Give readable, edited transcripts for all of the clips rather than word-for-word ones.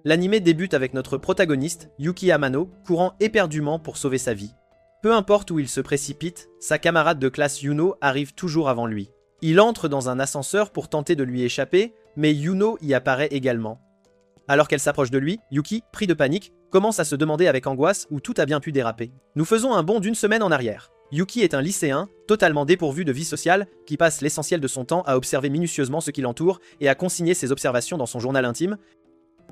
L'anime débute avec notre protagoniste, Yuki Amano, courant éperdument pour sauver sa vie. Peu importe où il se précipite, sa camarade de classe Yuno arrive toujours avant lui. Il entre dans un ascenseur pour tenter de lui échapper, mais Yuno y apparaît également. Alors qu'elle s'approche de lui, Yuki, pris de panique, commence à se demander avec angoisse où tout a bien pu déraper. Nous faisons un bond d'une semaine en arrière. Yuki est un lycéen, totalement dépourvu de vie sociale, qui passe l'essentiel de son temps à observer minutieusement ce qui l'entoure et à consigner ses observations dans son journal intime.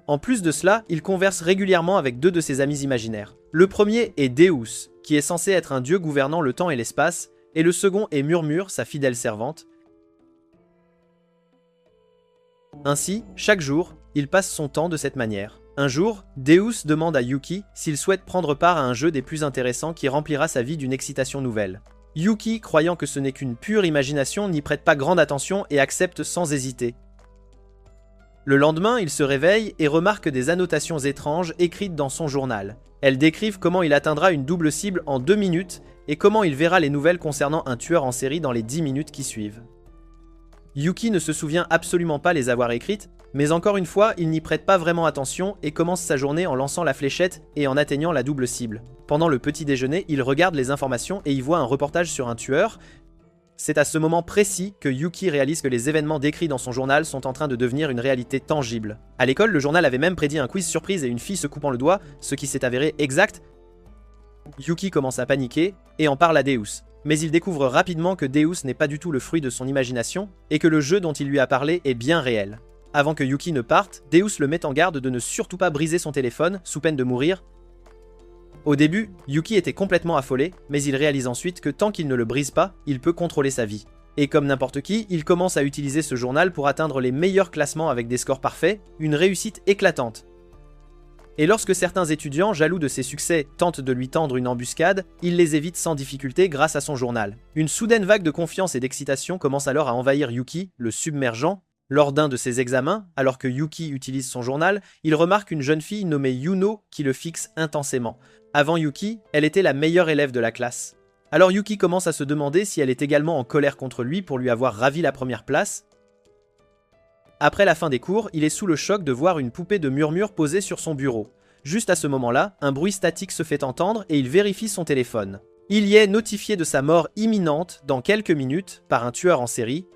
En plus de cela, il converse régulièrement avec deux de ses amis imaginaires. Le premier est Deus, qui est censé être un dieu gouvernant le temps et l'espace, et le second est Murmure, sa fidèle servante. Ainsi, chaque jour, il passe son temps de cette manière. Un jour, Deus demande à Yuki s'il souhaite prendre part à un jeu des plus intéressants qui remplira sa vie d'une excitation nouvelle. Yuki, croyant que ce n'est qu'une pure imagination, n'y prête pas grande attention et accepte sans hésiter. Le lendemain, il se réveille et remarque des annotations étranges écrites dans son journal. Elles décrivent comment il atteindra une double cible en 2 minutes et comment il verra les nouvelles concernant un tueur en série dans les 10 minutes qui suivent. Yuki ne se souvient absolument pas les avoir écrites, mais encore une fois, il n'y prête pas vraiment attention et commence sa journée en lançant la fléchette et en atteignant la double cible. Pendant le petit déjeuner, il regarde les informations et y voit un reportage sur un tueur. C'est à ce moment précis que Yuki réalise que les événements décrits dans son journal sont en train de devenir une réalité tangible. À l'école, le journal avait même prédit un quiz surprise et une fille se coupant le doigt, ce qui s'est avéré exact. Yuki commence à paniquer et en parle à Deus. Mais il découvre rapidement que Deus n'est pas du tout le fruit de son imagination et que le jeu dont il lui a parlé est bien réel. Avant que Yuki ne parte, Deus le met en garde de ne surtout pas briser son téléphone, sous peine de mourir. Au début, Yuki était complètement affolé, mais il réalise ensuite que tant qu'il ne le brise pas, il peut contrôler sa vie. Et comme n'importe qui, il commence à utiliser ce journal pour atteindre les meilleurs classements avec des scores parfaits, une réussite éclatante. Et lorsque certains étudiants, jaloux de ses succès, tentent de lui tendre une embuscade, il les évite sans difficulté grâce à son journal. Une soudaine vague de confiance et d'excitation commence alors à envahir Yuki, le submergeant. Lors d'un de ses examens, alors que Yuki utilise son journal, il remarque une jeune fille nommée Yuno qui le fixe intensément. Avant Yuki, elle était la meilleure élève de la classe. Alors Yuki commence à se demander si elle est également en colère contre lui pour lui avoir ravi la première place. Après la fin des cours, il est sous le choc de voir une poupée de Murmure posée sur son bureau. Juste à ce moment-là, un bruit statique se fait entendre et il vérifie son téléphone. Il y est notifié de sa mort imminente dans quelques minutes par un tueur en série.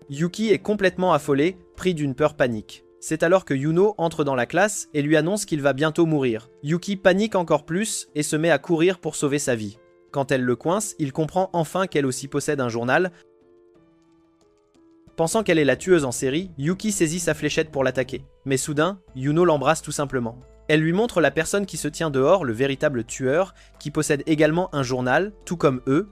Yuki est complètement affolé, pris d'une peur panique. C'est alors que Yuno entre dans la classe et lui annonce qu'il va bientôt mourir. Yuki panique encore plus et se met à courir pour sauver sa vie. Quand elle le coince, il comprend enfin qu'elle aussi possède un journal. Pensant qu'elle est la tueuse en série, Yuki saisit sa fléchette pour l'attaquer. Mais soudain, Yuno l'embrasse tout simplement. Elle lui montre la personne qui se tient dehors, le véritable tueur, qui possède également un journal, tout comme eux.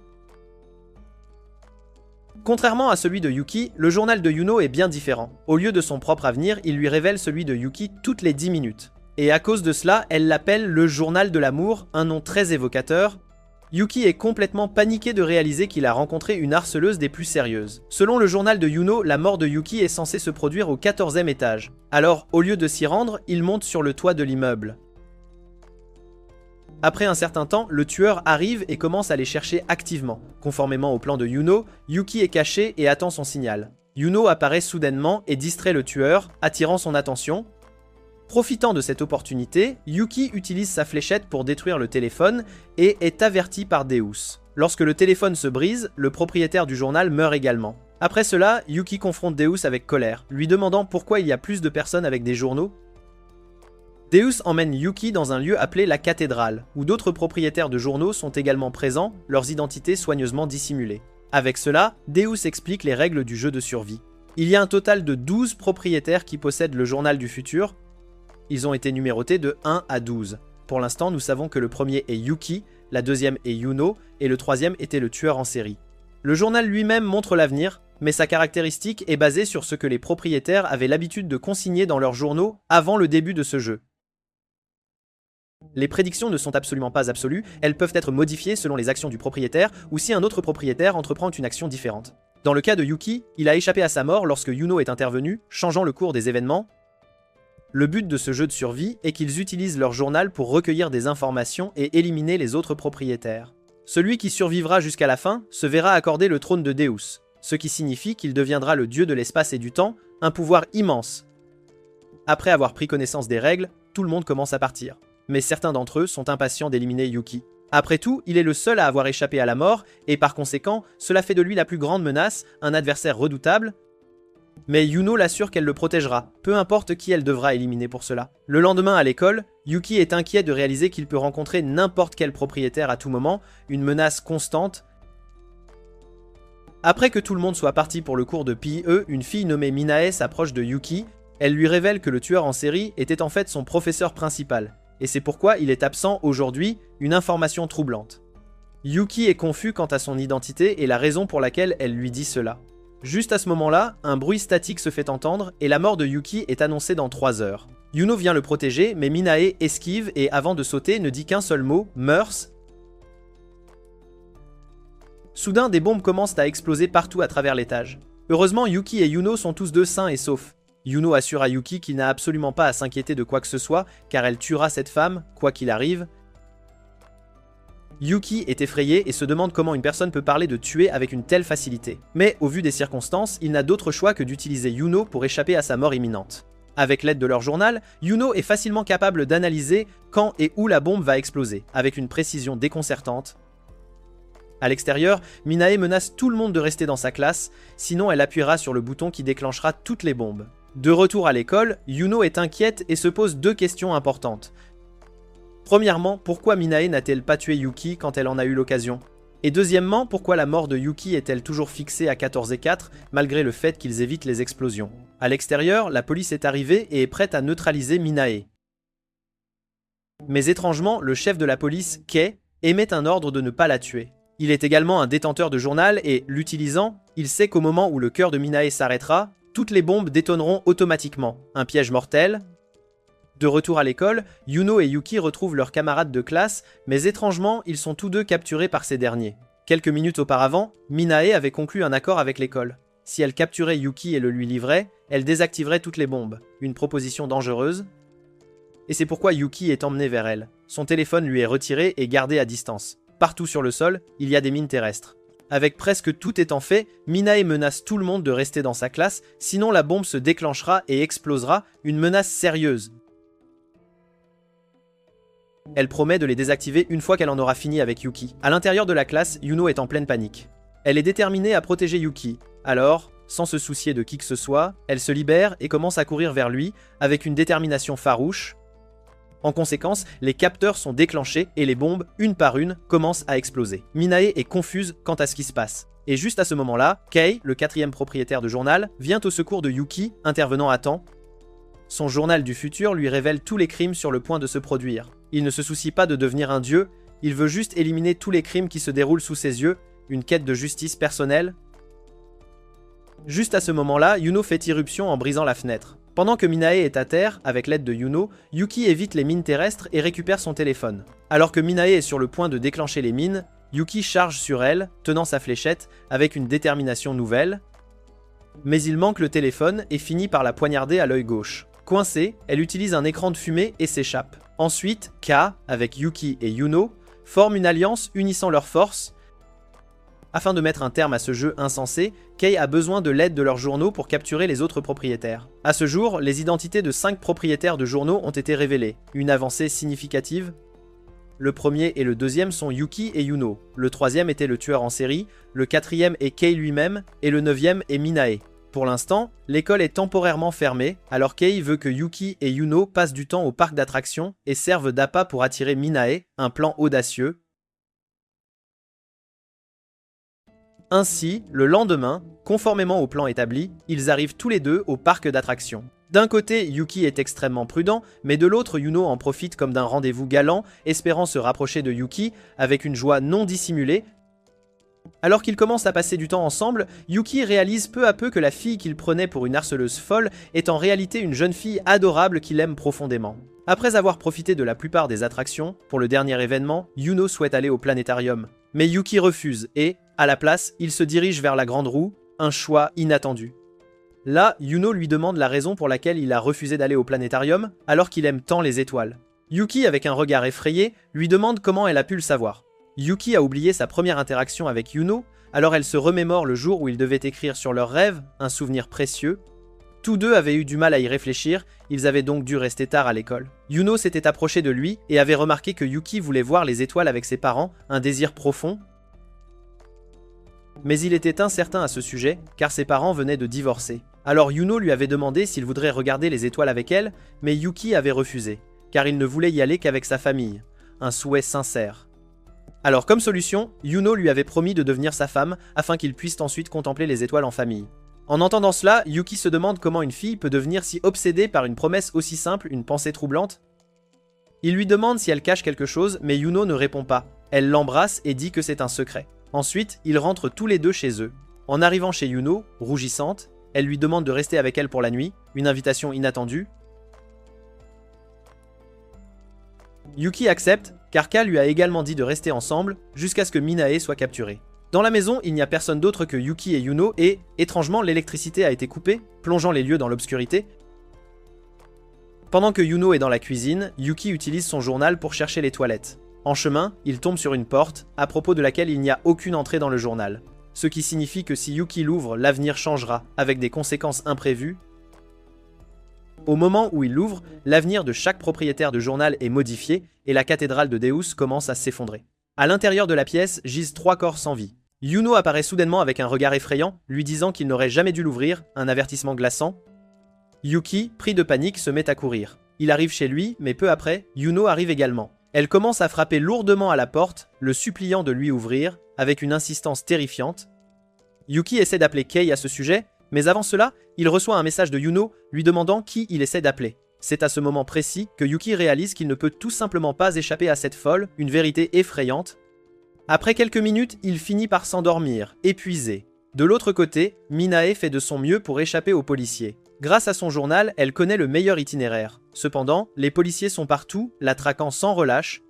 Contrairement à celui de Yuki, le journal de Yuno est bien différent. Au lieu de son propre avenir, il lui révèle celui de Yuki toutes les 10 minutes. Et à cause de cela, elle l'appelle le journal de l'amour, un nom très évocateur. Yuki est complètement paniqué de réaliser qu'il a rencontré une harceleuse des plus sérieuses. Selon le journal de Yuno, la mort de Yuki est censée se produire au 14e étage. Alors, au lieu de s'y rendre, il monte sur le toit de l'immeuble. Après un certain temps, le tueur arrive et commence à les chercher activement. Conformément au plan de Yuno, Yuki est caché et attend son signal. Yuno apparaît soudainement et distrait le tueur, attirant son attention. Profitant de cette opportunité, Yuki utilise sa fléchette pour détruire le téléphone et est averti par Deus. Lorsque le téléphone se brise, le propriétaire du journal meurt également. Après cela, Yuki confronte Deus avec colère, lui demandant pourquoi il y a plus de personnes avec des journaux. Deus emmène Yuki dans un lieu appelé la cathédrale, où d'autres propriétaires de journaux sont également présents, leurs identités soigneusement dissimulées. Avec cela, Deus explique les règles du jeu de survie. Il y a un total de 12 propriétaires qui possèdent le journal du futur. Ils ont été numérotés de 1 à 12. Pour l'instant, nous savons que le premier est Yuki, la deuxième est Yuno, et le troisième était le tueur en série. Le journal lui-même montre l'avenir, mais sa caractéristique est basée sur ce que les propriétaires avaient l'habitude de consigner dans leurs journaux avant le début de ce jeu. Les prédictions ne sont absolument pas absolues, elles peuvent être modifiées selon les actions du propriétaire ou si un autre propriétaire entreprend une action différente. Dans le cas de Yuki, il a échappé à sa mort lorsque Yuno est intervenu, changeant le cours des événements. Le but de ce jeu de survie est qu'ils utilisent leur journal pour recueillir des informations et éliminer les autres propriétaires. Celui qui survivra jusqu'à la fin se verra accorder le trône de Deus, ce qui signifie qu'il deviendra le dieu de l'espace et du temps, un pouvoir immense. Après avoir pris connaissance des règles, tout le monde commence à partir. Mais certains d'entre eux sont impatients d'éliminer Yuki. Après tout, il est le seul à avoir échappé à la mort, et par conséquent, cela fait de lui la plus grande menace, un adversaire redoutable. Mais Yuno l'assure qu'elle le protégera, peu importe qui elle devra éliminer pour cela. Le lendemain à l'école, Yuki est inquiet de réaliser qu'il peut rencontrer n'importe quel propriétaire à tout moment, une menace constante. Après que tout le monde soit parti pour le cours de PE, une fille nommée Minae s'approche de Yuki. Elle lui révèle que le tueur en série était en fait son professeur principal, et c'est pourquoi il est absent aujourd'hui, une information troublante. Yuki est confus quant à son identité et la raison pour laquelle elle lui dit cela. Juste à ce moment-là, un bruit statique se fait entendre et la mort de Yuki est annoncée dans 3 heures. Yuno vient le protéger, mais Minae esquive et avant de sauter ne dit qu'un seul mot, Meurs. Soudain, des bombes commencent à exploser partout à travers l'étage. Heureusement, Yuki et Yuno sont tous deux sains et saufs. Yuno assure à Yuki qu'il n'a absolument pas à s'inquiéter de quoi que ce soit, car elle tuera cette femme, quoi qu'il arrive. Yuki est effrayé et se demande comment une personne peut parler de tuer avec une telle facilité. Mais au vu des circonstances, il n'a d'autre choix que d'utiliser Yuno pour échapper à sa mort imminente. Avec l'aide de leur journal, Yuno est facilement capable d'analyser quand et où la bombe va exploser, avec une précision déconcertante. À l'extérieur, Minae menace tout le monde de rester dans sa classe, sinon elle appuiera sur le bouton qui déclenchera toutes les bombes. De retour à l'école, Yuno est inquiète et se pose 2 questions importantes. Premièrement, pourquoi Minae n'a-t-elle pas tué Yuki quand elle en a eu l'occasion? Et deuxièmement, pourquoi la mort de Yuki est-elle toujours fixée à 14 et 4, malgré le fait qu'ils évitent les explosions? À l'extérieur, la police est arrivée et est prête à neutraliser Minae. Mais étrangement, le chef de la police, Kei, émet un ordre de ne pas la tuer. Il est également un détenteur de journal et, l'utilisant, il sait qu'au moment où le cœur de Minae s'arrêtera, toutes les bombes détonneront automatiquement. Un piège mortel. De retour à l'école, Yuno et Yuki retrouvent leurs camarades de classe, mais étrangement, ils sont tous deux capturés par ces derniers. Quelques minutes auparavant, Minae avait conclu un accord avec l'école. Si elle capturait Yuki et le lui livrait, elle désactiverait toutes les bombes. Une proposition dangereuse. Et c'est pourquoi Yuki est emmené vers elle. Son téléphone lui est retiré et gardé à distance. Partout sur le sol, il y a des mines terrestres. Avec presque tout étant fait, Minae menace tout le monde de rester dans sa classe, sinon la bombe se déclenchera et explosera, une menace sérieuse. Elle promet de les désactiver une fois qu'elle en aura fini avec Yuki. À l'intérieur de la classe, Yuno est en pleine panique. Elle est déterminée à protéger Yuki. Alors, sans se soucier de qui que ce soit, elle se libère et commence à courir vers lui, avec une détermination farouche. En conséquence, les capteurs sont déclenchés et les bombes, une par une, commencent à exploser. Minae est confuse quant à ce qui se passe. Et juste à ce moment-là, Kei, le 4e propriétaire de journal, vient au secours de Yuki, intervenant à temps. Son journal du futur lui révèle tous les crimes sur le point de se produire. Il ne se soucie pas de devenir un dieu, il veut juste éliminer tous les crimes qui se déroulent sous ses yeux, une quête de justice personnelle. Juste à ce moment-là, Yuno fait irruption en brisant la fenêtre. Pendant que Minae est à terre, avec l'aide de Yuno, Yuki évite les mines terrestres et récupère son téléphone. Alors que Minae est sur le point de déclencher les mines, Yuki charge sur elle, tenant sa fléchette, avec une détermination nouvelle. Mais il manque le téléphone et finit par la poignarder à l'œil gauche. Coincée, elle utilise un écran de fumée et s'échappe. Ensuite, K, avec Yuki et Yuno, forment une alliance unissant leurs forces. Afin de mettre un terme à ce jeu insensé, Kei a besoin de l'aide de leurs journaux pour capturer les autres propriétaires. À ce jour, les identités de 5 propriétaires de journaux ont été révélées, une avancée significative. Le premier et le deuxième sont Yuki et Yuno, le troisième était le tueur en série, le quatrième est Kei lui-même, et le 9e est Minae. Pour l'instant, l'école est temporairement fermée, alors Kei veut que Yuki et Yuno passent du temps au parc d'attractions et servent d'appât pour attirer Minae, un plan audacieux. Ainsi, le lendemain, conformément au plan établi, ils arrivent tous les deux au parc d'attractions. D'un côté, Yuki est extrêmement prudent, mais de l'autre, Yuno en profite comme d'un rendez-vous galant, espérant se rapprocher de Yuki avec une joie non dissimulée. Alors qu'ils commencent à passer du temps ensemble, Yuki réalise peu à peu que la fille qu'il prenait pour une harceleuse folle est en réalité une jeune fille adorable qu'il aime profondément. Après avoir profité de la plupart des attractions, pour le dernier événement, Yuno souhaite aller au planétarium. Mais Yuki refuse et, à la place, il se dirige vers la grande roue, un choix inattendu. Là, Yuno lui demande la raison pour laquelle il a refusé d'aller au planétarium, alors qu'il aime tant les étoiles. Yuki, avec un regard effrayé, lui demande comment elle a pu le savoir. Yuki a oublié sa première interaction avec Yuno, alors elle se remémore le jour où ils devaient écrire sur leurs rêves, un souvenir précieux. Tous deux avaient eu du mal à y réfléchir, ils avaient donc dû rester tard à l'école. Yuno s'était approché de lui et avait remarqué que Yuki voulait voir les étoiles avec ses parents, un désir profond. Mais il était incertain à ce sujet, car ses parents venaient de divorcer. Alors Yuno lui avait demandé s'il voudrait regarder les étoiles avec elle, mais Yuki avait refusé, car il ne voulait y aller qu'avec sa famille. Un souhait sincère. Alors comme solution, Yuno lui avait promis de devenir sa femme, afin qu'ils puissent ensuite contempler les étoiles en famille. En entendant cela, Yuki se demande comment une fille peut devenir si obsédée par une promesse aussi simple, une pensée troublante. Il lui demande si elle cache quelque chose, mais Yuno ne répond pas. Elle l'embrasse et dit que c'est un secret. Ensuite, ils rentrent tous les deux chez eux. En arrivant chez Yuno, rougissante, elle lui demande de rester avec elle pour la nuit, une invitation inattendue. Yuki accepte, car Ka lui a également dit de rester ensemble, jusqu'à ce que Minae soit capturée. Dans la maison, il n'y a personne d'autre que Yuki et Yuno et, étrangement, l'électricité a été coupée, plongeant les lieux dans l'obscurité. Pendant que Yuno est dans la cuisine, Yuki utilise son journal pour chercher les toilettes. En chemin, il tombe sur une porte, à propos de laquelle il n'y a aucune entrée dans le journal. Ce qui signifie que si Yuki l'ouvre, l'avenir changera, avec des conséquences imprévues. Au moment où il l'ouvre, l'avenir de chaque propriétaire de journal est modifié et la cathédrale de Deus commence à s'effondrer. À l'intérieur de la pièce gisent 3 corps sans vie. Yuno apparaît soudainement avec un regard effrayant, lui disant qu'il n'aurait jamais dû l'ouvrir, un avertissement glaçant. Yuki, pris de panique, se met à courir. Il arrive chez lui, mais peu après, Yuno arrive également. Elle commence à frapper lourdement à la porte, le suppliant de lui ouvrir, avec une insistance terrifiante. Yuki essaie d'appeler Kei à ce sujet, mais avant cela, il reçoit un message de Yuno lui demandant qui il essaie d'appeler. C'est à ce moment précis que Yuki réalise qu'il ne peut tout simplement pas échapper à cette folle, une vérité effrayante. Après quelques minutes, il finit par s'endormir, épuisé. De l'autre côté, Minae fait de son mieux pour échapper aux policiers. Grâce à son journal, elle connaît le meilleur itinéraire. Cependant, les policiers sont partout, la traquant sans relâche.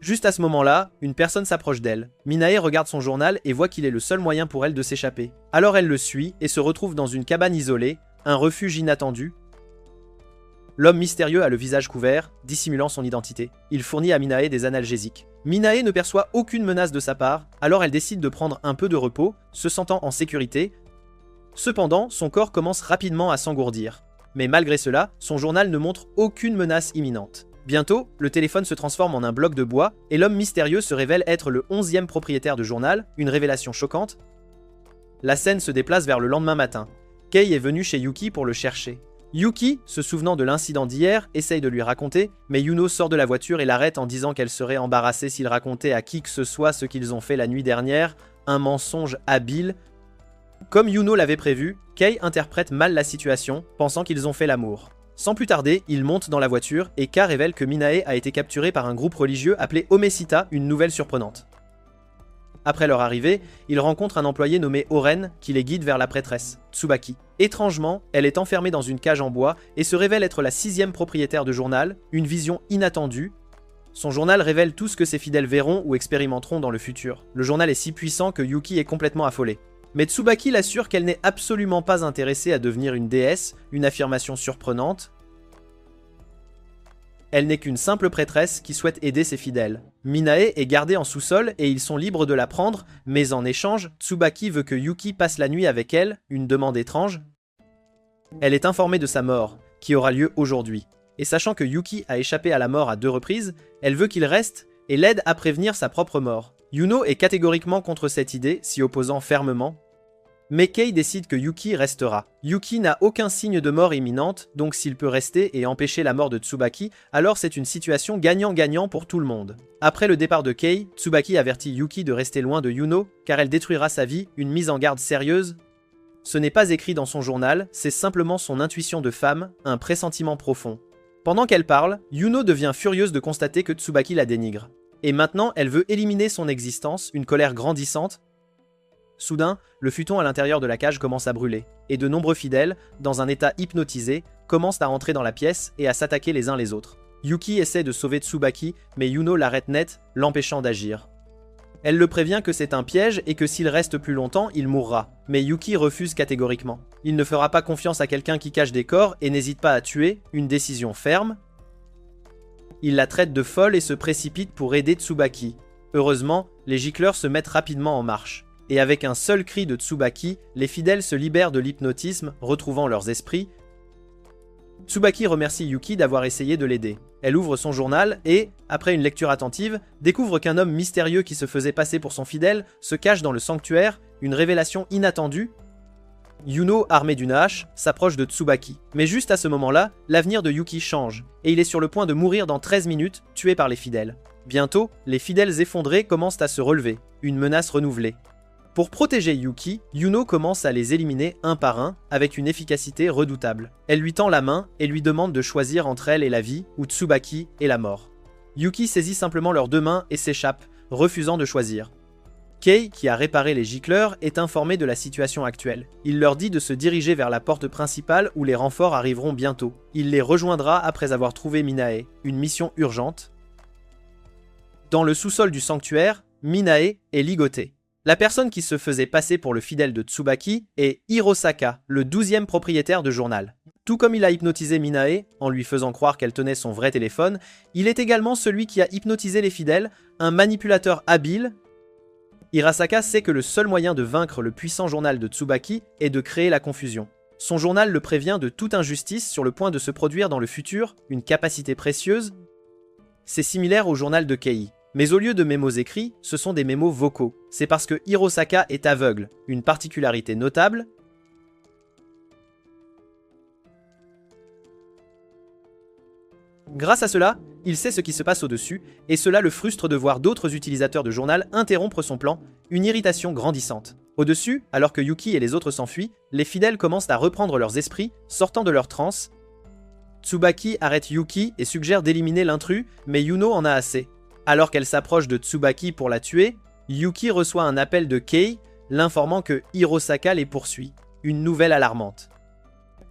Juste à ce moment-là, une personne s'approche d'elle. Minae regarde son journal et voit qu'il est le seul moyen pour elle de s'échapper. Alors elle le suit et se retrouve dans une cabane isolée, un refuge inattendu. L'homme mystérieux a le visage couvert, dissimulant son identité. Il fournit à Minae des analgésiques. Minae ne perçoit aucune menace de sa part, alors elle décide de prendre un peu de repos, se sentant en sécurité. Cependant, son corps commence rapidement à s'engourdir. Mais malgré cela, son journal ne montre aucune menace imminente. Bientôt, le téléphone se transforme en un bloc de bois, et l'homme mystérieux se révèle être le 11e propriétaire de journal, une révélation choquante. La scène se déplace vers le lendemain matin. Kei est venu chez Yuki pour le chercher. Yuki, se souvenant de l'incident d'hier, essaye de lui raconter, mais Yuno sort de la voiture et l'arrête en disant qu'elle serait embarrassée s'il racontait à qui que ce soit ce qu'ils ont fait la nuit dernière, un mensonge habile. Comme Yuno l'avait prévu, Kei interprète mal la situation, pensant qu'ils ont fait l'amour. Sans plus tarder, il monte dans la voiture et Ka révèle que Minae a été capturée par un groupe religieux appelé Omesita, une nouvelle surprenante. Après leur arrivée, ils rencontrent un employé nommé Oren qui les guide vers la prêtresse, Tsubaki. Étrangement, elle est enfermée dans une cage en bois et se révèle être la 6e propriétaire de journal, une vision inattendue. Son journal révèle tout ce que ses fidèles verront ou expérimenteront dans le futur. Le journal est si puissant que Yuki est complètement affolée. Mais Tsubaki l'assure qu'elle n'est absolument pas intéressée à devenir une déesse, une affirmation surprenante. Elle n'est qu'une simple prêtresse qui souhaite aider ses fidèles. Minae est gardée en sous-sol et ils sont libres de la prendre, mais en échange, Tsubaki veut que Yuki passe la nuit avec elle, une demande étrange. Elle est informée de sa mort, qui aura lieu aujourd'hui. Et sachant que Yuki a échappé à la mort à 2 reprises, elle veut qu'il reste et l'aide à prévenir sa propre mort. Yuno est catégoriquement contre cette idée, s'y opposant fermement. Mais Kei décide que Yuki restera. Yuki n'a aucun signe de mort imminente, donc s'il peut rester et empêcher la mort de Tsubaki, alors c'est une situation gagnant-gagnant pour tout le monde. Après le départ de Kei, Tsubaki avertit Yuki de rester loin de Yuno, car elle détruira sa vie, une mise en garde sérieuse. Ce n'est pas écrit dans son journal, c'est simplement son intuition de femme, un pressentiment profond. Pendant qu'elle parle, Yuno devient furieuse de constater que Tsubaki la dénigre. Et maintenant, elle veut éliminer son existence, une colère grandissante. Soudain, le futon à l'intérieur de la cage commence à brûler, et de nombreux fidèles, dans un état hypnotisé, commencent à rentrer dans la pièce et à s'attaquer les uns les autres. Yuki essaie de sauver Tsubaki, mais Yuno l'arrête net, l'empêchant d'agir. Elle le prévient que c'est un piège et que s'il reste plus longtemps, il mourra. Mais Yuki refuse catégoriquement. Il ne fera pas confiance à quelqu'un qui cache des corps et n'hésite pas à tuer, une décision ferme. Il la traite de folle et se précipite pour aider Tsubaki. Heureusement, les gicleurs se mettent rapidement en marche. Et avec un seul cri de Tsubaki, les fidèles se libèrent de l'hypnotisme, retrouvant leurs esprits, Tsubaki remercie Yuki d'avoir essayé de l'aider. Elle ouvre son journal et, après une lecture attentive, découvre qu'un homme mystérieux qui se faisait passer pour son fidèle se cache dans le sanctuaire, une révélation inattendue. Yuno, armé d'une hache, s'approche de Tsubaki. Mais juste à ce moment-là, l'avenir de Yuki change, et il est sur le point de mourir dans 13 minutes, tué par les fidèles. Bientôt, les fidèles effondrés commencent à se relever, une menace renouvelée. Pour protéger Yuki, Yuno commence à les éliminer un par un, avec une efficacité redoutable. Elle lui tend la main et lui demande de choisir entre elle et la vie, ou Tsubaki et la mort. Yuki saisit simplement leurs deux mains et s'échappe, refusant de choisir. Kei, qui a réparé les gicleurs, est informé de la situation actuelle. Il leur dit de se diriger vers la porte principale où les renforts arriveront bientôt. Il les rejoindra après avoir trouvé Minae, une mission urgente. Dans le sous-sol du sanctuaire, Minae est ligotée. La personne qui se faisait passer pour le fidèle de Tsubaki est Hirosaka, le 12e propriétaire de journal. Tout comme il a hypnotisé Minae, en lui faisant croire qu'elle tenait son vrai téléphone, il est également celui qui a hypnotisé les fidèles, un manipulateur habile. Hirosaka sait que le seul moyen de vaincre le puissant journal de Tsubaki est de créer la confusion. Son journal le prévient de toute injustice sur le point de se produire dans le futur, une capacité précieuse. C'est similaire au journal de Kei. Mais au lieu de mémos écrits, ce sont des mémos vocaux. C'est parce que Hirosaka est aveugle, une particularité notable. Grâce à cela, il sait ce qui se passe au-dessus, et cela le frustre de voir d'autres utilisateurs de journal interrompre son plan, une irritation grandissante. Au-dessus, alors que Yuki et les autres s'enfuient, les fidèles commencent à reprendre leurs esprits, sortant de leur transe. Tsubaki arrête Yuki et suggère d'éliminer l'intrus, mais Yuno en a assez. Alors qu'elle s'approche de Tsubaki pour la tuer, Yuki reçoit un appel de Kei, l'informant que Hirosaka les poursuit. Une nouvelle alarmante.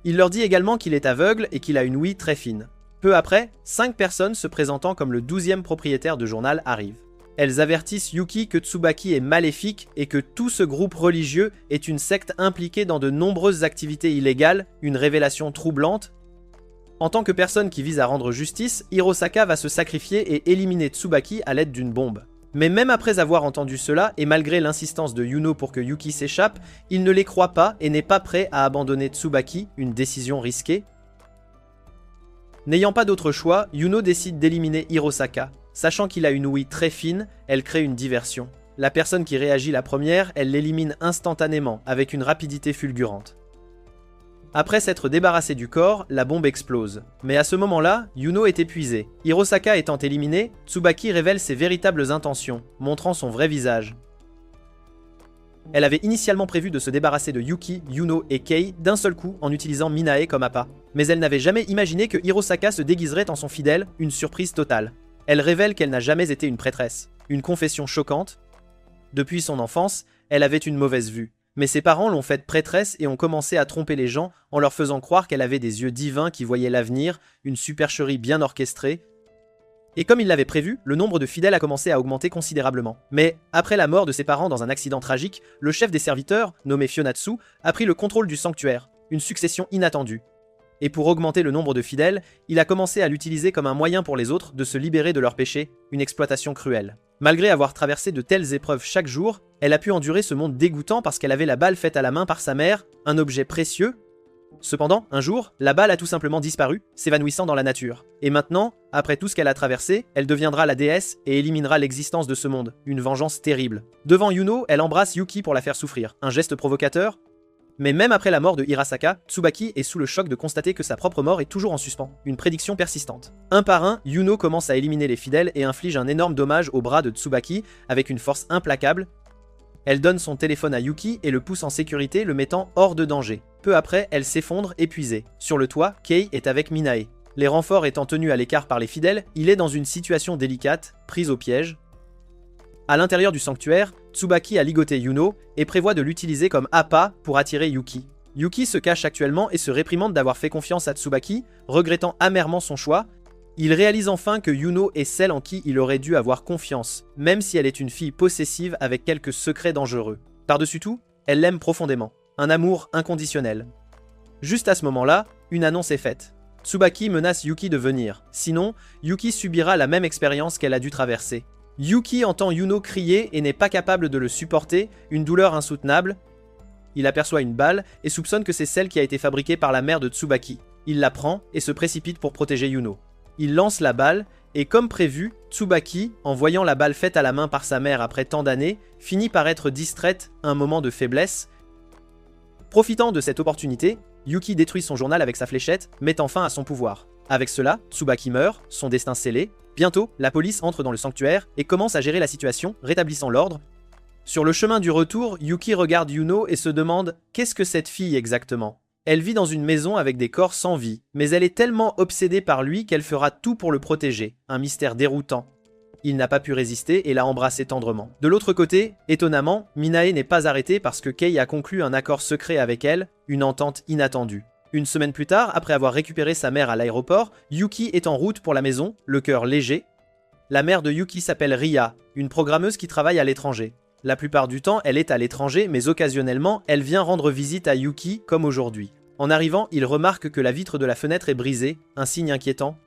Il leur dit également qu'il est aveugle et qu'il a une ouïe très fine. Peu après, 5 personnes se présentant comme le 12e propriétaire de journal arrivent. Elles avertissent Yuki que Tsubaki est maléfique et que tout ce groupe religieux est une secte impliquée dans de nombreuses activités illégales, une révélation troublante. En tant que personne qui vise à rendre justice, Hirosaka va se sacrifier et éliminer Tsubaki à l'aide d'une bombe. Mais même après avoir entendu cela, et malgré l'insistance de Yuno pour que Yuki s'échappe, il ne les croit pas et n'est pas prêt à abandonner Tsubaki, une décision risquée. N'ayant pas d'autre choix, Yuno décide d'éliminer Hirosaka. Sachant qu'il a une ouïe très fine, elle crée une diversion. La personne qui réagit la première, elle l'élimine instantanément, avec une rapidité fulgurante. Après s'être débarrassé du corps, la bombe explose. Mais à ce moment-là, Yuno est épuisé. Hirosaka étant éliminé, Tsubaki révèle ses véritables intentions, montrant son vrai visage. Elle avait initialement prévu de se débarrasser de Yuki, Yuno et Kei d'un seul coup en utilisant Minae comme appât. Mais elle n'avait jamais imaginé que Hirosaka se déguiserait en son fidèle, une surprise totale. Elle révèle qu'elle n'a jamais été une prêtresse. Une confession choquante. Depuis son enfance, elle avait une mauvaise vue. Mais ses parents l'ont faite prêtresse et ont commencé à tromper les gens en leur faisant croire qu'elle avait des yeux divins qui voyaient l'avenir, une supercherie bien orchestrée. Et comme il l'avait prévu, le nombre de fidèles a commencé à augmenter considérablement. Mais, après la mort de ses parents dans un accident tragique, le chef des serviteurs, nommé Fionatsu, a pris le contrôle du sanctuaire, une succession inattendue. Et pour augmenter le nombre de fidèles, il a commencé à l'utiliser comme un moyen pour les autres de se libérer de leurs péchés, une exploitation cruelle. Malgré avoir traversé de telles épreuves chaque jour, elle a pu endurer ce monde dégoûtant parce qu'elle avait la balle faite à la main par sa mère, un objet précieux. Cependant, un jour, la balle a tout simplement disparu, s'évanouissant dans la nature. Et maintenant, après tout ce qu'elle a traversé, elle deviendra la déesse et éliminera l'existence de ce monde, une vengeance terrible. Devant Yuno, elle embrasse Yuki pour la faire souffrir, un geste provocateur. Mais même après la mort de Hirosaka, Tsubaki est sous le choc de constater que sa propre mort est toujours en suspens, une prédiction persistante. Un par un, Yuno commence à éliminer les fidèles et inflige un énorme dommage au bras de Tsubaki avec une force implacable. Elle donne son téléphone à Yuki et le pousse en sécurité, le mettant hors de danger. Peu après, elle s'effondre épuisée. Sur le toit, Kei est avec Minae. Les renforts étant tenus à l'écart par les fidèles, il est dans une situation délicate, prise au piège. À l'intérieur du sanctuaire, Tsubaki a ligoté Yuno et prévoit de l'utiliser comme appât pour attirer Yuki. Yuki se cache actuellement et se réprimande d'avoir fait confiance à Tsubaki, regrettant amèrement son choix. Il réalise enfin que Yuno est celle en qui il aurait dû avoir confiance, même si elle est une fille possessive avec quelques secrets dangereux. Par-dessus tout, elle l'aime profondément, un amour inconditionnel. Juste à ce moment-là, une annonce est faite. Tsubaki menace Yuki de venir, sinon, Yuki subira la même expérience qu'elle a dû traverser. Yuki entend Yuno crier et n'est pas capable de le supporter, une douleur insoutenable. Il aperçoit une balle et soupçonne que c'est celle qui a été fabriquée par la mère de Tsubaki. Il la prend et se précipite pour protéger Yuno. Il lance la balle et comme prévu, Tsubaki, en voyant la balle faite à la main par sa mère après tant d'années, finit par être distraite à un moment de faiblesse. Profitant de cette opportunité, Yuki détruit son journal avec sa fléchette, mettant fin à son pouvoir. Avec cela, Tsubaki meurt, son destin scellé. Bientôt, la police entre dans le sanctuaire et commence à gérer la situation, rétablissant l'ordre. Sur le chemin du retour, Yuki regarde Yuno et se demande « Qu'est-ce que cette fille exactement ?» Elle vit dans une maison avec des corps sans vie, mais elle est tellement obsédée par lui qu'elle fera tout pour le protéger, un mystère déroutant. Il n'a pas pu résister et l'a embrassé tendrement. De l'autre côté, étonnamment, Minae n'est pas arrêtée parce que Kei a conclu un accord secret avec elle, une entente inattendue. Une semaine plus tard, après avoir récupéré sa mère à l'aéroport, Yuki est en route pour la maison, le cœur léger. La mère de Yuki s'appelle Ria, une programmeuse qui travaille à l'étranger. La plupart du temps, elle est à l'étranger, mais occasionnellement, elle vient rendre visite à Yuki, comme aujourd'hui. En arrivant, il remarque que la vitre de la fenêtre est brisée, un signe inquiétant.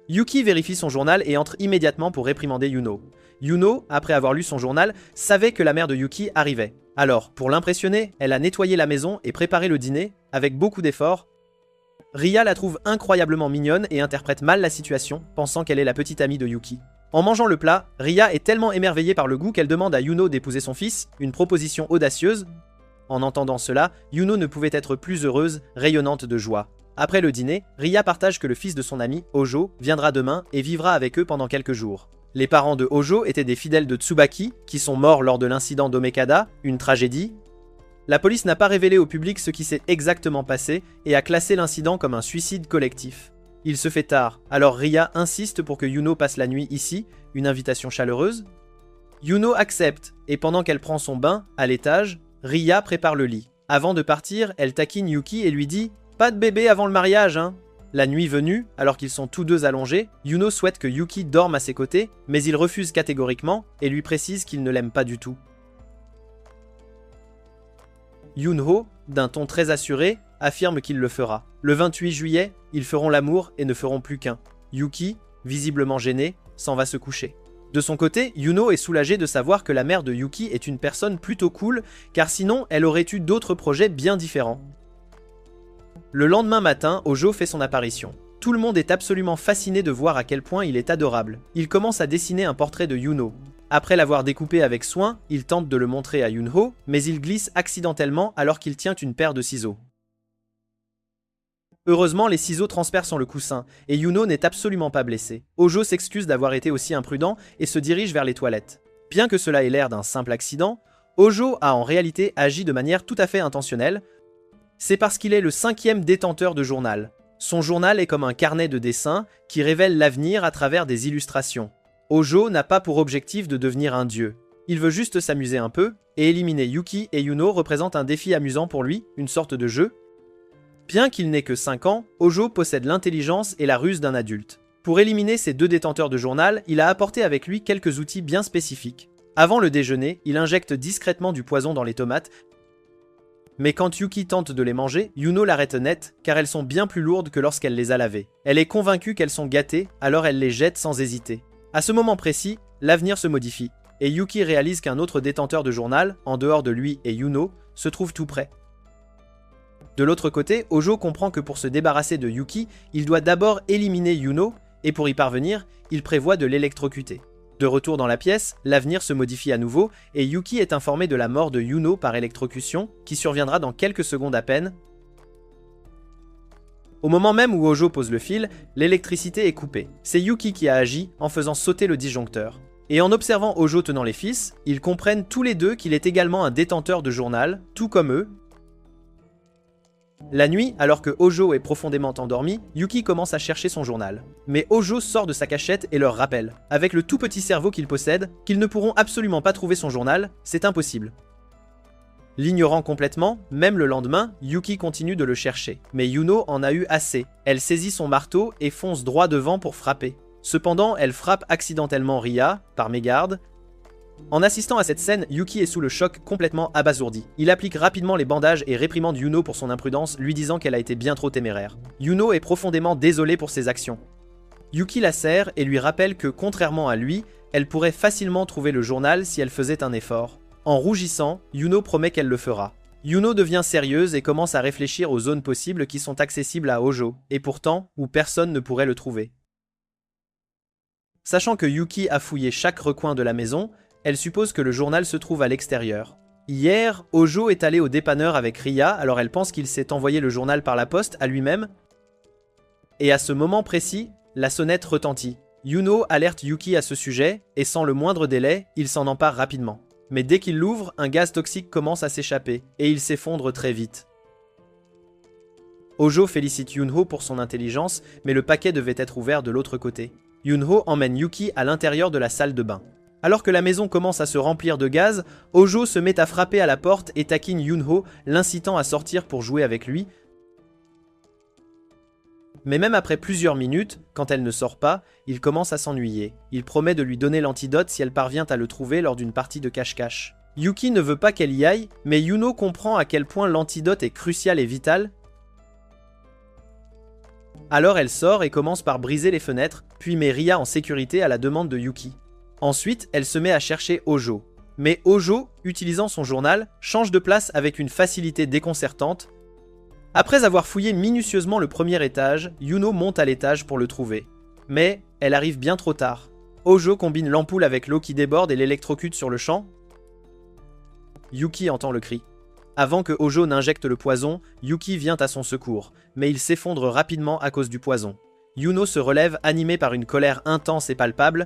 Yuki vérifie son journal et entre immédiatement pour réprimander Yuno. Yuno, après avoir lu son journal, savait que la mère de Yuki arrivait. Alors, pour l'impressionner, elle a nettoyé la maison et préparé le dîner, avec beaucoup d'efforts. Ria la trouve incroyablement mignonne et interprète mal la situation, pensant qu'elle est la petite amie de Yuki. En mangeant le plat, Ria est tellement émerveillée par le goût qu'elle demande à Yuno d'épouser son fils, une proposition audacieuse. En entendant cela, Yuno ne pouvait être plus heureuse, rayonnante de joie. Après le dîner, Ria partage que le fils de son ami, Hojo, viendra demain et vivra avec eux pendant quelques jours. Les parents de Hojo étaient des fidèles de Tsubaki, qui sont morts lors de l'incident d'Omekada, une tragédie. La police n'a pas révélé au public ce qui s'est exactement passé et a classé l'incident comme un suicide collectif. Il se fait tard, alors Ria insiste pour que Yuno passe la nuit ici, une invitation chaleureuse. Yuno accepte, et pendant qu'elle prend son bain, à l'étage, Ria prépare le lit. Avant de partir, elle taquine Yuki et lui dit « Pas de bébé avant le mariage, hein !» La nuit venue, alors qu'ils sont tous deux allongés, Yuno souhaite que Yuki dorme à ses côtés, mais il refuse catégoriquement et lui précise qu'il ne l'aime pas du tout. Yunho, d'un ton très assuré, affirme qu'il le fera. Le 28 juillet, ils feront l'amour et ne feront plus qu'un. Yuki, visiblement gêné, s'en va se coucher. De son côté, Yuno est soulagée de savoir que la mère de Yuki est une personne plutôt cool, car sinon elle aurait eu d'autres projets bien différents. Le lendemain matin, Hojo fait son apparition. Tout le monde est absolument fasciné de voir à quel point il est adorable. Il commence à dessiner un portrait de Yuno. Après l'avoir découpé avec soin, il tente de le montrer à Yunho, mais il glisse accidentellement alors qu'il tient une paire de ciseaux. Heureusement, les ciseaux transpercent le coussin, et Yuno n'est absolument pas blessé. Hojo s'excuse d'avoir été aussi imprudent et se dirige vers les toilettes. Bien que cela ait l'air d'un simple accident, Hojo a en réalité agi de manière tout à fait intentionnelle. C'est parce qu'il est le 5e détenteur de journal. Son journal est comme un carnet de dessins qui révèle l'avenir à travers des illustrations. Hojo n'a pas pour objectif de devenir un dieu. Il veut juste s'amuser un peu, et éliminer Yuki et Yuno représente un défi amusant pour lui, une sorte de jeu. Bien qu'il n'ait que 5 ans, Hojo possède l'intelligence et la ruse d'un adulte. Pour éliminer ces deux détenteurs de journal, il a apporté avec lui quelques outils bien spécifiques. Avant le déjeuner, il injecte discrètement du poison dans les tomates, mais quand Yuki tente de les manger, Yuno l'arrête net, car elles sont bien plus lourdes que lorsqu'elle les a lavées. Elle est convaincue qu'elles sont gâtées, alors elle les jette sans hésiter. À ce moment précis, l'avenir se modifie, et Yuki réalise qu'un autre détenteur de journal, en dehors de lui et Yuno, se trouve tout près. De l'autre côté, Hojo comprend que pour se débarrasser de Yuki, il doit d'abord éliminer Yuno, et pour y parvenir, il prévoit de l'électrocuter. De retour dans la pièce, l'avenir se modifie à nouveau, et Yuki est informé de la mort de Yuno par électrocution, qui surviendra dans quelques secondes à peine. Au moment même où Hojo pose le fil, l'électricité est coupée. C'est Yuki qui a agi en faisant sauter le disjoncteur. Et en observant Hojo tenant les fils, ils comprennent tous les deux qu'il est également un détenteur de journal, tout comme eux. La nuit, alors que Hojo est profondément endormi, Yuki commence à chercher son journal. Mais Hojo sort de sa cachette et leur rappelle, avec le tout petit cerveau qu'il possède, qu'ils ne pourront absolument pas trouver son journal, c'est impossible. L'ignorant complètement, même le lendemain, Yuki continue de le chercher. Mais Yuno en a eu assez. Elle saisit son marteau et fonce droit devant pour frapper. Cependant, elle frappe accidentellement Ria, par mégarde. En assistant à cette scène, Yuki est sous le choc, complètement abasourdi. Il applique rapidement les bandages et réprimande Yuno pour son imprudence, lui disant qu'elle a été bien trop téméraire. Yuno est profondément désolée pour ses actions. Yuki la serre et lui rappelle que, contrairement à lui, elle pourrait facilement trouver le journal si elle faisait un effort. En rougissant, Yuno promet qu'elle le fera. Yuno devient sérieuse et commence à réfléchir aux zones possibles qui sont accessibles à Hojo, et pourtant où personne ne pourrait le trouver. Sachant que Yuki a fouillé chaque recoin de la maison, elle suppose que le journal se trouve à l'extérieur. Hier, Hojo est allé au dépanneur avec Ria, alors elle pense qu'il s'est envoyé le journal par la poste à lui-même. Et à ce moment précis, la sonnette retentit. Yuno alerte Yuki à ce sujet, et sans le moindre délai, il s'en empare rapidement. Mais dès qu'il l'ouvre, un gaz toxique commence à s'échapper, et il s'effondre très vite. Hojo félicite Yunho pour son intelligence, mais le paquet devait être ouvert de l'autre côté. Yunho emmène Yuki à l'intérieur de la salle de bain. Alors que la maison commence à se remplir de gaz, Hojo se met à frapper à la porte et taquine Yunho, l'incitant à sortir pour jouer avec lui. Mais même après plusieurs minutes, quand elle ne sort pas, il commence à s'ennuyer. Il promet de lui donner l'antidote si elle parvient à le trouver lors d'une partie de cache-cache. Yuki ne veut pas qu'elle y aille, mais Yuno comprend à quel point l'antidote est crucial et vital. Alors elle sort et commence par briser les fenêtres, puis met Ria en sécurité à la demande de Yuki. Ensuite, elle se met à chercher Hojo. Mais Hojo, utilisant son journal, change de place avec une facilité déconcertante. Après avoir fouillé minutieusement le premier étage, Yuno monte à l'étage pour le trouver. Mais elle arrive bien trop tard. Hojo combine l'ampoule avec l'eau qui déborde et l'électrocute sur le champ. Yuki entend le cri. Avant que Hojo n'injecte le poison, Yuki vient à son secours, mais il s'effondre rapidement à cause du poison. Yuno se relève animé par une colère intense et palpable.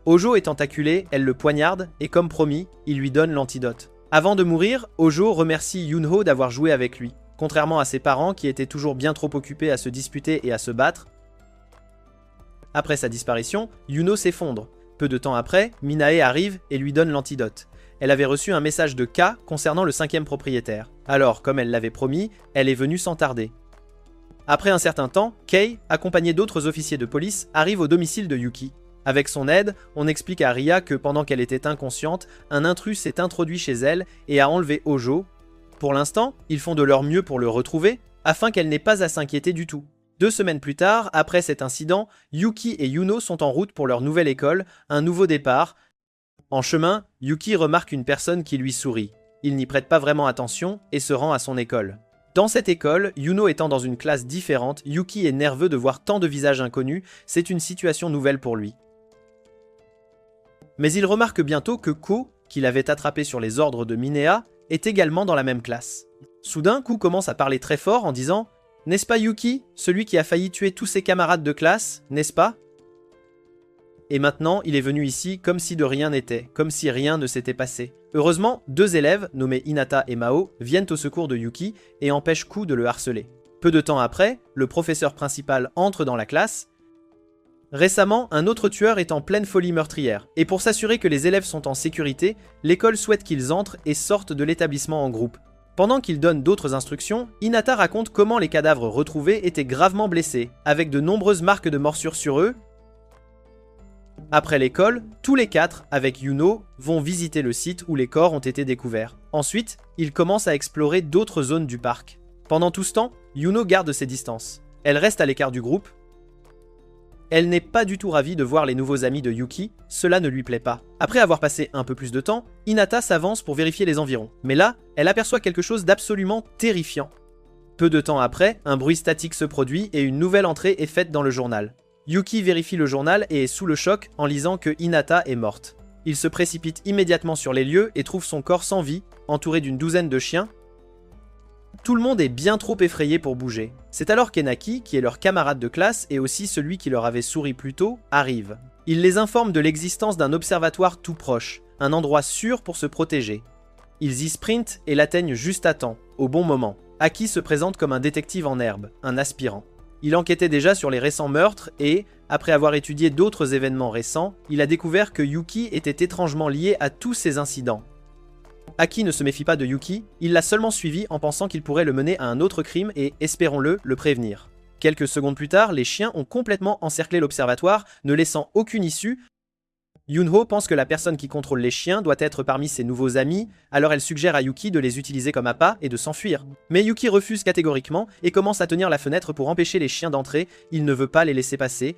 Hojo étant acculé, elle le poignarde et comme promis, il lui donne l'antidote. Avant de mourir, Hojo remercie Yunho d'avoir joué avec lui. Contrairement à ses parents qui étaient toujours bien trop occupés à se disputer et à se battre. Après sa disparition, Yuno s'effondre. Peu de temps après, Minae arrive et lui donne l'antidote. Elle avait reçu un message de K concernant le 5e propriétaire. Alors, comme elle l'avait promis, elle est venue sans tarder. Après un certain temps, Kei, accompagné d'autres officiers de police, arrive au domicile de Yuki. Avec son aide, on explique à Ria que pendant qu'elle était inconsciente, un intrus s'est introduit chez elle et a enlevé Hojo. Pour l'instant, ils font de leur mieux pour le retrouver, afin qu'elle n'ait pas à s'inquiéter du tout. 2 semaines plus tard, après cet incident, Yuki et Yuno sont en route pour leur nouvelle école, un nouveau départ. En chemin, Yuki remarque une personne qui lui sourit. Il n'y prête pas vraiment attention et se rend à son école. Dans cette école, Yuno étant dans une classe différente, Yuki est nerveux de voir tant de visages inconnus, c'est une situation nouvelle pour lui. Mais il remarque bientôt que Ko, qu'il avait attrapé sur les ordres de Minea, est également dans la même classe. Soudain, Ko commence à parler très fort en disant « N'est-ce pas Yuki, celui qui a failli tuer tous ses camarades de classe, n'est-ce pas ?» Et maintenant, il est venu ici comme si de rien n'était, comme si rien ne s'était passé. Heureusement, 2 élèves, nommés Hinata et Mao, viennent au secours de Yuki et empêchent Ko de le harceler. Peu de temps après, le professeur principal entre dans la classe. Récemment, un autre tueur est en pleine folie meurtrière, et pour s'assurer que les élèves sont en sécurité, l'école souhaite qu'ils entrent et sortent de l'établissement en groupe. Pendant qu'il donne d'autres instructions, Hinata raconte comment les cadavres retrouvés étaient gravement blessés, avec de nombreuses marques de morsures sur eux. Après l'école, tous les 4, avec Yuno, vont visiter le site où les corps ont été découverts. Ensuite, ils commencent à explorer d'autres zones du parc. Pendant tout ce temps, Yuno garde ses distances. Elle reste à l'écart du groupe. Elle n'est pas du tout ravie de voir les nouveaux amis de Yuki, cela ne lui plaît pas. Après avoir passé un peu plus de temps, Hinata s'avance pour vérifier les environs. Mais là, elle aperçoit quelque chose d'absolument terrifiant. Peu de temps après, un bruit statique se produit et une nouvelle entrée est faite dans le journal. Yuki vérifie le journal et est sous le choc en lisant que Hinata est morte. Il se précipite immédiatement sur les lieux et trouve son corps sans vie, entouré d'une douzaine de chiens. Tout le monde est bien trop effrayé pour bouger. C'est alors qu'Enaki, qui est leur camarade de classe et aussi celui qui leur avait souri plus tôt, arrive. Il les informe de l'existence d'un observatoire tout proche, un endroit sûr pour se protéger. Ils y sprintent et l'atteignent juste à temps, au bon moment. Aki se présente comme un détective en herbe, un aspirant. Il enquêtait déjà sur les récents meurtres et, après avoir étudié d'autres événements récents, il a découvert que Yuki était étrangement lié à tous ces incidents. Aki ne se méfie pas de Yuki, il l'a seulement suivi en pensant qu'il pourrait le mener à un autre crime et, espérons-le, le prévenir. Quelques secondes plus tard, les chiens ont complètement encerclé l'observatoire, ne laissant aucune issue. Yunho pense que la personne qui contrôle les chiens doit être parmi ses nouveaux amis, alors elle suggère à Yuki de les utiliser comme appât et de s'enfuir. Mais Yuki refuse catégoriquement et commence à tenir la fenêtre pour empêcher les chiens d'entrer, il ne veut pas les laisser passer.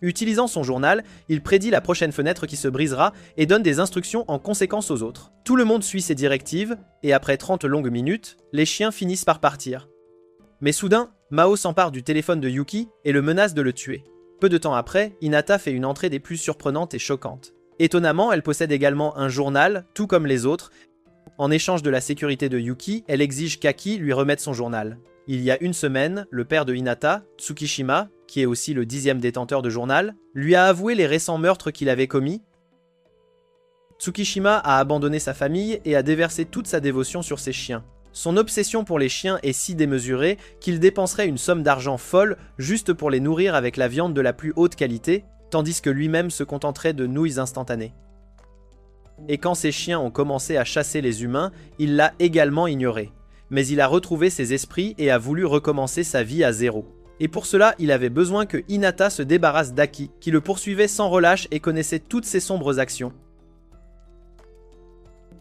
Utilisant son journal, il prédit la prochaine fenêtre qui se brisera et donne des instructions en conséquence aux autres. Tout le monde suit ses directives, et après 30 longues minutes, les chiens finissent par partir. Mais soudain, Mao s'empare du téléphone de Yuki et le menace de le tuer. Peu de temps après, Hinata fait une entrée des plus surprenantes et choquantes. Étonnamment, elle possède également un journal, tout comme les autres. En échange de la sécurité de Yuki, elle exige qu'Aki lui remette son journal. Il y a une semaine, le père de Hinata, Tsukishima, qui est aussi le 10e détenteur de journal, lui a avoué les récents meurtres qu'il avait commis. Tsukishima a abandonné sa famille et a déversé toute sa dévotion sur ses chiens. Son obsession pour les chiens est si démesurée qu'il dépenserait une somme d'argent folle juste pour les nourrir avec la viande de la plus haute qualité, tandis que lui-même se contenterait de nouilles instantanées. Et quand ses chiens ont commencé à chasser les humains, il l'a également ignoré. Mais il a retrouvé ses esprits et a voulu recommencer sa vie à zéro. Et pour cela, il avait besoin que Hinata se débarrasse d'Aki, qui le poursuivait sans relâche et connaissait toutes ses sombres actions.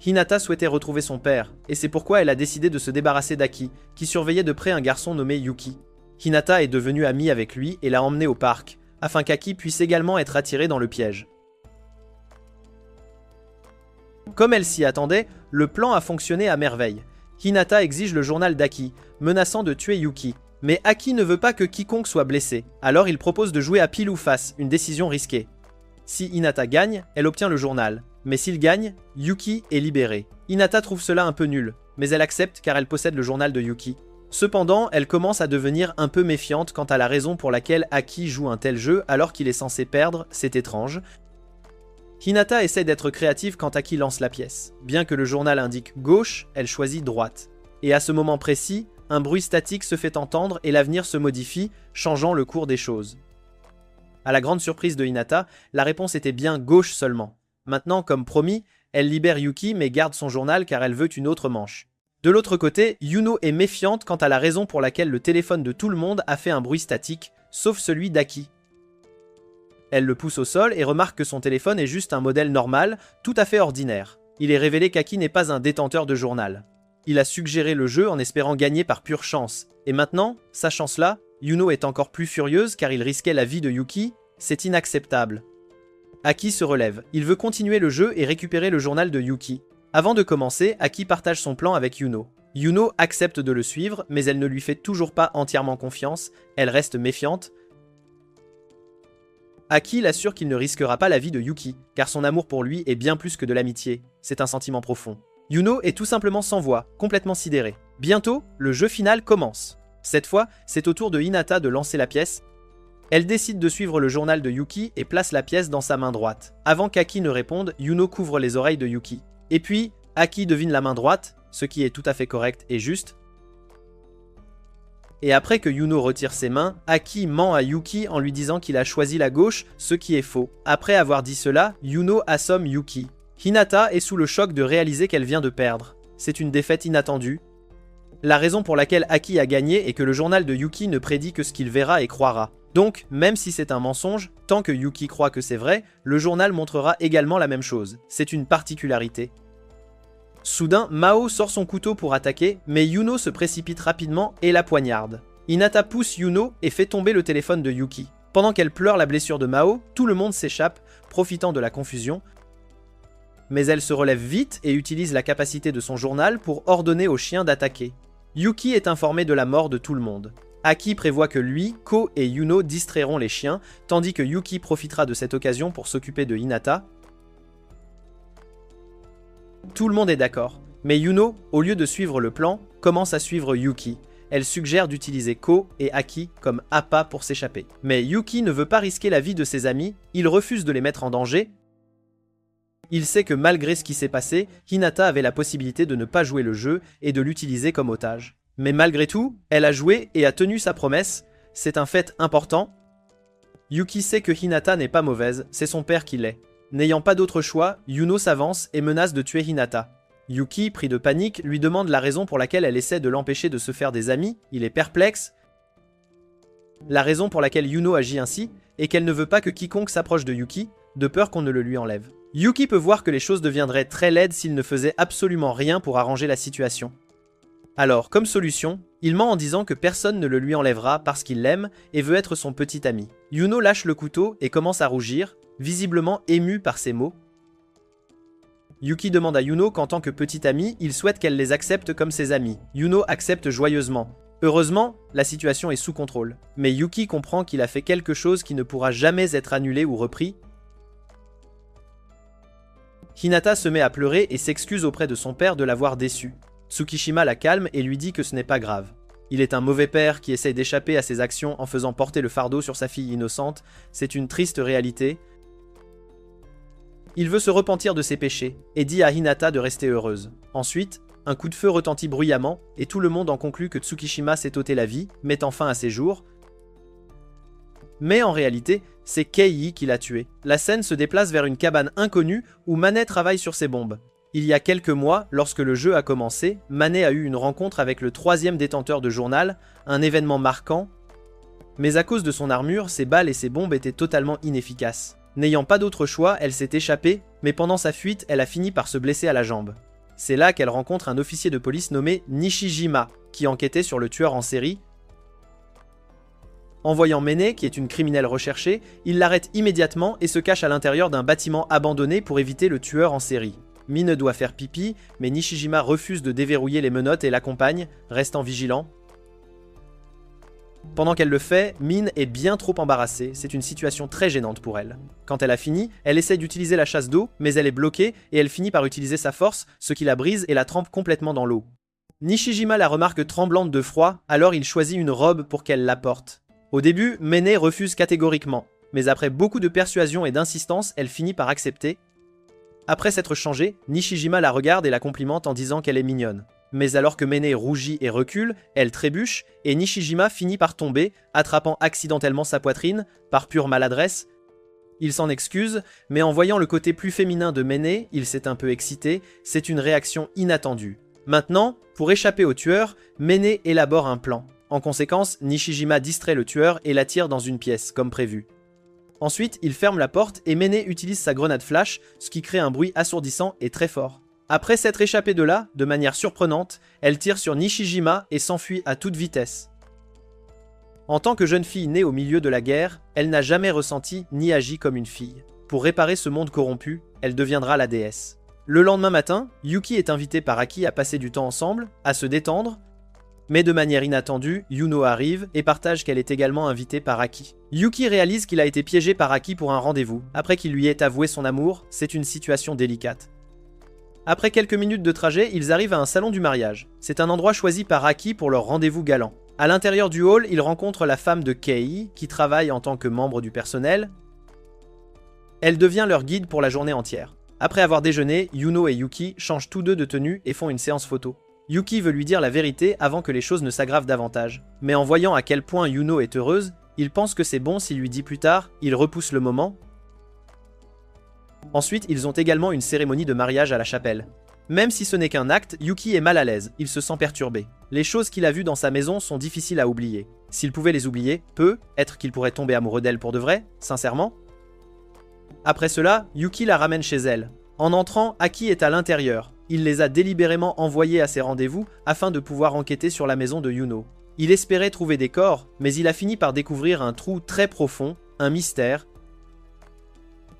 Hinata souhaitait retrouver son père, et c'est pourquoi elle a décidé de se débarrasser d'Aki, qui surveillait de près un garçon nommé Yuki. Hinata est devenue amie avec lui et l'a emmené au parc, afin qu'Aki puisse également être attiré dans le piège. Comme elle s'y attendait, le plan a fonctionné à merveille. Hinata exige le journal d'Aki, menaçant de tuer Yuki. Mais Aki ne veut pas que quiconque soit blessé, alors il propose de jouer à pile ou face, une décision risquée. Si Hinata gagne, elle obtient le journal. Mais s'il gagne, Yuki est libéré. Hinata trouve cela un peu nul, mais elle accepte car elle possède le journal de Yuki. Cependant, elle commence à devenir un peu méfiante quant à la raison pour laquelle Aki joue un tel jeu alors qu'il est censé perdre, c'est étrange. Hinata essaie d'être créative quand Aki lance la pièce. Bien que le journal indique gauche, elle choisit droite. Et à ce moment précis, un bruit statique se fait entendre et l'avenir se modifie, changeant le cours des choses. À la grande surprise de Hinata, la réponse était bien gauche seulement. Maintenant, comme promis, elle libère Yuki mais garde son journal car elle veut une autre manche. De l'autre côté, Yuno est méfiante quant à la raison pour laquelle le téléphone de tout le monde a fait un bruit statique, sauf celui d'Aki. Elle le pousse au sol et remarque que son téléphone est juste un modèle normal, tout à fait ordinaire. Il est révélé qu'Aki n'est pas un détenteur de journal. Il a suggéré le jeu en espérant gagner par pure chance. Et maintenant, sachant cela, Yuno est encore plus furieuse car il risquait la vie de Yuki. C'est inacceptable. Aki se relève. Il veut continuer le jeu et récupérer le journal de Yuki. Avant de commencer, Aki partage son plan avec Yuno. Yuno accepte de le suivre, mais elle ne lui fait toujours pas entièrement confiance. Elle reste méfiante. Aki l'assure qu'il ne risquera pas la vie de Yuki, car son amour pour lui est bien plus que de l'amitié. C'est un sentiment profond. Yuno est tout simplement sans voix, complètement sidéré. Bientôt, le jeu final commence. Cette fois, c'est au tour de Hinata de lancer la pièce. Elle décide de suivre le journal de Yuki et place la pièce dans sa main droite. Avant qu'Aki ne réponde, Yuno couvre les oreilles de Yuki. Et puis, Aki devine la main droite, ce qui est tout à fait correct et juste. Et après que Yuno retire ses mains, Aki ment à Yuki en lui disant qu'il a choisi la gauche, ce qui est faux. Après avoir dit cela, Yuno assomme Yuki. Hinata est sous le choc de réaliser qu'elle vient de perdre. C'est une défaite inattendue. La raison pour laquelle Aki a gagné est que le journal de Yuki ne prédit que ce qu'il verra et croira. Donc, même si c'est un mensonge, tant que Yuki croit que c'est vrai, le journal montrera également la même chose. C'est une particularité. Soudain, Mao sort son couteau pour attaquer, mais Yuno se précipite rapidement et la poignarde. Hinata pousse Yuno et fait tomber le téléphone de Yuki. Pendant qu'elle pleure la blessure de Mao, tout le monde s'échappe, profitant de la confusion. Mais elle se relève vite et utilise la capacité de son journal pour ordonner aux chiens d'attaquer. Yuki est informé de la mort de tout le monde. Aki prévoit que lui, Ko et Yuno distrairont les chiens, tandis que Yuki profitera de cette occasion pour s'occuper de Hinata. Tout le monde est d'accord, mais Yuno, au lieu de suivre le plan, commence à suivre Yuki. Elle suggère d'utiliser Ko et Aki comme appât pour s'échapper. Mais Yuki ne veut pas risquer la vie de ses amis, il refuse de les mettre en danger. Il sait que malgré ce qui s'est passé, Hinata avait la possibilité de ne pas jouer le jeu et de l'utiliser comme otage. Mais malgré tout, elle a joué et a tenu sa promesse, c'est un fait important. Yuki sait que Hinata n'est pas mauvaise, c'est son père qui l'est. N'ayant pas d'autre choix, Yuno s'avance et menace de tuer Hinata. Yuki, pris de panique, lui demande la raison pour laquelle elle essaie de l'empêcher de se faire des amis, il est perplexe. La raison pour laquelle Yuno agit ainsi est qu'elle ne veut pas que quiconque s'approche de Yuki, de peur qu'on ne le lui enlève. Yuki peut voir que les choses deviendraient très laides s'il ne faisait absolument rien pour arranger la situation. Alors, comme solution, il ment en disant que personne ne le lui enlèvera parce qu'il l'aime et veut être son petit ami. Yuno lâche le couteau et commence à rougir, visiblement ému par ces mots. Yuki demande à Yuno qu'en tant que petit ami, il souhaite qu'elle les accepte comme ses amis. Yuno accepte joyeusement. Heureusement, la situation est sous contrôle. Mais Yuki comprend qu'il a fait quelque chose qui ne pourra jamais être annulé ou repris. Hinata se met à pleurer et s'excuse auprès de son père de l'avoir déçu. Tsukishima la calme et lui dit que ce n'est pas grave. Il est un mauvais père qui essaye d'échapper à ses actions en faisant porter le fardeau sur sa fille innocente. C'est une triste réalité. Il veut se repentir de ses péchés et dit à Hinata de rester heureuse. Ensuite, un coup de feu retentit bruyamment et tout le monde en conclut que Tsukishima s'est ôté la vie, mettant fin à ses jours. Mais en réalité, c'est Kei qui l'a tué. La scène se déplace vers une cabane inconnue où Manet travaille sur ses bombes. Il y a quelques mois, lorsque le jeu a commencé, Manet a eu une rencontre avec le 3e détenteur de journal, un événement marquant. Mais à cause de son armure, ses balles et ses bombes étaient totalement inefficaces. N'ayant pas d'autre choix, elle s'est échappée, mais pendant sa fuite, elle a fini par se blesser à la jambe. C'est là qu'elle rencontre un officier de police nommé Nishijima, qui enquêtait sur le tueur en série. En voyant Mene, qui est une criminelle recherchée, il l'arrête immédiatement et se cache à l'intérieur d'un bâtiment abandonné pour éviter le tueur en série. Mine doit faire pipi, mais Nishijima refuse de déverrouiller les menottes et l'accompagne, restant vigilant. Pendant qu'elle le fait, Min est bien trop embarrassée, c'est une situation très gênante pour elle. Quand elle a fini, elle essaie d'utiliser la chasse d'eau, mais elle est bloquée et elle finit par utiliser sa force, ce qui la brise et la trempe complètement dans l'eau. Nishijima la remarque tremblante de froid, alors il choisit une robe pour qu'elle la porte. Au début, Mene refuse catégoriquement, mais après beaucoup de persuasion et d'insistance, elle finit par accepter. Après s'être changée, Nishijima la regarde et la complimente en disant qu'elle est mignonne. Mais alors que Mene rougit et recule, elle trébuche et Nishijima finit par tomber, attrapant accidentellement sa poitrine, par pure maladresse. Il s'en excuse, mais en voyant le côté plus féminin de Mene, il s'est un peu excité, c'est une réaction inattendue. Maintenant, pour échapper au tueur, Mene élabore un plan. En conséquence, Nishijima distrait le tueur et l'attire dans une pièce, comme prévu. Ensuite, il ferme la porte et Mene utilise sa grenade flash, ce qui crée un bruit assourdissant et très fort. Après s'être échappée de là, de manière surprenante, elle tire sur Nishijima et s'enfuit à toute vitesse. En tant que jeune fille née au milieu de la guerre, elle n'a jamais ressenti ni agi comme une fille. Pour réparer ce monde corrompu, elle deviendra la déesse. Le lendemain matin, Yuki est invité par Aki à passer du temps ensemble, à se détendre, mais de manière inattendue, Yuno arrive et partage qu'elle est également invitée par Aki. Yuki réalise qu'il a été piégé par Aki pour un rendez-vous. Après qu'il lui ait avoué son amour, c'est une situation délicate. Après quelques minutes de trajet, ils arrivent à un salon du mariage. C'est un endroit choisi par Aki pour leur rendez-vous galant. À l'intérieur du hall, ils rencontrent la femme de Kei, qui travaille en tant que membre du personnel. Elle devient leur guide pour la journée entière. Après avoir déjeuné, Yuno et Yuki changent tous deux de tenue et font une séance photo. Yuki veut lui dire la vérité avant que les choses ne s'aggravent davantage. Mais en voyant à quel point Yuno est heureuse, il pense que c'est bon s'il lui dit plus tard, il repousse le moment. Ensuite, ils ont également une cérémonie de mariage à la chapelle. Même si ce n'est qu'un acte, Yuki est mal à l'aise, il se sent perturbé. Les choses qu'il a vues dans sa maison sont difficiles à oublier. S'il pouvait les oublier, être qu'il pourrait tomber amoureux d'elle pour de vrai, sincèrement. Après cela, Yuki la ramène chez elle. En entrant, Aki est à l'intérieur. Il les a délibérément envoyés à ses rendez-vous afin de pouvoir enquêter sur la maison de Yuno. Il espérait trouver des corps, mais il a fini par découvrir un trou très profond, un mystère.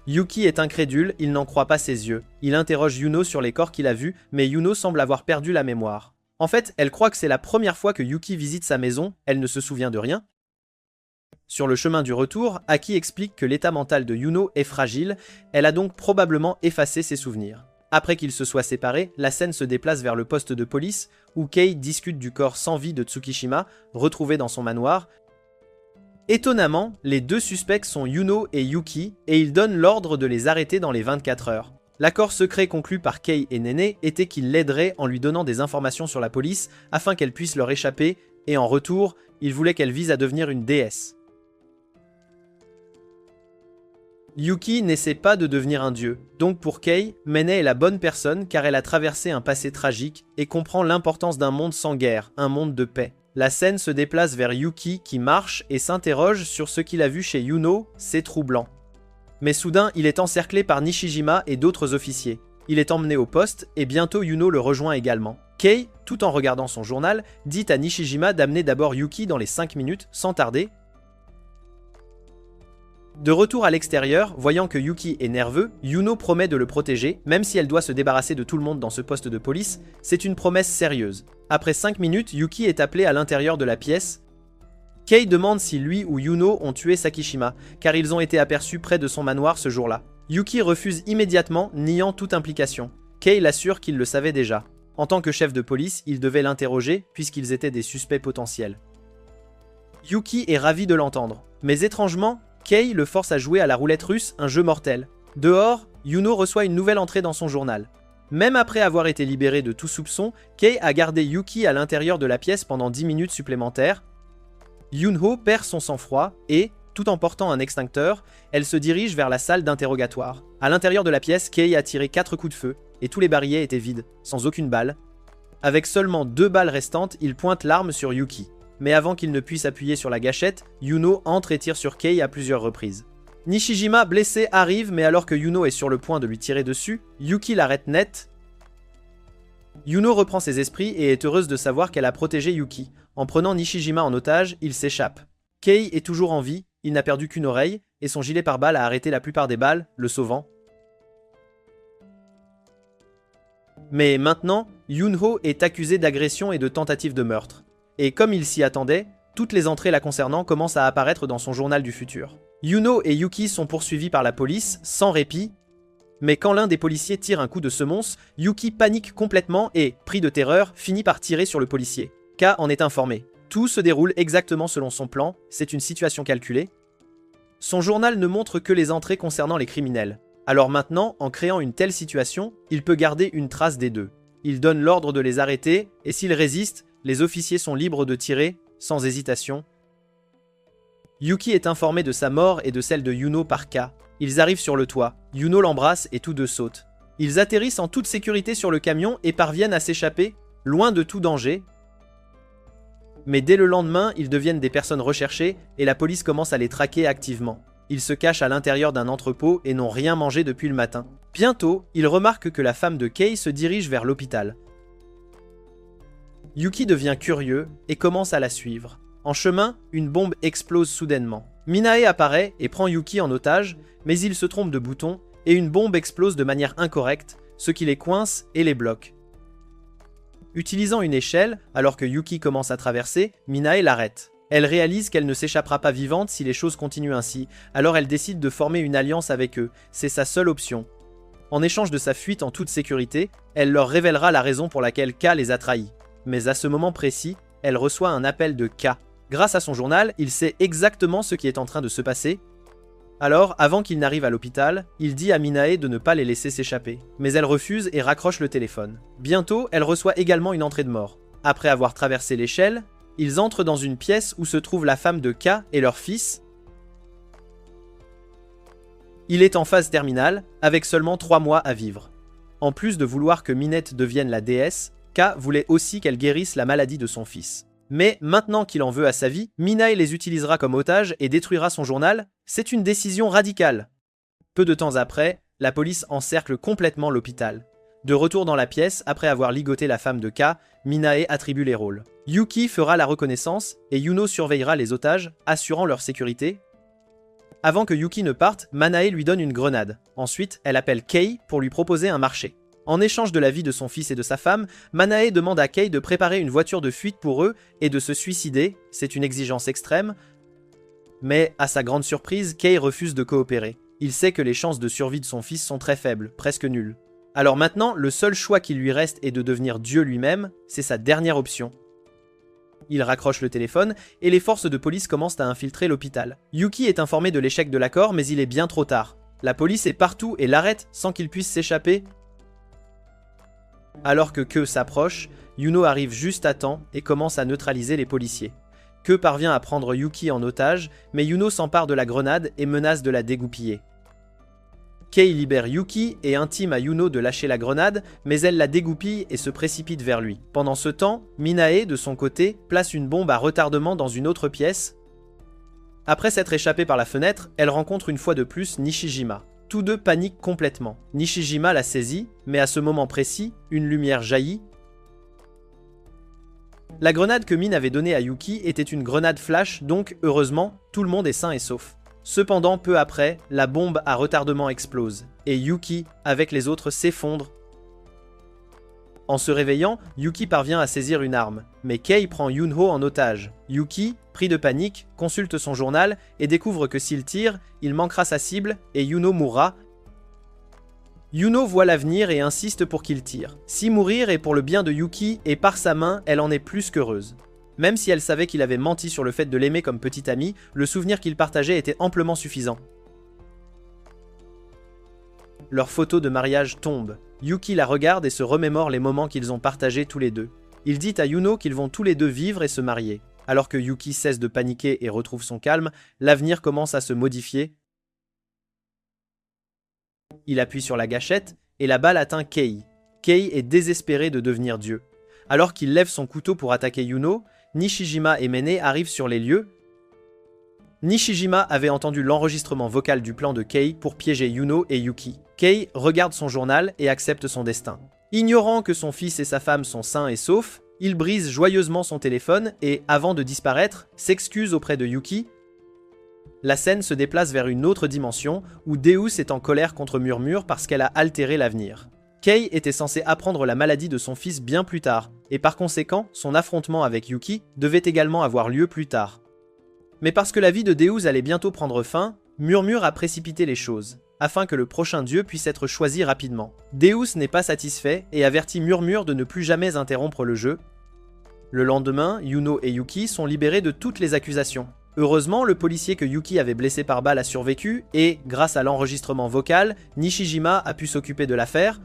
Yuki est incrédule, il n'en croit pas ses yeux. Il interroge Yuno sur les corps qu'il a vus, mais Yuno semble avoir perdu la mémoire. En fait, elle croit que c'est la première fois que Yuki visite sa maison, elle ne se souvient de rien. Sur le chemin du retour, Aki explique que l'état mental de Yuno est fragile, elle a donc probablement effacé ses souvenirs. Après qu'ils se soient séparés, la scène se déplace vers le poste de police, où Kei discute du corps sans vie de Tsukishima, retrouvé dans son manoir. Étonnamment, les deux suspects sont Yuno et Yuki, et ils donnent l'ordre de les arrêter dans les 24 heures. L'accord secret conclu par Kei et Nene était qu'ils l'aideraient en lui donnant des informations sur la police afin qu'elle puisse leur échapper, et en retour, ils voulaient qu'elle vise à devenir une déesse. Yuki n'essaie pas de devenir un dieu, donc pour Kei, Mene est la bonne personne car elle a traversé un passé tragique et comprend l'importance d'un monde sans guerre, un monde de paix. La scène se déplace vers Yuki qui marche et s'interroge sur ce qu'il a vu chez Yuno, c'est troublant. Mais soudain, il est encerclé par Nishijima et d'autres officiers. Il est emmené au poste et bientôt Yuno le rejoint également. Kei, tout en regardant son journal, dit à Nishijima d'amener d'abord Yuki dans les 5 minutes, sans tarder. De retour à l'extérieur, voyant que Yuki est nerveux, Yuno promet de le protéger, même si elle doit se débarrasser de tout le monde dans ce poste de police, c'est une promesse sérieuse. Après 5 minutes, Yuki est appelé à l'intérieur de la pièce. Kei demande si lui ou Yuno ont tué Sakishima, car ils ont été aperçus près de son manoir ce jour-là. Yuki refuse immédiatement, niant toute implication. Kei l'assure qu'il le savait déjà. En tant que chef de police, il devait l'interroger, puisqu'ils étaient des suspects potentiels. Yuki est ravi de l'entendre, mais étrangement, Kei le force à jouer à la roulette russe, un jeu mortel. Dehors, Yuno reçoit une nouvelle entrée dans son journal. Même après avoir été libéré de tout soupçon, Kei a gardé Yuki à l'intérieur de la pièce pendant 10 minutes supplémentaires. Yunho perd son sang-froid et, tout en portant un extincteur, elle se dirige vers la salle d'interrogatoire. À l'intérieur de la pièce, Kei a tiré 4 coups de feu, et tous les barilets étaient vides, sans aucune balle. Avec seulement 2 balles restantes, il pointe l'arme sur Yuki. Mais avant qu'il ne puisse appuyer sur la gâchette, Yuno entre et tire sur Kei à plusieurs reprises. Nishijima, blessé, arrive, mais alors que Yuno est sur le point de lui tirer dessus, Yuki l'arrête net. Yuno reprend ses esprits et est heureuse de savoir qu'elle a protégé Yuki. En prenant Nishijima en otage, il s'échappe. Kei est toujours en vie, il n'a perdu qu'une oreille, et son gilet pare-balles a arrêté la plupart des balles, le sauvant. Mais maintenant, Yunho est accusé d'agression et de tentative de meurtre. Et comme il s'y attendait, toutes les entrées la concernant commencent à apparaître dans son journal du futur. Yuno et Yuki sont poursuivis par la police, sans répit, mais quand l'un des policiers tire un coup de semonce, Yuki panique complètement et, pris de terreur, finit par tirer sur le policier. K en est informé. Tout se déroule exactement selon son plan, c'est une situation calculée. Son journal ne montre que les entrées concernant les criminels. Alors maintenant, en créant une telle situation, il peut garder une trace des deux. Il donne l'ordre de les arrêter, et s'ils résistent, les officiers sont libres de tirer, sans hésitation. Yuki est informé de sa mort et de celle de Yuno par K. Ils arrivent sur le toit, Yuno l'embrasse et tous deux sautent. Ils atterrissent en toute sécurité sur le camion et parviennent à s'échapper, loin de tout danger. Mais dès le lendemain, ils deviennent des personnes recherchées et la police commence à les traquer activement. Ils se cachent à l'intérieur d'un entrepôt et n'ont rien mangé depuis le matin. Bientôt, ils remarquent que la femme de Kei se dirige vers l'hôpital. Yuki devient curieux et commence à la suivre. En chemin, une bombe explose soudainement. Minae apparaît et prend Yuki en otage, mais il se trompe de bouton et une bombe explose de manière incorrecte, ce qui les coince et les bloque. Utilisant une échelle, alors que Yuki commence à traverser, Minae l'arrête. Elle réalise qu'elle ne s'échappera pas vivante si les choses continuent ainsi, alors elle décide de former une alliance avec eux, c'est sa seule option. En échange de sa fuite en toute sécurité, elle leur révélera la raison pour laquelle K les a trahis. Mais à ce moment précis, elle reçoit un appel de K. Grâce à son journal, il sait exactement ce qui est en train de se passer. Alors, avant qu'il n'arrive à l'hôpital, il dit à Minae de ne pas les laisser s'échapper. Mais elle refuse et raccroche le téléphone. Bientôt, elle reçoit également une entrée de mort. Après avoir traversé l'échelle, ils entrent dans une pièce où se trouve la femme de K et leur fils. Il est en phase terminale, avec seulement 3 mois à vivre. En plus de vouloir que Minette devienne la déesse, K voulait aussi qu'elle guérisse la maladie de son fils. Mais maintenant qu'il en veut à sa vie, Minae les utilisera comme otages et détruira son journal. C'est une décision radicale. Peu de temps après, la police encercle complètement l'hôpital. De retour dans la pièce, après avoir ligoté la femme de K, Minae attribue les rôles. Yuki fera la reconnaissance et Yuno surveillera les otages, assurant leur sécurité. Avant que Yuki ne parte, Manae lui donne une grenade. Ensuite, elle appelle Kei pour lui proposer un marché. En échange de la vie de son fils et de sa femme, Manae demande à Kei de préparer une voiture de fuite pour eux et de se suicider, c'est une exigence extrême. Mais, à sa grande surprise, Kei refuse de coopérer. Il sait que les chances de survie de son fils sont très faibles, presque nulles. Alors maintenant, le seul choix qui lui reste est de devenir Dieu lui-même, c'est sa dernière option. Il raccroche le téléphone et les forces de police commencent à infiltrer l'hôpital. Yuki est informé de l'échec de l'accord, mais il est bien trop tard. La police est partout et l'arrête sans qu'il puisse s'échapper. Alors que Ke s'approche, Yuno arrive juste à temps et commence à neutraliser les policiers. Ke parvient à prendre Yuki en otage, mais Yuno s'empare de la grenade et menace de la dégoupiller. Kei libère Yuki et intime à Yuno de lâcher la grenade, mais elle la dégoupille et se précipite vers lui. Pendant ce temps, Minae, de son côté, place une bombe à retardement dans une autre pièce. Après s'être échappée par la fenêtre, elle rencontre une fois de plus Nishijima. Tous deux paniquent complètement. Nishijima la saisit, mais à ce moment précis, une lumière jaillit. La grenade que Min avait donnée à Yuki était une grenade flash, donc heureusement, tout le monde est sain et sauf. Cependant, peu après, la bombe à retardement explose, et Yuki, avec les autres, s'effondre. En se réveillant, Yuki parvient à saisir une arme, mais Kei prend Yunho en otage. Yuki, pris de panique, consulte son journal et découvre que s'il tire, il manquera sa cible et Yuno mourra. Yuno voit l'avenir et insiste pour qu'il tire. Si mourir est pour le bien de Yuki et par sa main, elle en est plus qu'heureuse. Même si elle savait qu'il avait menti sur le fait de l'aimer comme petit ami, le souvenir qu'il partageait était amplement suffisant. Leur photo de mariage tombe. Yuki la regarde et se remémore les moments qu'ils ont partagés tous les deux. Il dit à Yuno qu'ils vont tous les deux vivre et se marier. Alors que Yuki cesse de paniquer et retrouve son calme, l'avenir commence à se modifier. Il appuie sur la gâchette et la balle atteint Kei. Kei est désespéré de devenir Dieu. Alors qu'il lève son couteau pour attaquer Yuno, Nishijima et Mene arrivent sur les lieux. Nishijima avait entendu l'enregistrement vocal du plan de Kei pour piéger Yuno et Yuki. Kei regarde son journal et accepte son destin. Ignorant que son fils et sa femme sont sains et saufs, il brise joyeusement son téléphone et, avant de disparaître, s'excuse auprès de Yuki. La scène se déplace vers une autre dimension où Deus est en colère contre Murmure parce qu'elle a altéré l'avenir. Kei était censé apprendre la maladie de son fils bien plus tard, et par conséquent, son affrontement avec Yuki devait également avoir lieu plus tard. Mais parce que la vie de Deus allait bientôt prendre fin, Murmure a précipité les choses, afin que le prochain dieu puisse être choisi rapidement. Deus n'est pas satisfait et avertit Murmure de ne plus jamais interrompre le jeu. Le lendemain, Yuno et Yuki sont libérés de toutes les accusations. Heureusement, le policier que Yuki avait blessé par balle a survécu et, grâce à l'enregistrement vocal, Nishijima a pu s'occuper de l'affaire.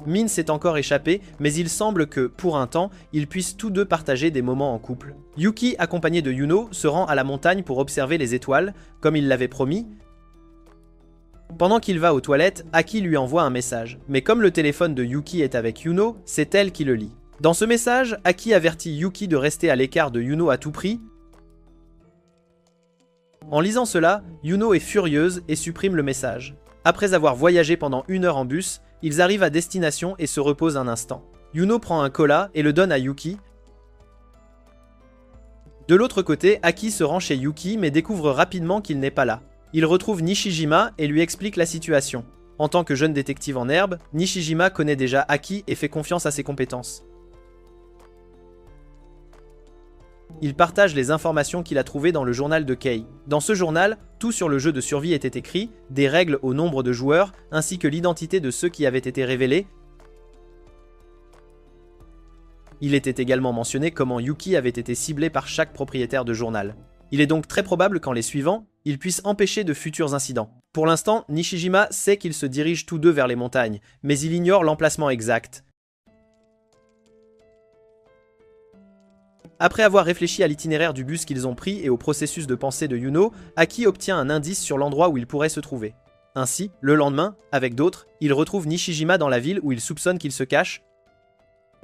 Min s'est encore échappé, mais il semble que, pour un temps, ils puissent tous deux partager des moments en couple. Yuki, accompagné de Yuno, se rend à la montagne pour observer les étoiles, comme il l'avait promis. Pendant qu'il va aux toilettes, Aki lui envoie un message. Mais comme le téléphone de Yuki est avec Yuno, c'est elle qui le lit. Dans ce message, Aki avertit Yuki de rester à l'écart de Yuno à tout prix. En lisant cela, Yuno est furieuse et supprime le message. Après avoir voyagé pendant 1 heure en bus, ils arrivent à destination et se reposent un instant. Yuno prend un cola et le donne à Yuki. De l'autre côté, Aki se rend chez Yuki mais découvre rapidement qu'il n'est pas là. Il retrouve Nishijima et lui explique la situation. En tant que jeune détective en herbe, Nishijima connaît déjà Aki et fait confiance à ses compétences. Il partage les informations qu'il a trouvées dans le journal de Kei. Dans ce journal, tout sur le jeu de survie était écrit, des règles au nombre de joueurs, ainsi que l'identité de ceux qui avaient été révélés. Il était également mentionné comment Yuki avait été ciblé par chaque propriétaire de journal. Il est donc très probable qu'en les suivant, ils puissent empêcher de futurs incidents. Pour l'instant, Nishijima sait qu'ils se dirigent tous deux vers les montagnes, mais il ignore l'emplacement exact. Après avoir réfléchi à l'itinéraire du bus qu'ils ont pris et au processus de pensée de Yuno, Aki obtient un indice sur l'endroit où il pourrait se trouver. Ainsi, le lendemain, avec d'autres, il retrouve Nishijima dans la ville où il soupçonne qu'il se cache.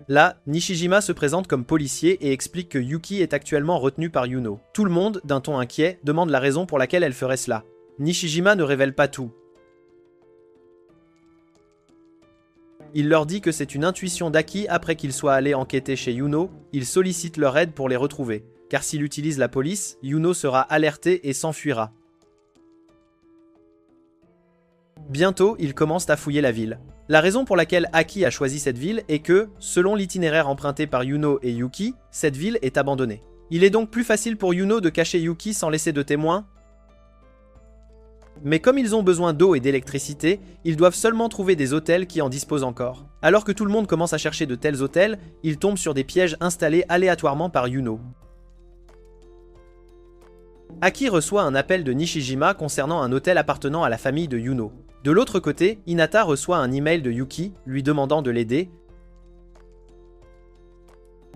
Là, Nishijima se présente comme policier et explique que Yuki est actuellement retenu par Yuno. Tout le monde, d'un ton inquiet, demande la raison pour laquelle elle ferait cela. Nishijima ne révèle pas tout. Il leur dit que c'est une intuition d'Aki après qu'il soit allé enquêter chez Yuno, il sollicite leur aide pour les retrouver, car s'il utilise la police, Yuno sera alerté et s'enfuira. Bientôt, ils commencent à fouiller la ville. La raison pour laquelle Aki a choisi cette ville est que, selon l'itinéraire emprunté par Yuno et Yuki, cette ville est abandonnée. Il est donc plus facile pour Yuno de cacher Yuki sans laisser de témoins. Mais comme ils ont besoin d'eau et d'électricité, ils doivent seulement trouver des hôtels qui en disposent encore. Alors que tout le monde commence à chercher de tels hôtels, ils tombent sur des pièges installés aléatoirement par Yuno. Aki reçoit un appel de Nishijima concernant un hôtel appartenant à la famille de Yuno. De l'autre côté, Hinata reçoit un email de Yuki lui demandant de l'aider.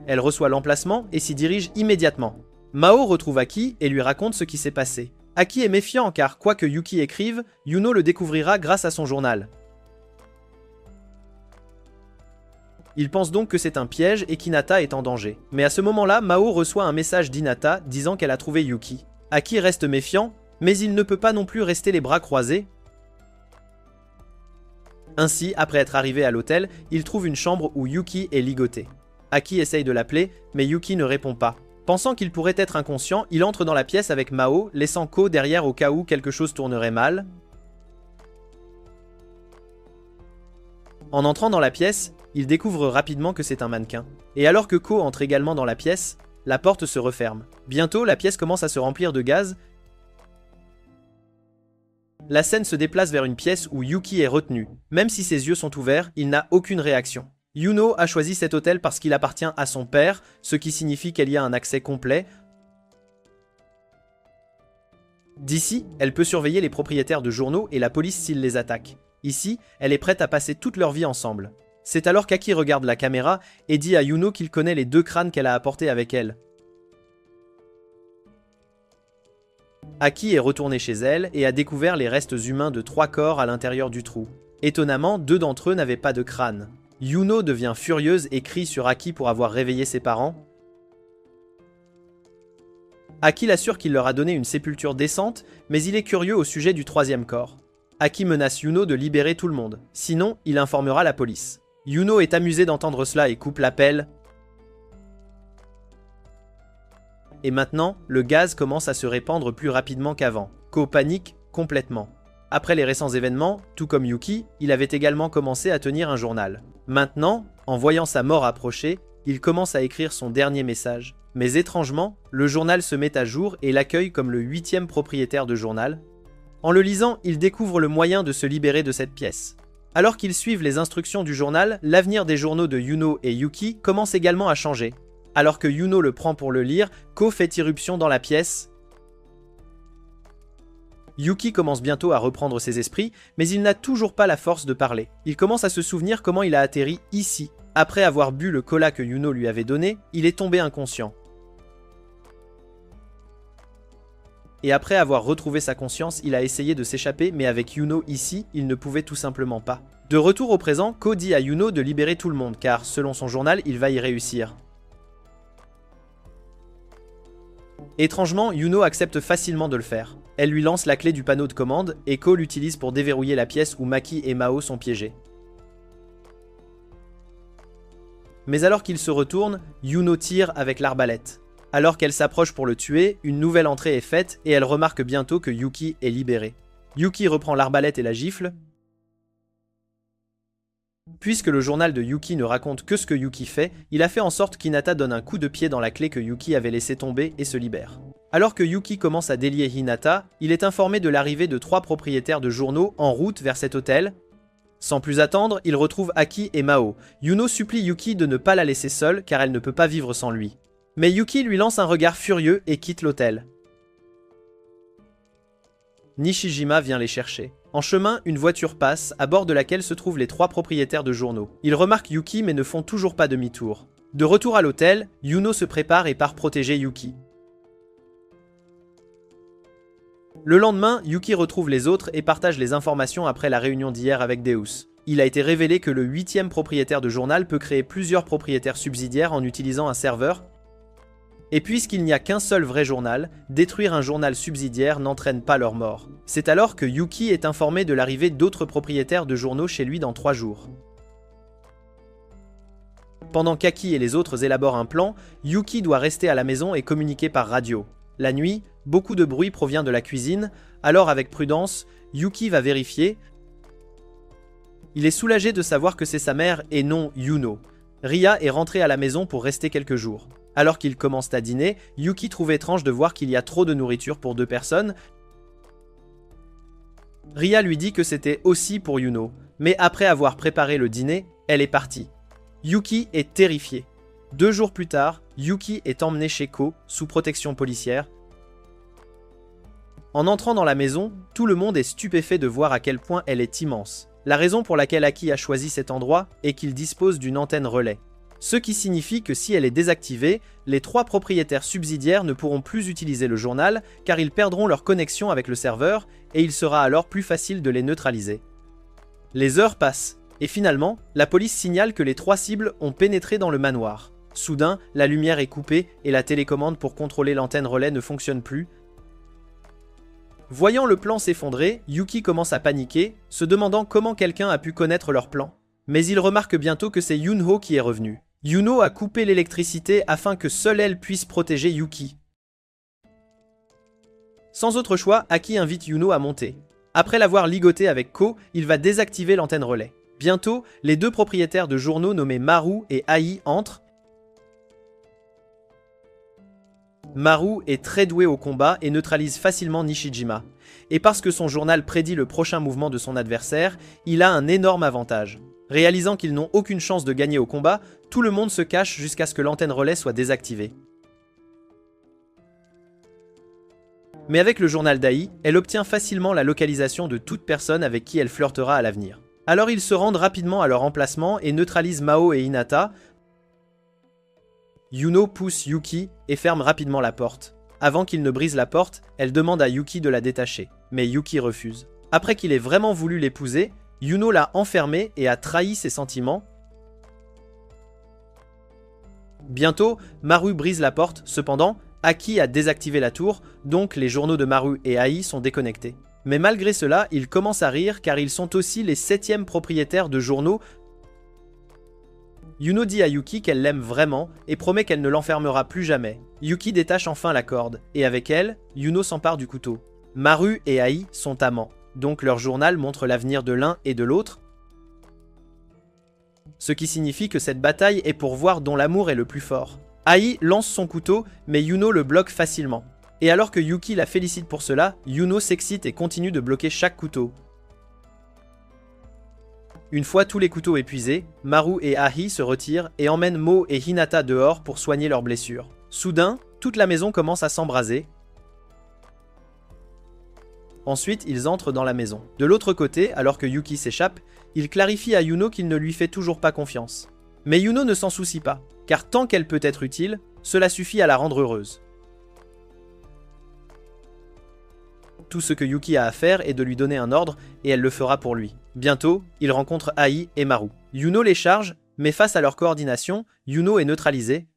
Elle reçoit l'emplacement et s'y dirige immédiatement. Mao retrouve Aki et lui raconte ce qui s'est passé. Aki est méfiant car quoi que Yuki écrive, Yuno le découvrira grâce à son journal. Il pense donc que c'est un piège et qu'Hinata est en danger. Mais à ce moment-là, Mao reçoit un message d'Hinata disant qu'elle a trouvé Yuki. Aki reste méfiant, mais il ne peut pas non plus rester les bras croisés. Ainsi, après être arrivé à l'hôtel, il trouve une chambre où Yuki est ligoté. Aki essaye de l'appeler, mais Yuki ne répond pas. Pensant qu'il pourrait être inconscient, il entre dans la pièce avec Mao, laissant Ko derrière au cas où quelque chose tournerait mal. En entrant dans la pièce, il découvre rapidement que c'est un mannequin. Et alors que Ko entre également dans la pièce, la porte se referme. Bientôt, la pièce commence à se remplir de gaz. La scène se déplace vers une pièce où Yuki est retenu. Même si ses yeux sont ouverts, il n'a aucune réaction. Yuno a choisi cet hôtel parce qu'il appartient à son père, ce qui signifie qu'elle y a un accès complet. D'ici, elle peut surveiller les propriétaires de journaux et la police s'ils les attaquent. Ici, elle est prête à passer toute leur vie ensemble. C'est alors qu'Aki regarde la caméra et dit à Yuno qu'il connaît les 2 crânes qu'elle a apportés avec elle. Aki est retournée chez elle et a découvert les restes humains de 3 corps à l'intérieur du trou. Étonnamment, 2 d'entre eux n'avaient pas de crâne. Yuno devient furieuse et crie sur Aki pour avoir réveillé ses parents. Aki l'assure qu'il leur a donné une sépulture décente, mais il est curieux au sujet du 3e corps. Aki menace Yuno de libérer tout le monde, sinon il informera la police. Yuno est amusé d'entendre cela et coupe l'appel. Et maintenant, le gaz commence à se répandre plus rapidement qu'avant. Ko panique complètement. Après les récents événements, tout comme Yuki, il avait également commencé à tenir un journal. Maintenant, en voyant sa mort approcher, il commence à écrire son dernier message. Mais étrangement, le journal se met à jour et l'accueille comme le 8e propriétaire de journal. En le lisant, il découvre le moyen de se libérer de cette pièce. Alors qu'ils suivent les instructions du journal, l'avenir des journaux de Yuno et Yuki commence également à changer. Alors que Yuno le prend pour le lire, Ko fait irruption dans la pièce. Yuki commence bientôt à reprendre ses esprits, mais il n'a toujours pas la force de parler. Il commence à se souvenir comment il a atterri ici. Après avoir bu le cola que Yuno lui avait donné, il est tombé inconscient. Et après avoir retrouvé sa conscience, il a essayé de s'échapper, mais avec Yuno ici, il ne pouvait tout simplement pas. De retour au présent, Ko dit à Yuno de libérer tout le monde, car selon son journal, il va y réussir. Étrangement, Yuno accepte facilement de le faire. Elle lui lance la clé du panneau de commande, et Ko l'utilise pour déverrouiller la pièce où Maki et Mao sont piégés. Mais alors qu'il se retourne, Yuno tire avec l'arbalète. Alors qu'elle s'approche pour le tuer, une nouvelle entrée est faite et elle remarque bientôt que Yuki est libéré. Yuki reprend l'arbalète et la gifle. Puisque le journal de Yuki ne raconte que ce que Yuki fait, il a fait en sorte qu'Hinata donne un coup de pied dans la clé que Yuki avait laissé tomber et se libère. Alors que Yuki commence à délier Hinata, il est informé de l'arrivée de 3 propriétaires de journaux en route vers cet hôtel. Sans plus attendre, il retrouve Aki et Mao. Yuno supplie Yuki de ne pas la laisser seule car elle ne peut pas vivre sans lui. Mais Yuki lui lance un regard furieux et quitte l'hôtel. Nishijima vient les chercher. En chemin, une voiture passe, à bord de laquelle se trouvent les 3 propriétaires de journaux. Ils remarquent Yuki mais ne font toujours pas demi-tour. De retour à l'hôtel, Yuno se prépare et part protéger Yuki. Le lendemain, Yuki retrouve les autres et partage les informations après la réunion d'hier avec Deus. Il a été révélé que le 8e propriétaire de journal peut créer plusieurs propriétaires subsidiaires en utilisant un serveur. Et puisqu'il n'y a qu'un seul vrai journal, détruire un journal subsidiaire n'entraîne pas leur mort. C'est alors que Yuki est informé de l'arrivée d'autres propriétaires de journaux chez lui dans 3 jours. Pendant qu'Aki et les autres élaborent un plan, Yuki doit rester à la maison et communiquer par radio. La nuit, beaucoup de bruit provient de la cuisine, alors avec prudence, Yuki va vérifier. Il est soulagé de savoir que c'est sa mère et non Yuno. Ria est rentrée à la maison pour rester quelques jours. Alors qu'ils commencent à dîner, Yuki trouve étrange de voir qu'il y a trop de nourriture pour 2 personnes. Ria lui dit que c'était aussi pour Yuno, mais après avoir préparé le dîner, elle est partie. Yuki est terrifié. 2 jours plus tard, Yuki est emmené chez Ko, sous protection policière. En entrant dans la maison, tout le monde est stupéfait de voir à quel point elle est immense. La raison pour laquelle Aki a choisi cet endroit est qu'il dispose d'une antenne relais. Ce qui signifie que si elle est désactivée, les 3 propriétaires subsidiaires ne pourront plus utiliser le journal car ils perdront leur connexion avec le serveur et il sera alors plus facile de les neutraliser. Les heures passent et finalement, la police signale que les 3 cibles ont pénétré dans le manoir. Soudain, la lumière est coupée et la télécommande pour contrôler l'antenne relais ne fonctionne plus. Voyant le plan s'effondrer, Yuki commence à paniquer, se demandant comment quelqu'un a pu connaître leur plan. Mais il remarque bientôt que c'est Yunho qui est revenu. Yuno a coupé l'électricité afin que seule elle puisse protéger Yuki. Sans autre choix, Aki invite Yuno à monter. Après l'avoir ligoté avec Ko, il va désactiver l'antenne relais. Bientôt, les deux propriétaires de journaux nommés Maru et Ai entrent. Maru est très doué au combat et neutralise facilement Nishijima. Et parce que son journal prédit le prochain mouvement de son adversaire, il a un énorme avantage. Réalisant qu'ils n'ont aucune chance de gagner au combat, tout le monde se cache jusqu'à ce que l'antenne relais soit désactivée. Mais avec le journal d'Ai, elle obtient facilement la localisation de toute personne avec qui elle flirtera à l'avenir. Alors ils se rendent rapidement à leur emplacement et neutralisent Mao et Hinata. Yuno pousse Yuki et ferme rapidement la porte. Avant qu'il ne brise la porte, elle demande à Yuki de la détacher, mais Yuki refuse. Après qu'il ait vraiment voulu l'épouser, Yuno l'a enfermée et a trahi ses sentiments. Bientôt, Maru brise la porte, cependant, Aki a désactivé la tour, donc les journaux de Maru et Ai sont déconnectés. Mais malgré cela, ils commencent à rire car ils sont aussi les 7e propriétaires de journaux. Yuno dit à Yuki qu'elle l'aime vraiment et promet qu'elle ne l'enfermera plus jamais. Yuki détache enfin la corde, et avec elle, Yuno s'empare du couteau. Maru et Ai sont amants, donc leur journal montre l'avenir de l'un et de l'autre. Ce qui signifie que cette bataille est pour voir dont l'amour est le plus fort. Ai lance son couteau, mais Yuno le bloque facilement. Et alors que Yuki la félicite pour cela, Yuno s'excite et continue de bloquer chaque couteau. Une fois tous les couteaux épuisés, Maru et Ai se retirent et emmènent Mo et Hinata dehors pour soigner leurs blessures. Soudain, toute la maison commence à s'embraser. Ensuite, ils entrent dans la maison. De l'autre côté, alors que Yuki s'échappe, il clarifie à Yuno qu'il ne lui fait toujours pas confiance. Mais Yuno ne s'en soucie pas, car tant qu'elle peut être utile, cela suffit à la rendre heureuse. Tout ce que Yuki a à faire est de lui donner un ordre, et elle le fera pour lui. Bientôt, il rencontre Ai et Maru. Yuno les charge, mais face à leur coordination, Yuno est neutralisé.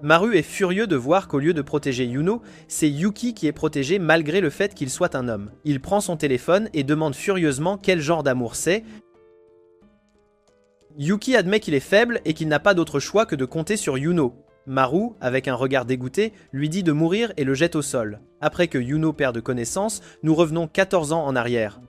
Maru est furieux de voir qu'au lieu de protéger Yuno, c'est Yuki qui est protégé malgré le fait qu'il soit un homme. Il prend son téléphone et demande furieusement quel genre d'amour c'est. Yuki admet qu'il est faible et qu'il n'a pas d'autre choix que de compter sur Yuno. Maru, avec un regard dégoûté, lui dit de mourir et le jette au sol. Après que Yuno perde connaissance, nous revenons 14 ans en arrière.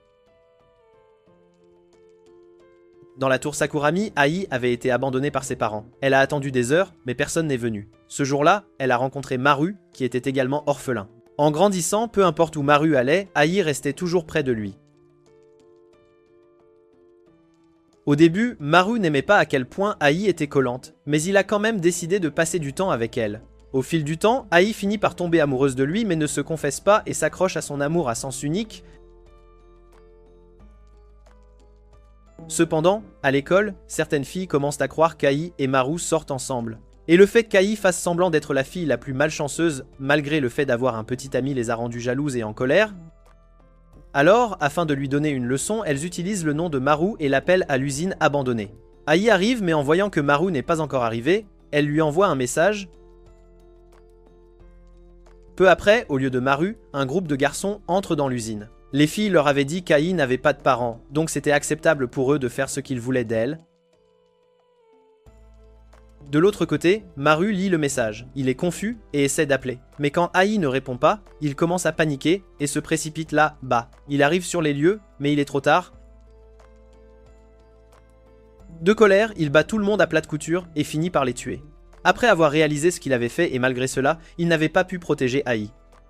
Dans la tour Sakurami, Ai avait été abandonnée par ses parents. Elle a attendu des heures, mais personne n'est venu. Ce jour-là, elle a rencontré Maru, qui était également orphelin. En grandissant, peu importe où Maru allait, Ai restait toujours près de lui. Au début, Maru n'aimait pas à quel point Ai était collante, mais il a quand même décidé de passer du temps avec elle. Au fil du temps, Ai finit par tomber amoureuse de lui mais ne se confesse pas et s'accroche à son amour à sens unique. Cependant, à l'école, certaines filles commencent à croire qu'Ai et Maru sortent ensemble. Et le fait qu'Ai fasse semblant d'être la fille la plus malchanceuse, malgré le fait d'avoir un petit ami, les a rendues jalouses et en colère. Alors, afin de lui donner une leçon, elles utilisent le nom de Maru et l'appellent à l'usine abandonnée. Ai arrive, mais en voyant que Maru n'est pas encore arrivé, elle lui envoie un message. Peu après, au lieu de Maru, un groupe de garçons entre dans l'usine. Les filles leur avaient dit qu'Ai n'avait pas de parents, donc c'était acceptable pour eux de faire ce qu'ils voulaient d'elle. De l'autre côté, Maru lit le message. Il est confus et essaie d'appeler. Mais quand Ai ne répond pas, il commence à paniquer et se précipite là-bas. Il arrive sur les lieux, mais il est trop tard. De colère, il bat tout le monde à plate couture et finit par les tuer. Après avoir réalisé ce qu'il avait fait et malgré cela, il n'avait pas pu protéger Ai.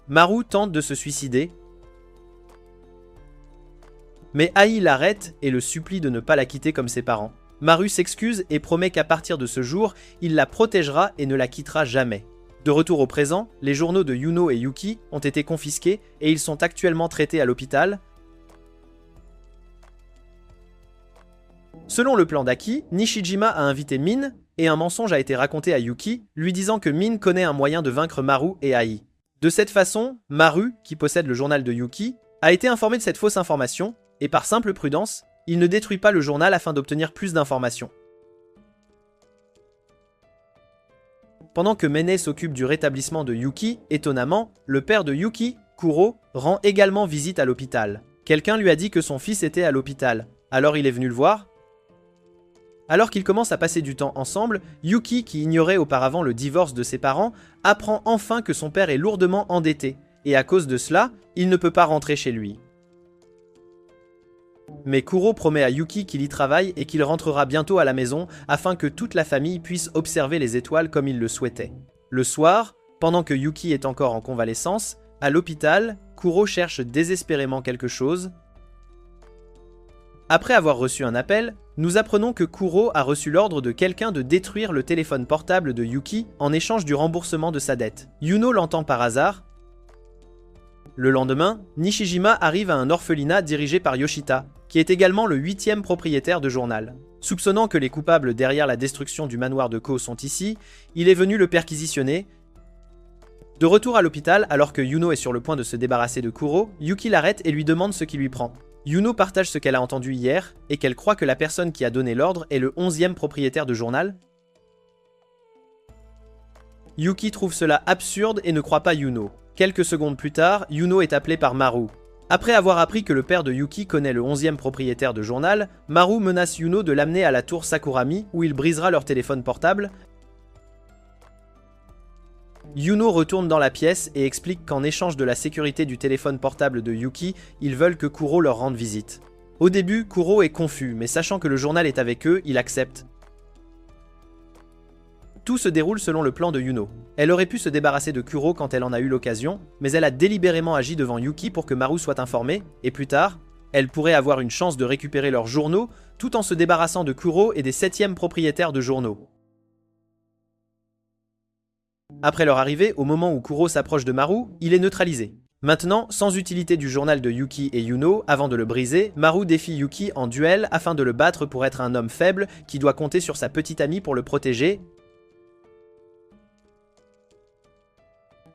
Maru tente de se suicider, mais Ai l'arrête et le supplie de ne pas la quitter comme ses parents. Maru s'excuse et promet qu'à partir de ce jour, il la protégera et ne la quittera jamais. De retour au présent, les journaux de Yuno et Yuki ont été confisqués et ils sont actuellement traités à l'hôpital. Selon le plan d'Aki, Nishijima a invité Min et un mensonge a été raconté à Yuki, lui disant que Min connaît un moyen de vaincre Maru et Ai. De cette façon, Maru, qui possède le journal de Yuki, a été informé de cette fausse information et par simple prudence, il ne détruit pas le journal afin d'obtenir plus d'informations. Pendant que Mene s'occupe du rétablissement de Yuki, étonnamment, le père de Yuki, Kuro, rend également visite à l'hôpital. Quelqu'un lui a dit que son fils était à l'hôpital, alors il est venu le voir. Alors qu'ils commencent à passer du temps ensemble, Yuki, qui ignorait auparavant le divorce de ses parents, apprend enfin que son père est lourdement endetté, et à cause de cela, il ne peut pas rentrer chez lui. Mais Kuro promet à Yuki qu'il y travaille et qu'il rentrera bientôt à la maison afin que toute la famille puisse observer les étoiles comme il le souhaitait. Le soir, pendant que Yuki est encore en convalescence, à l'hôpital, Kuro cherche désespérément quelque chose. Après avoir reçu un appel, nous apprenons que Kuro a reçu l'ordre de quelqu'un de détruire le téléphone portable de Yuki en échange du remboursement de sa dette. Yuno l'entend par hasard. Le lendemain, Nishijima arrive à un orphelinat dirigé par Yoshita, qui est également le 8e propriétaire de journal. Soupçonnant que les coupables derrière la destruction du manoir de Ko sont ici, il est venu le perquisitionner. De retour à l'hôpital, alors que Yuno est sur le point de se débarrasser de Kuro, Yuki l'arrête et lui demande ce qui lui prend. Yuno partage ce qu'elle a entendu hier, et qu'elle croit que la personne qui a donné l'ordre est le 11e propriétaire de journal. Yuki trouve cela absurde et ne croit pas Yuno. Quelques secondes plus tard, Yuno est appelé par Maru. Après avoir appris que le père de Yuki connaît le 11e propriétaire de journal, Maru menace Yuno de l'amener à la tour Sakurami où il brisera leur téléphone portable. Yuno retourne dans la pièce et explique qu'en échange de la sécurité du téléphone portable de Yuki, ils veulent que Kuro leur rende visite. Au début, Kuro est confus, mais sachant que le journal est avec eux, il accepte. Tout se déroule selon le plan de Yuno. Elle aurait pu se débarrasser de Kuro quand elle en a eu l'occasion, mais elle a délibérément agi devant Yuki pour que Maru soit informée, et plus tard, elle pourrait avoir une chance de récupérer leurs journaux, tout en se débarrassant de Kuro et des 7e propriétaires de journaux. Après leur arrivée, au moment où Kuro s'approche de Maru, il est neutralisé. Maintenant, sans utilité du journal de Yuki et Yuno, avant de le briser, Maru défie Yuki en duel afin de le battre pour être un homme faible qui doit compter sur sa petite amie pour le protéger.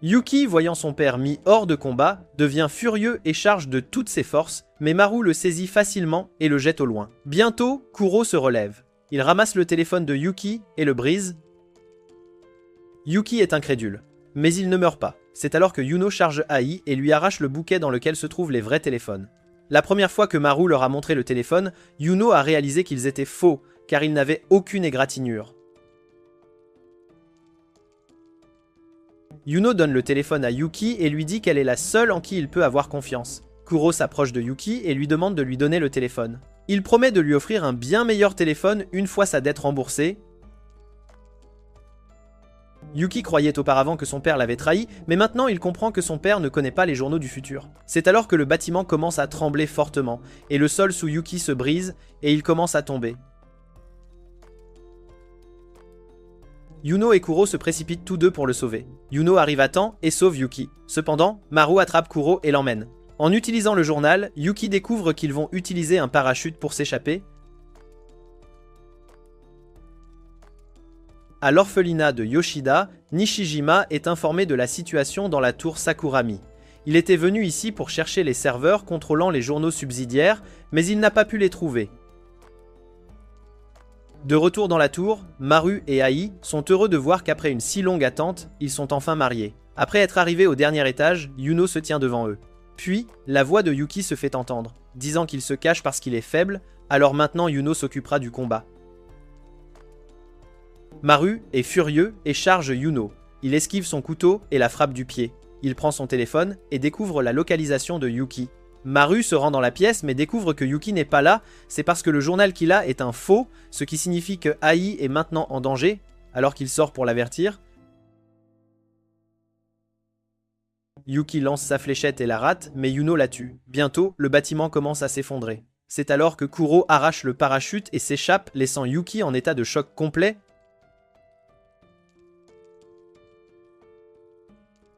Yuki, voyant son père mis hors de combat, devient furieux et charge de toutes ses forces, mais Maru le saisit facilement et le jette au loin. Bientôt, Kuro se relève. Il ramasse le téléphone de Yuki et le brise. Yuki est incrédule, mais il ne meurt pas. C'est alors que Yuno charge Ai et lui arrache le bouquet dans lequel se trouvent les vrais téléphones. La première fois que Maru leur a montré le téléphone, Yuno a réalisé qu'ils étaient faux, car ils n'avaient aucune égratignure. Yuno donne le téléphone à Yuki et lui dit qu'elle est la seule en qui il peut avoir confiance. Kuro s'approche de Yuki et lui demande de lui donner le téléphone. Il promet de lui offrir un bien meilleur téléphone une fois sa dette remboursée. Yuki croyait auparavant que son père l'avait trahi, mais maintenant il comprend que son père ne connaît pas les journaux du futur. C'est alors que le bâtiment commence à trembler fortement, et le sol sous Yuki se brise, et il commence à tomber. Yuno et Kuro se précipitent tous deux pour le sauver. Yuno arrive à temps et sauve Yuki. Cependant, Maru attrape Kuro et l'emmène. En utilisant le journal, Yuki découvre qu'ils vont utiliser un parachute pour s'échapper. À l'orphelinat de Yoshida, Nishijima est informé de la situation dans la tour Sakurami. Il était venu ici pour chercher les serveurs contrôlant les journaux subsidiaires, mais il n'a pas pu les trouver. De retour dans la tour, Maru et Ai sont heureux de voir qu'après une si longue attente, ils sont enfin mariés. Après être arrivés au dernier étage, Yuno se tient devant eux. Puis, la voix de Yuki se fait entendre, disant qu'il se cache parce qu'il est faible, alors maintenant Yuno s'occupera du combat. Maru est furieux et charge Yuno. Il esquive son couteau et la frappe du pied. Il prend son téléphone et découvre la localisation de Yuki. Maru se rend dans la pièce mais découvre que Yuki n'est pas là, c'est parce que le journal qu'il a est un faux, ce qui signifie que Ai est maintenant en danger, alors qu'il sort pour l'avertir. Yuki lance sa fléchette et la rate, mais Yuno la tue. Bientôt, le bâtiment commence à s'effondrer. C'est alors que Kuro arrache le parachute et s'échappe, laissant Yuki en état de choc complet.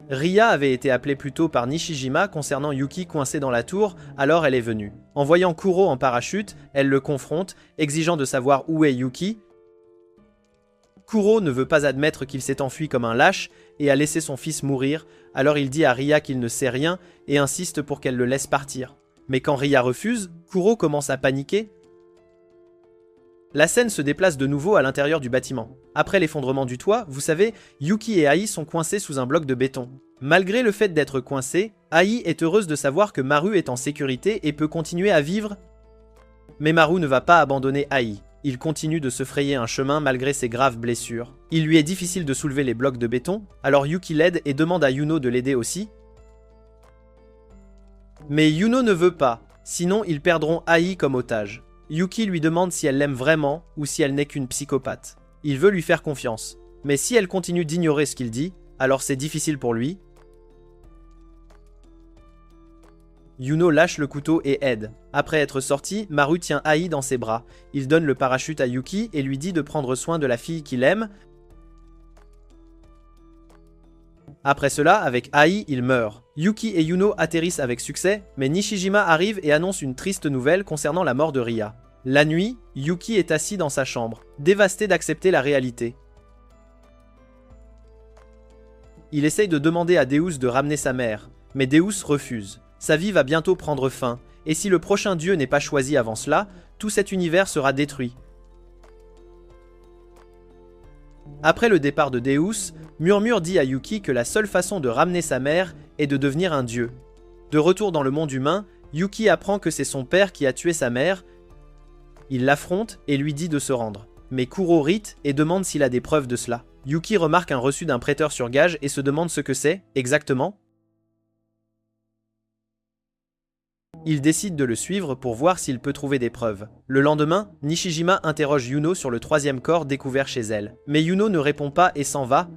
Ria avait été appelée plus tôt par Nishijima concernant Yuki coincé dans la tour, alors elle est venue. En voyant Kuro en parachute, elle le confronte, exigeant de savoir où est Yuki. Kuro ne veut pas admettre qu'il s'est enfui comme un lâche et a laissé son fils mourir, alors il dit à Ria qu'il ne sait rien et insiste pour qu'elle le laisse partir. Mais quand Ria refuse, Kuro commence à paniquer. La scène se déplace de nouveau à l'intérieur du bâtiment. Après l'effondrement du toit, vous savez, Yuki et Ai sont coincés sous un bloc de béton. Malgré le fait d'être coincés, Ai est heureuse de savoir que Maru est en sécurité et peut continuer à vivre. Mais Maru ne va pas abandonner Ai. il continue de se frayer un chemin malgré ses graves blessures. Il lui est difficile de soulever les blocs de béton, alors Yuki l'aide et demande à Yuno de l'aider aussi. Mais Yuno ne veut pas, sinon ils perdront Ai comme otage. Yuki lui demande si elle l'aime vraiment ou si elle n'est qu'une psychopathe. Il veut lui faire confiance, mais si elle continue d'ignorer ce qu'il dit, alors c'est difficile pour lui. Yuno lâche le couteau et aide. Après être sorti, Maru tient Ai dans ses bras. Il donne le parachute à Yuki et lui dit de prendre soin de la fille qu'il aime. Après cela, avec Ai, il meurt. Yuki et Yuno atterrissent avec succès, mais Nishijima arrive et annonce une triste nouvelle concernant la mort de Ria. La nuit, Yuki est assis dans sa chambre, dévasté d'accepter la réalité. Il essaye de demander à Deus de ramener sa mère, mais Deus refuse. Sa vie va bientôt prendre fin, et si le prochain dieu n'est pas choisi avant cela, tout cet univers sera détruit. Après le départ de Deus, Murmure dit à Yuki que la seule façon de ramener sa mère est de devenir un dieu. De retour dans le monde humain, Yuki apprend que c'est son père qui a tué sa mère. Il l'affronte et lui dit de se rendre. Mais Kuro rit et demande s'il a des preuves de cela. Yuki remarque un reçu d'un prêteur sur gage et se demande ce que c'est, exactement. Il décide de le suivre pour voir s'il peut trouver des preuves. Le lendemain, Nishijima interroge Yuno sur le troisième corps découvert chez elle. Mais Yuno ne répond pas et s'en va.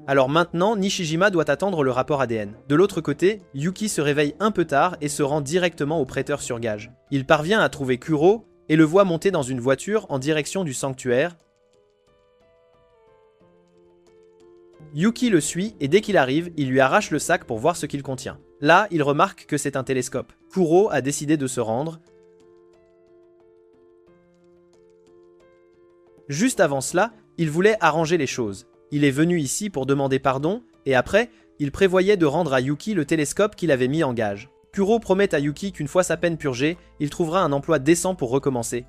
Alors maintenant, Nishijima doit attendre le rapport ADN. De l'autre côté, Yuki se réveille un peu tard et se rend directement au prêteur sur gage. Il parvient à trouver Kuro et le voit monter dans une voiture en direction du sanctuaire. Yuki le suit et dès qu'il arrive, il lui arrache le sac pour voir ce qu'il contient. Là, il remarque que c'est un télescope. Kuro a décidé de se rendre. Juste avant cela, il voulait arranger les choses. Il est venu ici pour demander pardon, et après, il prévoyait de rendre à Yuki le télescope qu'il avait mis en gage. Kuro promet à Yuki qu'une fois sa peine purgée, il trouvera un emploi décent pour recommencer.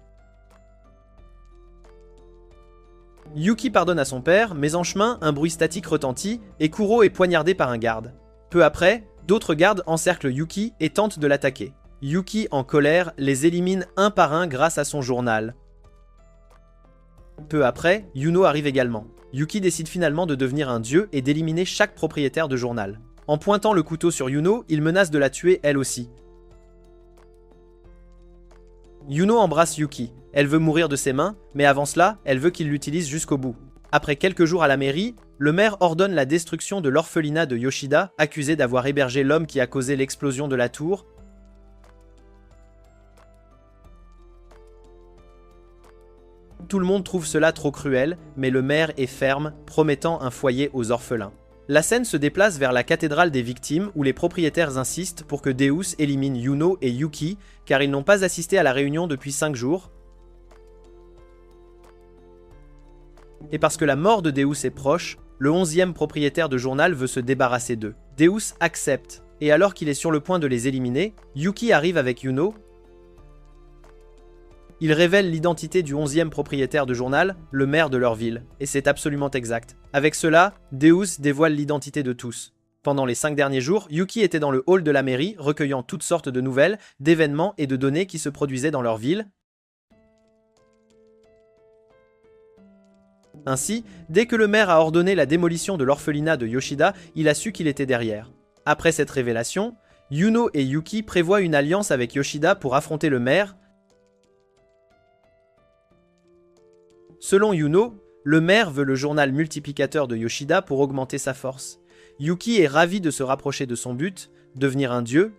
Yuki pardonne à son père, mais en chemin, un bruit statique retentit, et Kuro est poignardé par un garde. Peu après, d'autres gardes encerclent Yuki et tentent de l'attaquer. Yuki, en colère, les élimine un par un grâce à son journal. Peu après, Yuno arrive également. Yuki décide finalement de devenir un dieu et d'éliminer chaque propriétaire de journal. En pointant le couteau sur Yuno, il menace de la tuer elle aussi. Yuno embrasse Yuki. Elle veut mourir de ses mains, mais avant cela, elle veut qu'il l'utilise jusqu'au bout. Après quelques jours à la mairie, le maire ordonne la destruction de l'orphelinat de Yoshida, accusé d'avoir hébergé l'homme qui a causé l'explosion de la tour. Tout le monde trouve cela trop cruel, mais le maire est ferme, promettant un foyer aux orphelins. La scène se déplace vers la cathédrale des victimes où les propriétaires insistent pour que Deus élimine Yuno et Yuki, car ils n'ont pas assisté à la réunion depuis 5 jours. Et parce que la mort de Deus est proche, le 11e propriétaire de journal veut se débarrasser d'eux. Deus accepte, et alors qu'il est sur le point de les éliminer, Yuki arrive avec Yuno. Il révèle l'identité du 11e propriétaire de journal, le maire de leur ville, et c'est absolument exact. Avec cela, Deus dévoile l'identité de tous. Pendant les 5 derniers jours, Yuki était dans le hall de la mairie, recueillant toutes sortes de nouvelles, d'événements et de données qui se produisaient dans leur ville. Ainsi, dès que le maire a ordonné la démolition de l'orphelinat de Yoshida, il a su qu'il était derrière. Après cette révélation, Yuno et Yuki prévoient une alliance avec Yoshida pour affronter le maire. Selon Yuno, le maire veut le journal multiplicateur de Yoshida pour augmenter sa force. Yuki est ravi de se rapprocher de son but, devenir un dieu.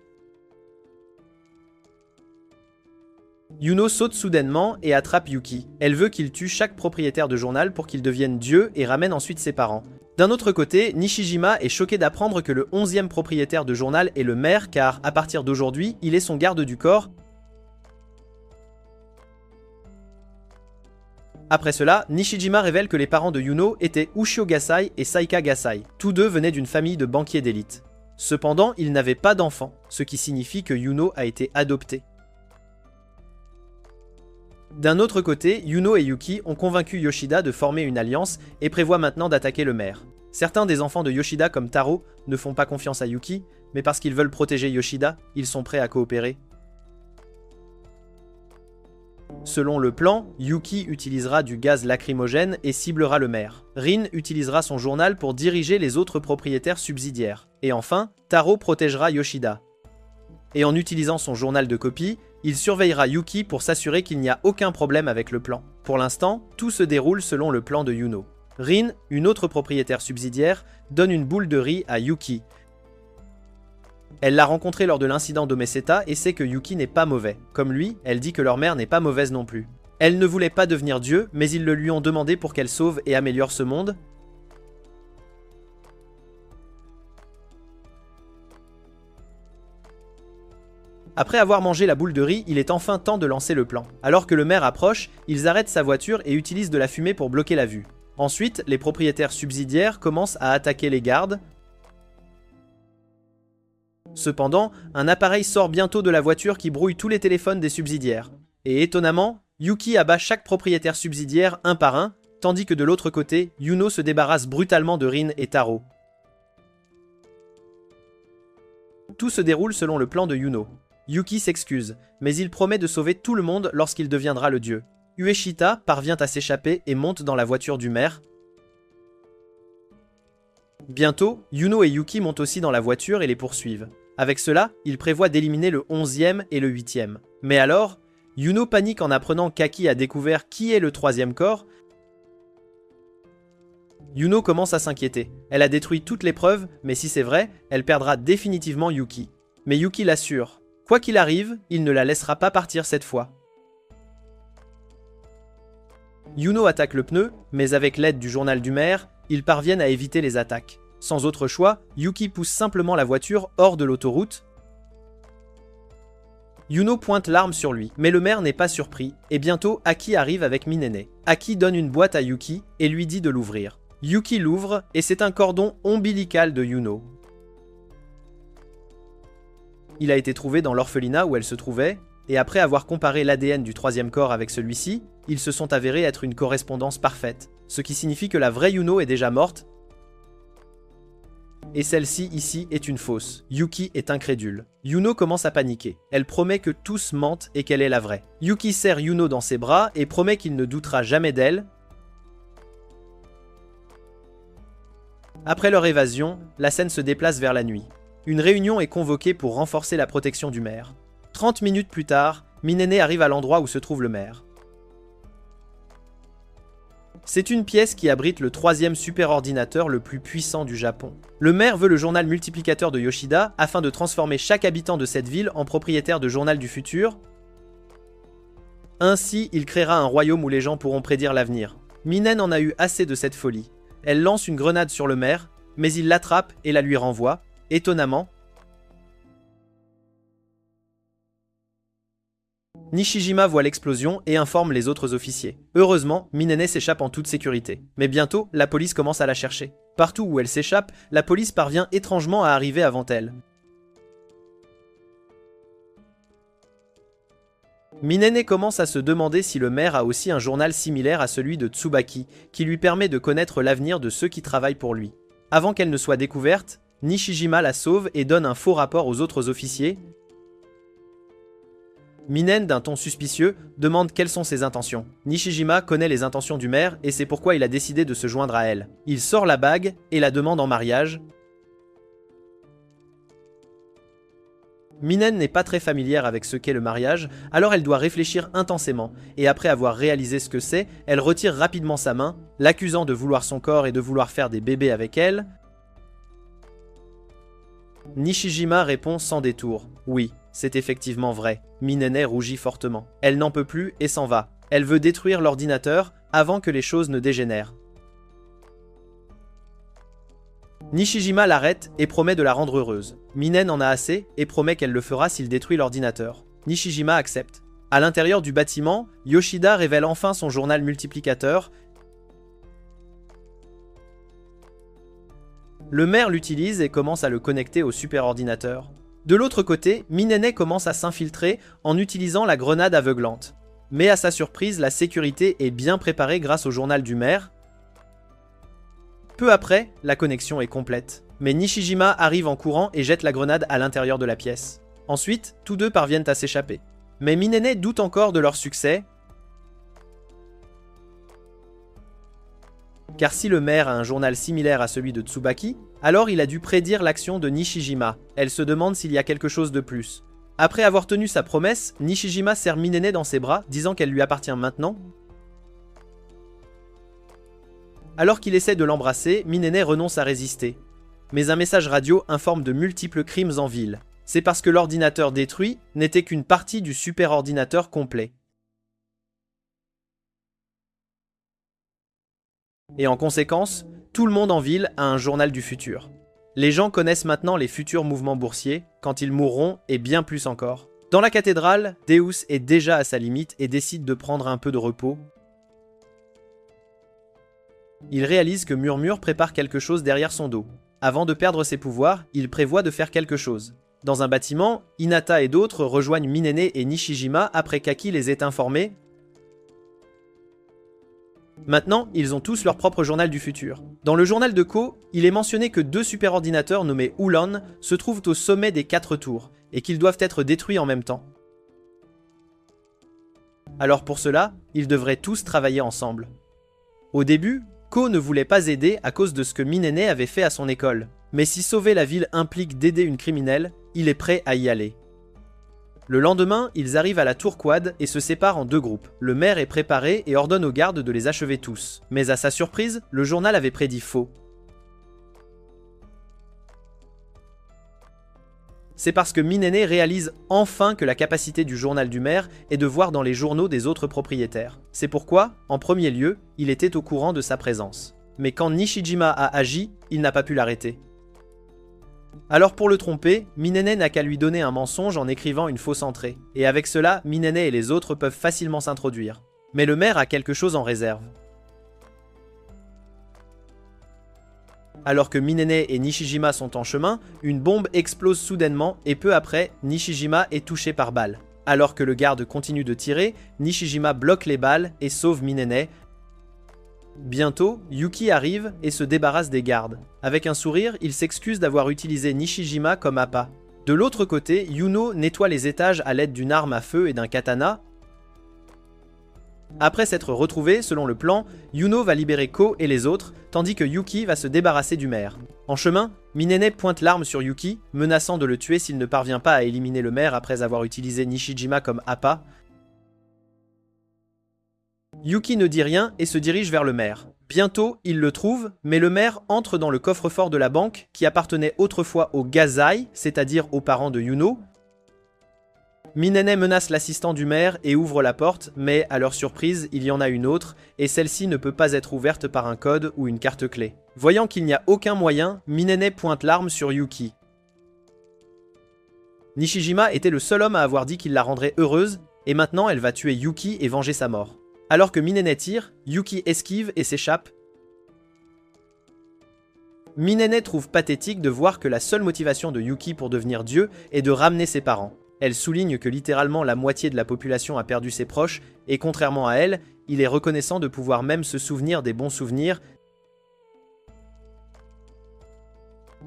Yuno saute soudainement et attrape Yuki. Elle veut qu'il tue chaque propriétaire de journal pour qu'il devienne dieu et ramène ensuite ses parents. D'un autre côté, Nishijima est choqué d'apprendre que le 11e propriétaire de journal est le maire car, à partir d'aujourd'hui, il est son garde du corps. Après cela, Nishijima révèle que les parents de Yuno étaient Ushio Gasai et Saika Gasai. Tous deux venaient d'une famille de banquiers d'élite. Cependant, ils n'avaient pas d'enfants, ce qui signifie que Yuno a été adopté. D'un autre côté, Yuno et Yuki ont convaincu Yoshida de former une alliance et prévoient maintenant d'attaquer le maire. Certains des enfants de Yoshida comme Taro ne font pas confiance à Yuki, mais parce qu'ils veulent protéger Yoshida, ils sont prêts à coopérer. Selon le plan, Yuki utilisera du gaz lacrymogène et ciblera le maire. Rin utilisera son journal pour diriger les autres propriétaires subsidiaires. Et enfin, Taro protégera Yoshida. Et en utilisant son journal de copie, il surveillera Yuki pour s'assurer qu'il n'y a aucun problème avec le plan. Pour l'instant, tout se déroule selon le plan de Yuno. Rin, une autre propriétaire subsidiaire, donne une boule de riz à Yuki. Elle l'a rencontré lors de l'incident d'Omeseta et sait que Yuki n'est pas mauvais. Comme lui, elle dit que leur mère n'est pas mauvaise non plus. Elle ne voulait pas devenir Dieu, mais ils le lui ont demandé pour qu'elle sauve et améliore ce monde. Après avoir mangé la boule de riz, il est enfin temps de lancer le plan. Alors que le maire approche, ils arrêtent sa voiture et utilisent de la fumée pour bloquer la vue. Ensuite, les propriétaires subsidiaires commencent à attaquer les gardes. Cependant, un appareil sort bientôt de la voiture qui brouille tous les téléphones des subsidiaires. Et étonnamment, Yuki abat chaque propriétaire subsidiaire un par un, tandis que de l'autre côté, Yuno se débarrasse brutalement de Rin et Taro. Tout se déroule selon le plan de Yuno. Yuki s'excuse, mais il promet de sauver tout le monde lorsqu'il deviendra le dieu. Ueshita parvient à s'échapper et monte dans la voiture du maire. Bientôt, Yuno et Yuki montent aussi dans la voiture et les poursuivent. Avec cela, ils prévoient d'éliminer le 11e et le 8e. Mais alors, Yuno panique en apprenant qu'Aki a découvert qui est le 3e corps. Yuno commence à s'inquiéter. Elle a détruit toutes les preuves, mais si c'est vrai, elle perdra définitivement Yuki. Mais Yuki l'assure. Quoi qu'il arrive, il ne la laissera pas partir cette fois. Yuno attaque le pneu, mais avec l'aide du journal du maire, ils parviennent à éviter les attaques. Sans autre choix, Yuki pousse simplement la voiture hors de l'autoroute. Yuno pointe l'arme sur lui, mais le maire n'est pas surpris, et bientôt Aki arrive avec Minene. Aki donne une boîte à Yuki et lui dit de l'ouvrir. Yuki l'ouvre, et c'est un cordon ombilical de Yuno. Il a été trouvé dans l'orphelinat où elle se trouvait, et après avoir comparé l'ADN du 3e corps avec celui-ci, ils se sont avérés être une correspondance parfaite, ce qui signifie que la vraie Yuno est déjà morte, et celle-ci ici est une fausse. Yuki est incrédule. Yuno commence à paniquer. Elle promet que tous mentent et qu'elle est la vraie. Yuki serre Yuno dans ses bras et promet qu'il ne doutera jamais d'elle. Après leur évasion, la scène se déplace vers la nuit. Une réunion est convoquée pour renforcer la protection du maire. 30 minutes plus tard, Minene arrive à l'endroit où se trouve le maire. C'est une pièce qui abrite le 3e superordinateur le plus puissant du Japon. Le maire veut le journal multiplicateur de Yoshida afin de transformer chaque habitant de cette ville en propriétaire de journal du futur. Ainsi, il créera un royaume où les gens pourront prédire l'avenir. Minen en a eu assez de cette folie. Elle lance une grenade sur le maire, mais il l'attrape et la lui renvoie. Étonnamment, Nishijima voit l'explosion et informe les autres officiers. Heureusement, Minene s'échappe en toute sécurité. Mais bientôt, la police commence à la chercher. Partout où elle s'échappe, la police parvient étrangement à arriver avant elle. Minene commence à se demander si le maire a aussi un journal similaire à celui de Tsubaki, qui lui permet de connaître l'avenir de ceux qui travaillent pour lui. Avant qu'elle ne soit découverte, Nishijima la sauve et donne un faux rapport aux autres officiers. Minen, d'un ton suspicieux, demande quelles sont ses intentions. Nishijima connaît les intentions du maire et c'est pourquoi il a décidé de se joindre à elle. Il sort la bague et la demande en mariage. Minen n'est pas très familière avec ce qu'est le mariage, alors elle doit réfléchir intensément, et après avoir réalisé ce que c'est, elle retire rapidement sa main, l'accusant de vouloir son corps et de vouloir faire des bébés avec elle. Nishijima répond sans détour. Oui, c'est effectivement vrai. Minene rougit fortement. Elle n'en peut plus et s'en va. Elle veut détruire l'ordinateur avant que les choses ne dégénèrent. Nishijima l'arrête et promet de la rendre heureuse. Minen en a assez et promet qu'elle le fera s'il détruit l'ordinateur. Nishijima accepte. À l'intérieur du bâtiment, Yoshida révèle enfin son journal multiplicateur. Le maire l'utilise et commence à le connecter au superordinateur. De l'autre côté, Minene commence à s'infiltrer en utilisant la grenade aveuglante. Mais à sa surprise, la sécurité est bien préparée grâce au journal du maire. Peu après, la connexion est complète. Mais Nishijima arrive en courant et jette la grenade à l'intérieur de la pièce. Ensuite, tous deux parviennent à s'échapper. Mais Minene doute encore de leur succès. Car si le maire a un journal similaire à celui de Tsubaki, alors il a dû prédire l'action de Nishijima. Elle se demande s'il y a quelque chose de plus. Après avoir tenu sa promesse, Nishijima serre Minene dans ses bras, disant qu'elle lui appartient maintenant. Alors qu'il essaie de l'embrasser, Minene renonce à résister. Mais un message radio informe de multiples crimes en ville. C'est parce que l'ordinateur détruit n'était qu'une partie du superordinateur complet. Et en conséquence, tout le monde en ville a un journal du futur. Les gens connaissent maintenant les futurs mouvements boursiers, quand ils mourront et bien plus encore. Dans la cathédrale, Deus est déjà à sa limite et décide de prendre un peu de repos. Il réalise que Murmure prépare quelque chose derrière son dos. Avant de perdre ses pouvoirs, il prévoit de faire quelque chose. Dans un bâtiment, Hinata et d'autres rejoignent Minene et Nishijima après qu'Aki les ait informés. Maintenant, ils ont tous leur propre journal du futur. Dans le journal de Ko, il est mentionné que 2 superordinateurs nommés Ulan se trouvent au sommet des 4 tours, et qu'ils doivent être détruits en même temps. Alors pour cela, ils devraient tous travailler ensemble. Au début, Ko ne voulait pas aider à cause de ce que Minene avait fait à son école. Mais si sauver la ville implique d'aider une criminelle, il est prêt à y aller. Le lendemain, ils arrivent à la tour Quad et se séparent en 2 groupes. Le maire est préparé et ordonne aux gardes de les achever tous. Mais à sa surprise, le journal avait prédit faux. C'est parce que Minene réalise enfin que la capacité du journal du maire est de voir dans les journaux des autres propriétaires. C'est pourquoi, en premier lieu, il était au courant de sa présence. Mais quand Nishijima a agi, il n'a pas pu l'arrêter. Alors pour le tromper, Minene n'a qu'à lui donner un mensonge en écrivant une fausse entrée. Et avec cela, Minene et les autres peuvent facilement s'introduire. Mais le maire a quelque chose en réserve. Alors que Minene et Nishijima sont en chemin, une bombe explose soudainement et peu après, Nishijima est touché par balle. Alors que le garde continue de tirer, Nishijima bloque les balles et sauve Minene. Bientôt, Yuki arrive et se débarrasse des gardes. Avec un sourire, il s'excuse d'avoir utilisé Nishijima comme appât. De l'autre côté, Yuno nettoie les étages à l'aide d'une arme à feu et d'un katana. Après s'être retrouvé, selon le plan, Yuno va libérer Ko et les autres, tandis que Yuki va se débarrasser du maire. En chemin, Minene pointe l'arme sur Yuki, menaçant de le tuer s'il ne parvient pas à éliminer le maire après avoir utilisé Nishijima comme appât. Yuki ne dit rien et se dirige vers le maire. Bientôt, il le trouve, mais le maire entre dans le coffre-fort de la banque qui appartenait autrefois aux Gazai, c'est-à-dire aux parents de Yuno. Minene menace l'assistant du maire et ouvre la porte, mais à leur surprise, il y en a une autre, et celle-ci ne peut pas être ouverte par un code ou une carte clé. Voyant qu'il n'y a aucun moyen, Minene pointe l'arme sur Yuki. Nishijima était le seul homme à avoir dit qu'il la rendrait heureuse, et maintenant elle va tuer Yuki et venger sa mort. Alors que Minene tire, Yuki esquive et s'échappe. Minene trouve pathétique de voir que la seule motivation de Yuki pour devenir dieu est de ramener ses parents. Elle souligne que littéralement la moitié de la population a perdu ses proches, et contrairement à elle, il est reconnaissant de pouvoir même se souvenir des bons souvenirs.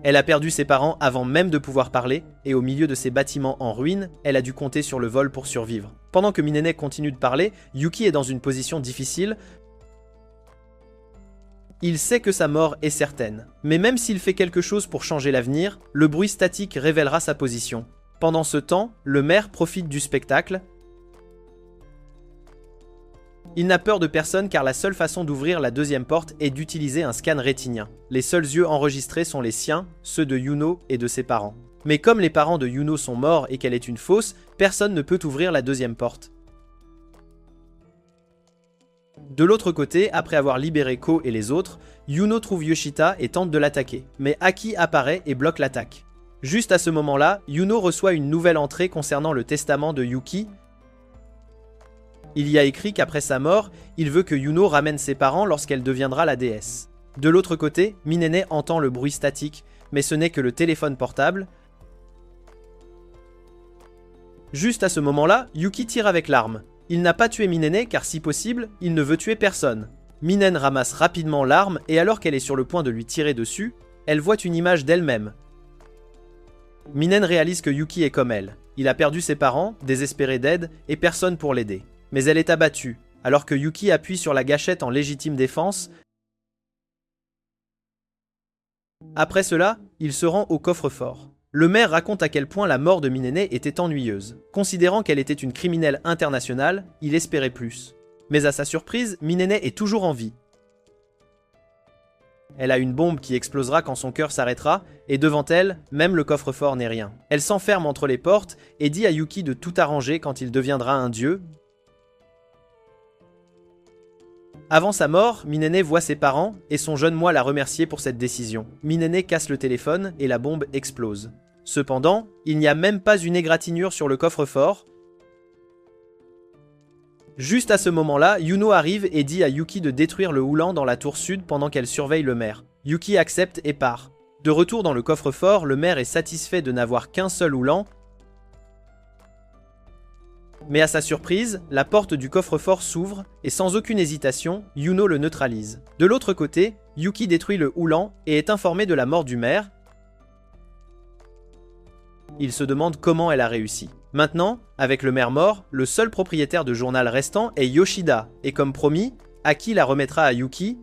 Elle a perdu ses parents avant même de pouvoir parler, et au milieu de ces bâtiments en ruine, elle a dû compter sur le vol pour survivre. Pendant que Minene continue de parler, Yuki est dans une position difficile. Il sait que sa mort est certaine, mais même s'il fait quelque chose pour changer l'avenir, le bruit statique révélera sa position. Pendant ce temps, le maire profite du spectacle. Il n'a peur de personne car la seule façon d'ouvrir la deuxième porte est d'utiliser un scan rétinien. Les seuls yeux enregistrés sont les siens, ceux de Yuno et de ses parents. Mais comme les parents de Yuno sont morts et qu'elle est une fausse, personne ne peut ouvrir la deuxième porte. De l'autre côté, après avoir libéré Ko et les autres, Yuno trouve Yoshita et tente de l'attaquer. Mais Aki apparaît et bloque l'attaque. Juste à ce moment-là, Yuno reçoit une nouvelle entrée concernant le testament de Yuki. Il y a écrit qu'après sa mort, il veut que Yuno ramène ses parents lorsqu'elle deviendra la déesse. De l'autre côté, Minene entend le bruit statique, mais ce n'est que le téléphone portable. Juste à ce moment-là, Yuki tire avec l'arme. Il n'a pas tué Minene car si possible, il ne veut tuer personne. Minene ramasse rapidement l'arme et alors qu'elle est sur le point de lui tirer dessus, elle voit une image d'elle-même. Minene réalise que Yuki est comme elle. Il a perdu ses parents, désespéré d'aide, et personne pour l'aider. Mais elle est abattue, alors que Yuki appuie sur la gâchette en légitime défense. Après cela, il se rend au coffre-fort. Le maire raconte à quel point la mort de Minene était ennuyeuse. Considérant qu'elle était une criminelle internationale, il espérait plus. Mais à sa surprise, Minene est toujours en vie. Elle a une bombe qui explosera quand son cœur s'arrêtera, et devant elle, même le coffre-fort n'est rien. Elle s'enferme entre les portes et dit à Yuki de tout arranger quand il deviendra un dieu. Avant sa mort, Minene voit ses parents et son jeune moi la remercier pour cette décision. Minene casse le téléphone et la bombe explose. Cependant, il n'y a même pas une égratignure sur le coffre-fort. Juste à ce moment-là, Yuno arrive et dit à Yuki de détruire le houlan dans la tour sud pendant qu'elle surveille le maire. Yuki accepte et part. De retour dans le coffre-fort, le maire est satisfait de n'avoir qu'un seul houlan. Mais à sa surprise, la porte du coffre-fort s'ouvre et sans aucune hésitation, Yuno le neutralise. De l'autre côté, Yuki détruit le houlan et est informé de la mort du maire. Il se demande comment elle a réussi. Maintenant, avec le maire mort, le seul propriétaire de journal restant est Yoshida, et comme promis, Aki la remettra à Yuki.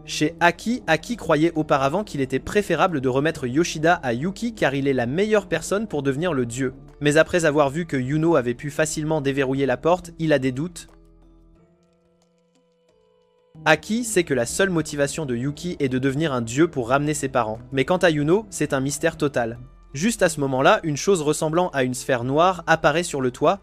Chez Aki, Aki croyait auparavant qu'il était préférable de remettre Yoshida à Yuki car il est la meilleure personne pour devenir le dieu. Mais après avoir vu que Yuno avait pu facilement déverrouiller la porte, il a des doutes. Aki sait que la seule motivation de Yuki est de devenir un dieu pour ramener ses parents. Mais quant à Yuno, c'est un mystère total. Juste à ce moment-là, une chose ressemblant à une sphère noire apparaît sur le toit.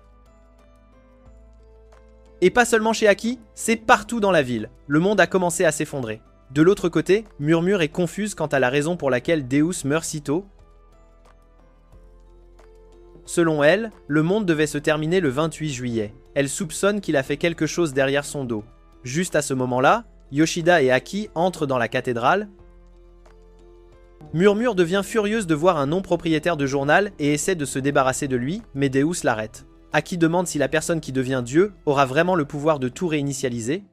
Et pas seulement chez Aki, c'est partout dans la ville. Le monde a commencé à s'effondrer. De l'autre côté, Murmure est confuse quant à la raison pour laquelle Deus meurt si tôt. Selon elle, le monde devait se terminer le 28 juillet. Elle soupçonne qu'il a fait quelque chose derrière son dos. Juste à ce moment-là, Yoshida et Aki entrent dans la cathédrale. Murmure devient furieuse de voir un non-propriétaire de journal et essaie de se débarrasser de lui, mais Deus l'arrête. Aki demande si la personne qui devient Dieu aura vraiment le pouvoir de tout réinitialiser.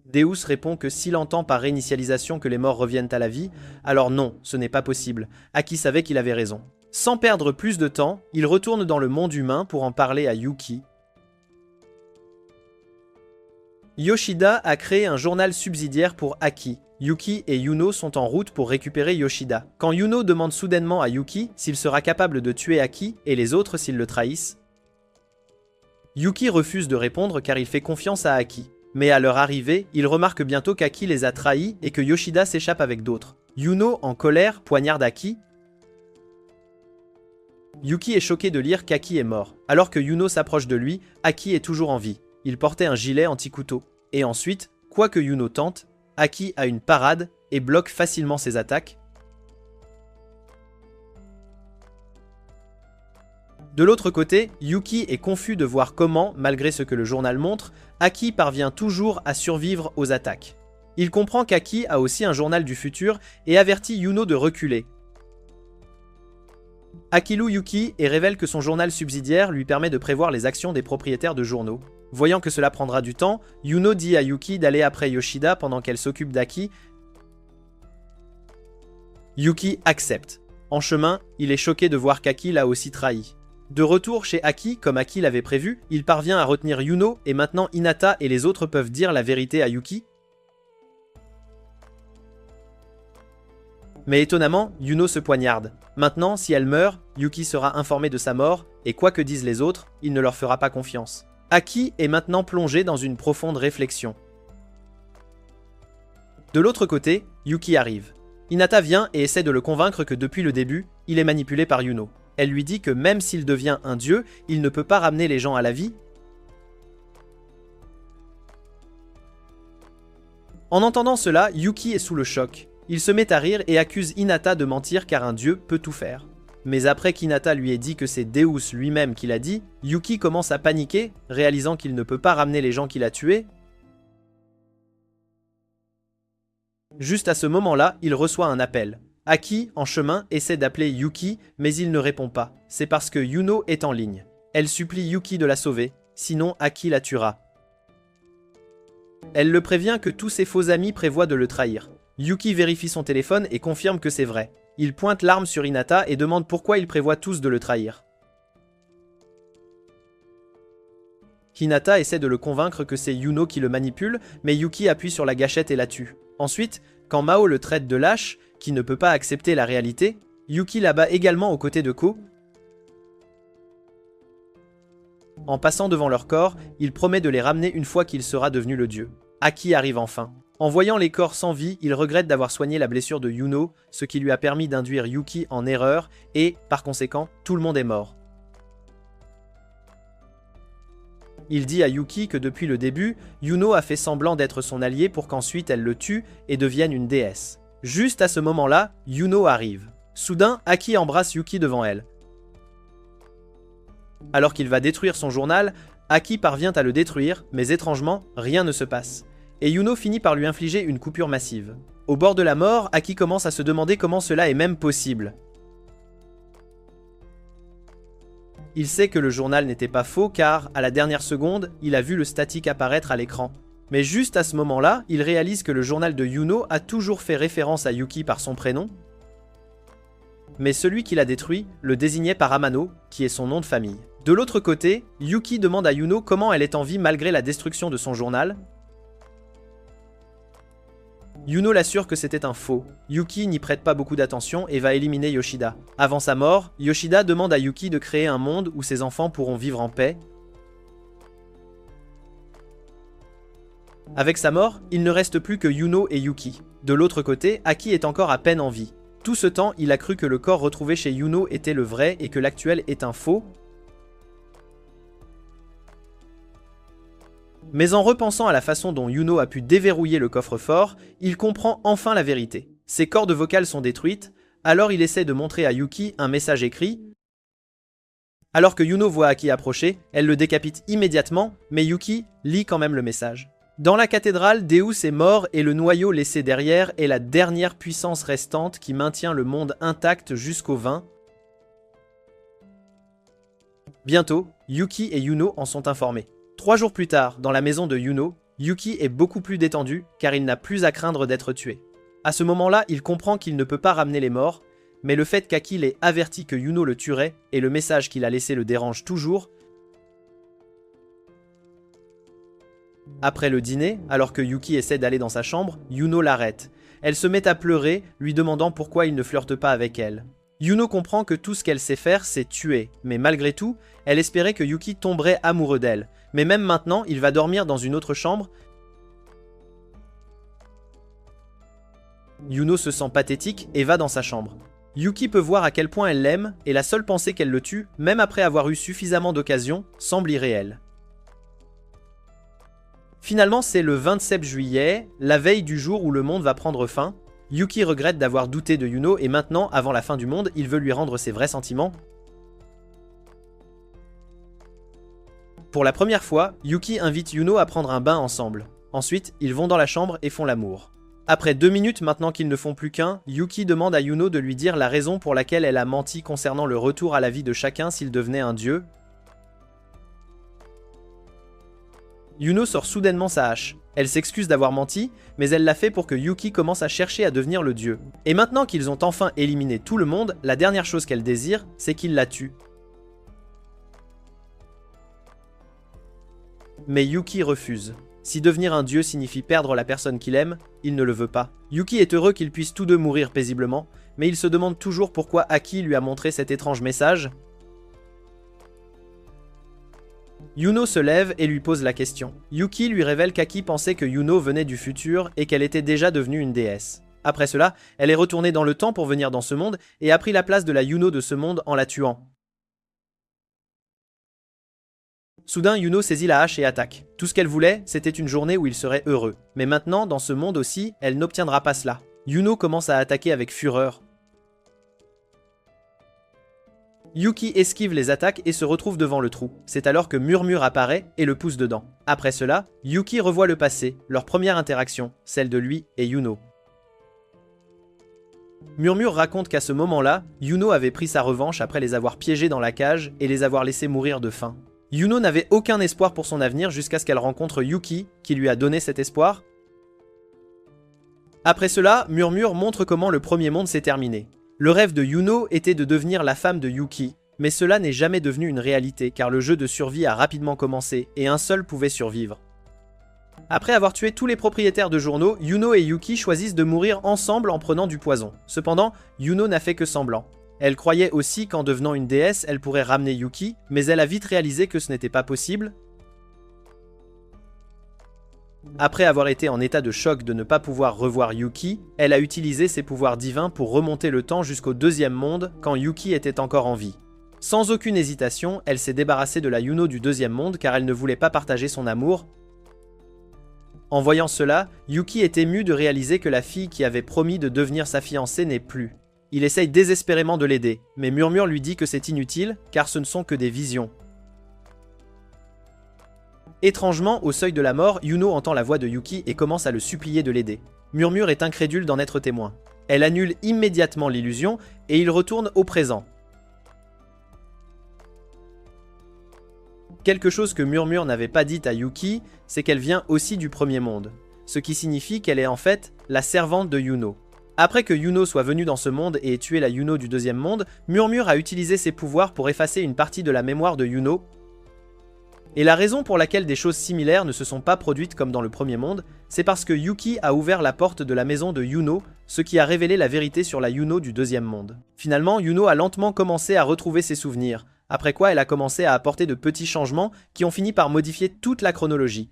Deus répond que s'il entend par réinitialisation que les morts reviennent à la vie, alors non, ce n'est pas possible. Aki savait qu'il avait raison. Sans perdre plus de temps, il retourne dans le monde humain pour en parler à Yuki. Yoshida a créé un journal subsidiaire pour Aki. Yuki et Yuno sont en route pour récupérer Yoshida. Quand Yuno demande soudainement à Yuki s'il sera capable de tuer Aki et les autres s'ils le trahissent, Yuki refuse de répondre car il fait confiance à Aki. Mais à leur arrivée, il remarque bientôt qu'Aki les a trahis et que Yoshida s'échappe avec d'autres. Yuno, en colère, poignarde Aki. Yuki est choqué de lire qu'Aki est mort. Alors que Yuno s'approche de lui, Aki est toujours en vie. Il portait un gilet anti-couteau. Et ensuite, quoi que Yuno tente, Aki a une parade et bloque facilement ses attaques. De l'autre côté, Yuki est confus de voir comment, malgré ce que le journal montre, Aki parvient toujours à survivre aux attaques. Il comprend qu'Aki a aussi un journal du futur et avertit Yuno de reculer. Aki loue Yuki et révèle que son journal subsidiaire lui permet de prévoir les actions des propriétaires de journaux. Voyant que cela prendra du temps, Yuno dit à Yuki d'aller après Yoshida pendant qu'elle s'occupe d'Aki. Yuki accepte. En chemin, il est choqué de voir qu'Aki l'a aussi trahi. De retour chez Aki, comme Aki l'avait prévu, il parvient à retenir Yuno et maintenant Hinata et les autres peuvent dire la vérité à Yuki. Mais étonnamment, Yuno se poignarde. Maintenant, si elle meurt, Yuki sera informé de sa mort et quoi que disent les autres, il ne leur fera pas confiance. Aki est maintenant plongé dans une profonde réflexion. De l'autre côté, Yuki arrive. Hinata vient et essaie de le convaincre que depuis le début, il est manipulé par Yuno. Elle lui dit que même s'il devient un dieu, il ne peut pas ramener les gens à la vie. En entendant cela, Yuki est sous le choc. Il se met à rire et accuse Hinata de mentir car un dieu peut tout faire. Mais après qu'Hinata lui ait dit que c'est Deus lui-même qui l'a dit, Yuki commence à paniquer, réalisant qu'il ne peut pas ramener les gens qu'il a tués. Juste à ce moment-là, il reçoit un appel. Aki, en chemin, essaie d'appeler Yuki, mais il ne répond pas. C'est parce que Yuno est en ligne. Elle supplie Yuki de la sauver, sinon Aki la tuera. Elle le prévient que tous ses faux amis prévoient de le trahir. Yuki vérifie son téléphone et confirme que c'est vrai. Il pointe l'arme sur Hinata et demande pourquoi ils prévoient tous de le trahir. Hinata essaie de le convaincre que c'est Yuno qui le manipule, mais Yuki appuie sur la gâchette et la tue. Ensuite, quand Mao le traite de lâche, qui ne peut pas accepter la réalité, Yuki l'abat également aux côtés de Ko. En passant devant leur corps, il promet de les ramener une fois qu'il sera devenu le dieu. Aki arrive enfin. En voyant les corps sans vie, il regrette d'avoir soigné la blessure de Yuno, ce qui lui a permis d'induire Yuki en erreur, et, par conséquent, tout le monde est mort. Il dit à Yuki que depuis le début, Yuno a fait semblant d'être son allié pour qu'ensuite elle le tue et devienne une déesse. Juste à ce moment-là, Yuno arrive. Soudain, Aki embrasse Yuki devant elle. Alors qu'il va détruire son journal, Aki parvient à le détruire, mais étrangement, rien ne se passe. Et Yuno finit par lui infliger une coupure massive. Au bord de la mort, Aki commence à se demander comment cela est même possible. Il sait que le journal n'était pas faux car, à la dernière seconde, il a vu le statique apparaître à l'écran. Mais juste à ce moment-là, il réalise que le journal de Yuno a toujours fait référence à Yuki par son prénom, mais celui qui l'a détruit le désignait par Amano, qui est son nom de famille. De l'autre côté, Yuki demande à Yuno comment elle est en vie malgré la destruction de son journal. Yuno l'assure que c'était un faux. Yuki n'y prête pas beaucoup d'attention et va éliminer Yoshida. Avant sa mort, Yoshida demande à Yuki de créer un monde où ses enfants pourront vivre en paix. Avec sa mort, il ne reste plus que Yuno et Yuki. De l'autre côté, Aki est encore à peine en vie. Tout ce temps, il a cru que le corps retrouvé chez Yuno était le vrai et que l'actuel est un faux. Mais en repensant à la façon dont Yuno a pu déverrouiller le coffre-fort, il comprend enfin la vérité. Ses cordes vocales sont détruites, alors il essaie de montrer à Yuki un message écrit. Alors que Yuno voit Aki approcher, elle le décapite immédiatement, mais Yuki lit quand même le message. Dans la cathédrale, Deus est mort et le noyau laissé derrière est la dernière puissance restante qui maintient le monde intact jusqu'au 20. Bientôt, Yuki et Yuno en sont informés. 3 jours plus tard, dans la maison de Yuno, Yuki est beaucoup plus détendu car il n'a plus à craindre d'être tué. À ce moment-là, il comprend qu'il ne peut pas ramener les morts, mais le fait qu'Aki l'ait averti que Yuno le tuerait et le message qu'il a laissé le dérange toujours. Après le dîner, alors que Yuki essaie d'aller dans sa chambre, Yuno l'arrête. Elle se met à pleurer, lui demandant pourquoi il ne flirte pas avec elle. Yuno comprend que tout ce qu'elle sait faire, c'est tuer, mais malgré tout, elle espérait que Yuki tomberait amoureux d'elle. Mais même maintenant, il va dormir dans une autre chambre. Yuno se sent pathétique et va dans sa chambre. Yuki peut voir à quel point elle l'aime, et la seule pensée qu'elle le tue, même après avoir eu suffisamment d'occasions, semble irréelle. Finalement, c'est le 27 juillet, la veille du jour où le monde va prendre fin. Yuki regrette d'avoir douté de Yuno et maintenant, avant la fin du monde, il veut lui rendre ses vrais sentiments. Pour la première fois, Yuki invite Yuno à prendre un bain ensemble. Ensuite, ils vont dans la chambre et font l'amour. Après 2 minutes maintenant qu'ils ne font plus qu'un, Yuki demande à Yuno de lui dire la raison pour laquelle elle a menti concernant le retour à la vie de chacun s'il devenait un dieu. Yuno sort soudainement sa hache. Elle s'excuse d'avoir menti, mais elle l'a fait pour que Yuki commence à chercher à devenir le dieu. Et maintenant qu'ils ont enfin éliminé tout le monde, la dernière chose qu'elle désire, c'est qu'il la tue. Mais Yuki refuse. Si devenir un dieu signifie perdre la personne qu'il aime, il ne le veut pas. Yuki est heureux qu'ils puissent tous deux mourir paisiblement, mais il se demande toujours pourquoi Aki lui a montré cet étrange message. Yuno se lève et lui pose la question. Yuki lui révèle qu'Aki pensait que Yuno venait du futur et qu'elle était déjà devenue une déesse. Après cela, elle est retournée dans le temps pour venir dans ce monde et a pris la place de la Yuno de ce monde en la tuant. Soudain, Yuno saisit la hache et attaque. Tout ce qu'elle voulait, c'était une journée où il serait heureux. Mais maintenant, dans ce monde aussi, elle n'obtiendra pas cela. Yuno commence à attaquer avec fureur. Yuki esquive les attaques et se retrouve devant le trou. C'est alors que Murmure apparaît et le pousse dedans. Après cela, Yuki revoit le passé, leur première interaction, celle de lui et Yuno. Murmure raconte qu'à ce moment-là, Yuno avait pris sa revanche après les avoir piégés dans la cage et les avoir laissés mourir de faim. Yuno n'avait aucun espoir pour son avenir jusqu'à ce qu'elle rencontre Yuki, qui lui a donné cet espoir. Après cela, Murmure montre comment le premier monde s'est terminé. Le rêve de Yuno était de devenir la femme de Yuki, Mais cela n'est jamais devenu une réalité car le jeu de survie a rapidement commencé et un seul pouvait survivre. Après avoir tué tous les propriétaires de journaux, Yuno et Yuki choisissent de mourir ensemble en prenant du poison. Cependant, Yuno n'a fait que semblant. Elle croyait aussi qu'en devenant une déesse, elle pourrait ramener Yuki, mais elle a vite réalisé que ce n'était pas possible. Après avoir été en état de choc de ne pas pouvoir revoir Yuki, elle a utilisé ses pouvoirs divins pour remonter le temps jusqu'au deuxième monde quand Yuki était encore en vie. Sans aucune hésitation, elle s'est débarrassée de la Yuno du deuxième monde car elle ne voulait pas partager son amour. En voyant cela, Yuki est ému de réaliser que la fille qui avait promis de devenir sa fiancée n'est plus. Il essaye désespérément de l'aider, mais Murmure lui dit que c'est inutile car ce ne sont que des visions. Étrangement, au seuil de la mort, Yuno entend la voix de Yuki et commence à le supplier de l'aider. Murmure est incrédule d'en être témoin. Elle annule immédiatement l'illusion et il retourne au présent. Quelque chose que Murmure n'avait pas dit à Yuki, c'est qu'elle vient aussi du premier monde, ce qui signifie qu'elle est en fait la servante de Yuno. Après que Yuno soit venu dans ce monde et ait tué la Yuno du deuxième monde, Murmure a utilisé ses pouvoirs pour effacer une partie de la mémoire de Yuno. Et la raison pour laquelle des choses similaires ne se sont pas produites comme dans le premier monde, c'est parce que Yuki a ouvert la porte de la maison de Yuno, ce qui a révélé la vérité sur la Yuno du deuxième monde. Finalement, Yuno a lentement commencé à retrouver ses souvenirs, après quoi elle a commencé à apporter de petits changements qui ont fini par modifier toute la chronologie.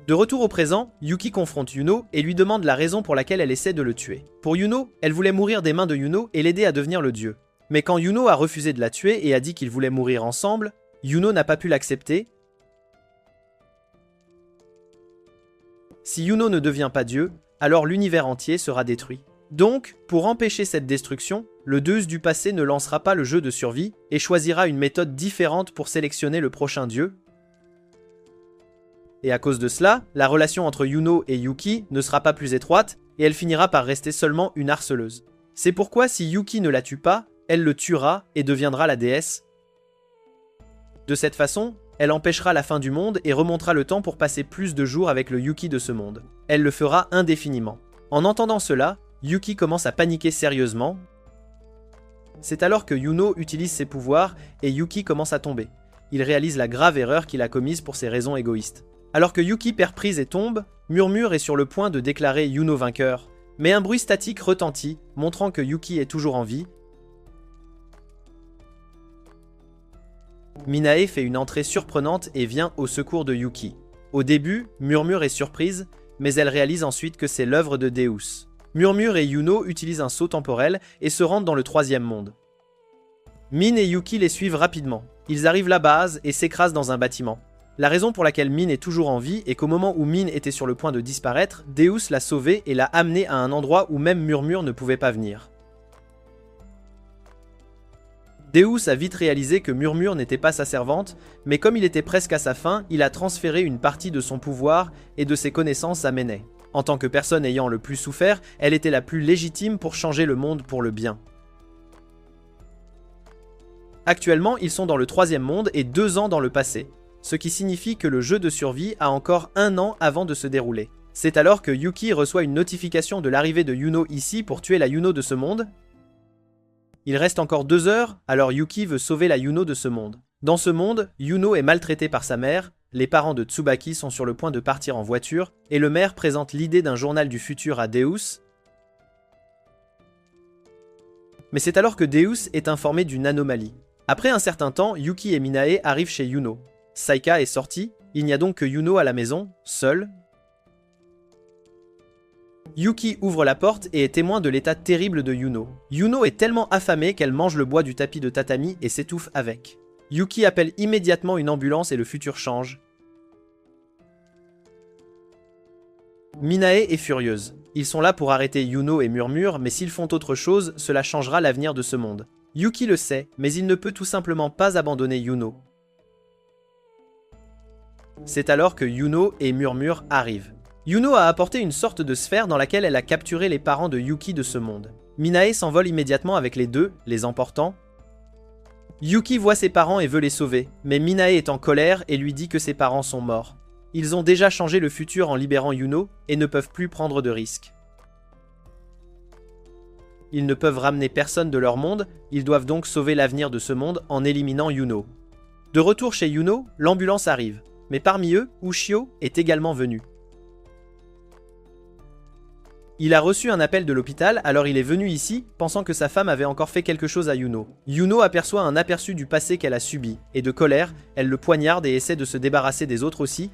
De retour au présent, Yuki confronte Yuno et lui demande la raison pour laquelle elle essaie de le tuer. Pour Yuno, elle voulait mourir des mains de Yuno et l'aider à devenir le dieu. Mais quand Yuno a refusé de la tuer et a dit qu'ils voulaient mourir ensemble, Yuno n'a pas pu l'accepter. Si Yuno ne devient pas dieu, alors l'univers entier sera détruit. Donc, pour empêcher cette destruction, le deus du passé ne lancera pas le jeu de survie et choisira une méthode différente pour sélectionner le prochain dieu. Et à cause de cela, la relation entre Yuno et Yuki ne sera pas plus étroite et elle finira par rester seulement une harceleuse. C'est pourquoi si Yuki ne la tue pas, elle le tuera et deviendra la déesse. De cette façon, elle empêchera la fin du monde et remontera le temps pour passer plus de jours avec le Yuki de ce monde. Elle le fera indéfiniment. En entendant cela, Yuki commence à paniquer sérieusement. C'est alors que Yuno utilise ses pouvoirs et Yuki commence à tomber. Il réalise la grave erreur qu'il a commise pour ses raisons égoïstes. Alors que Yuki perd prise et tombe, Murmure est sur le point de déclarer Yuno vainqueur. Mais un bruit statique retentit, montrant que Yuki est toujours en vie. Minae fait une entrée surprenante et vient au secours de Yuki. Au début, Murmure est surprise, mais elle réalise ensuite que c'est l'œuvre de Deus. Murmure et Yuno utilisent un saut temporel et se rendent dans le troisième monde. Min et Yuki les suivent rapidement. Ils arrivent à la base et s'écrasent dans un bâtiment. La raison pour laquelle Min est toujours en vie est qu'au moment où Min était sur le point de disparaître, Deus l'a sauvé et l'a amené à un endroit où même Murmure ne pouvait pas venir. Deus a vite réalisé que Murmure n'était pas sa servante, mais comme il était presque à sa fin, il a transféré une partie de son pouvoir et de ses connaissances à Menet. En tant que personne ayant le plus souffert, elle était la plus légitime pour changer le monde pour le bien. Actuellement, ils sont dans le troisième monde et 2 ans dans le passé, ce qui signifie que le jeu de survie a encore 1 an avant de se dérouler. C'est alors que Yuki reçoit une notification de l'arrivée de Yuno ici pour tuer la Yuno de ce monde. Il reste encore 2 heures, alors Yuki veut sauver la Yuno de ce monde. Dans ce monde, Yuno est maltraité par sa mère, les parents de Tsubaki sont sur le point de partir en voiture, et le maire présente l'idée d'un journal du futur à Deus. Mais c'est alors que Deus est informé d'une anomalie. Après un certain temps, Yuki et Minae arrivent chez Yuno. Saika est sortie, il n'y a donc que Yuno à la maison, seule. Yuki ouvre la porte et est témoin de l'état terrible de Yuno. Yuno est tellement affamée qu'elle mange le bois du tapis de tatami et s'étouffe avec. Yuki appelle immédiatement une ambulance et le futur change. Minae est furieuse. Ils sont là pour arrêter Yuno et Murmure, mais s'ils font autre chose, cela changera l'avenir de ce monde. Yuki le sait, mais il ne peut tout simplement pas abandonner Yuno. C'est alors que Yuno et Murmure arrivent. Yuno a apporté une sorte de sphère dans laquelle elle a capturé les parents de Yuki de ce monde. Minae s'envole immédiatement avec les deux, les emportant. Yuki voit ses parents et veut les sauver, mais Minae est en colère et lui dit que ses parents sont morts. Ils ont déjà changé le futur en libérant Yuno et ne peuvent plus prendre de risques. ils ne peuvent ramener personne de leur monde, ils doivent donc sauver l'avenir de ce monde en éliminant Yuno. De retour chez Yuno, l'ambulance arrive, mais parmi eux, Ushio est également venu. Il a reçu un appel de l'hôpital, alors il est venu ici, pensant que sa femme avait encore fait quelque chose à Yuno. Yuno aperçoit un aperçu du passé qu'elle a subi, et de colère, elle le poignarde et essaie de se débarrasser des autres aussi,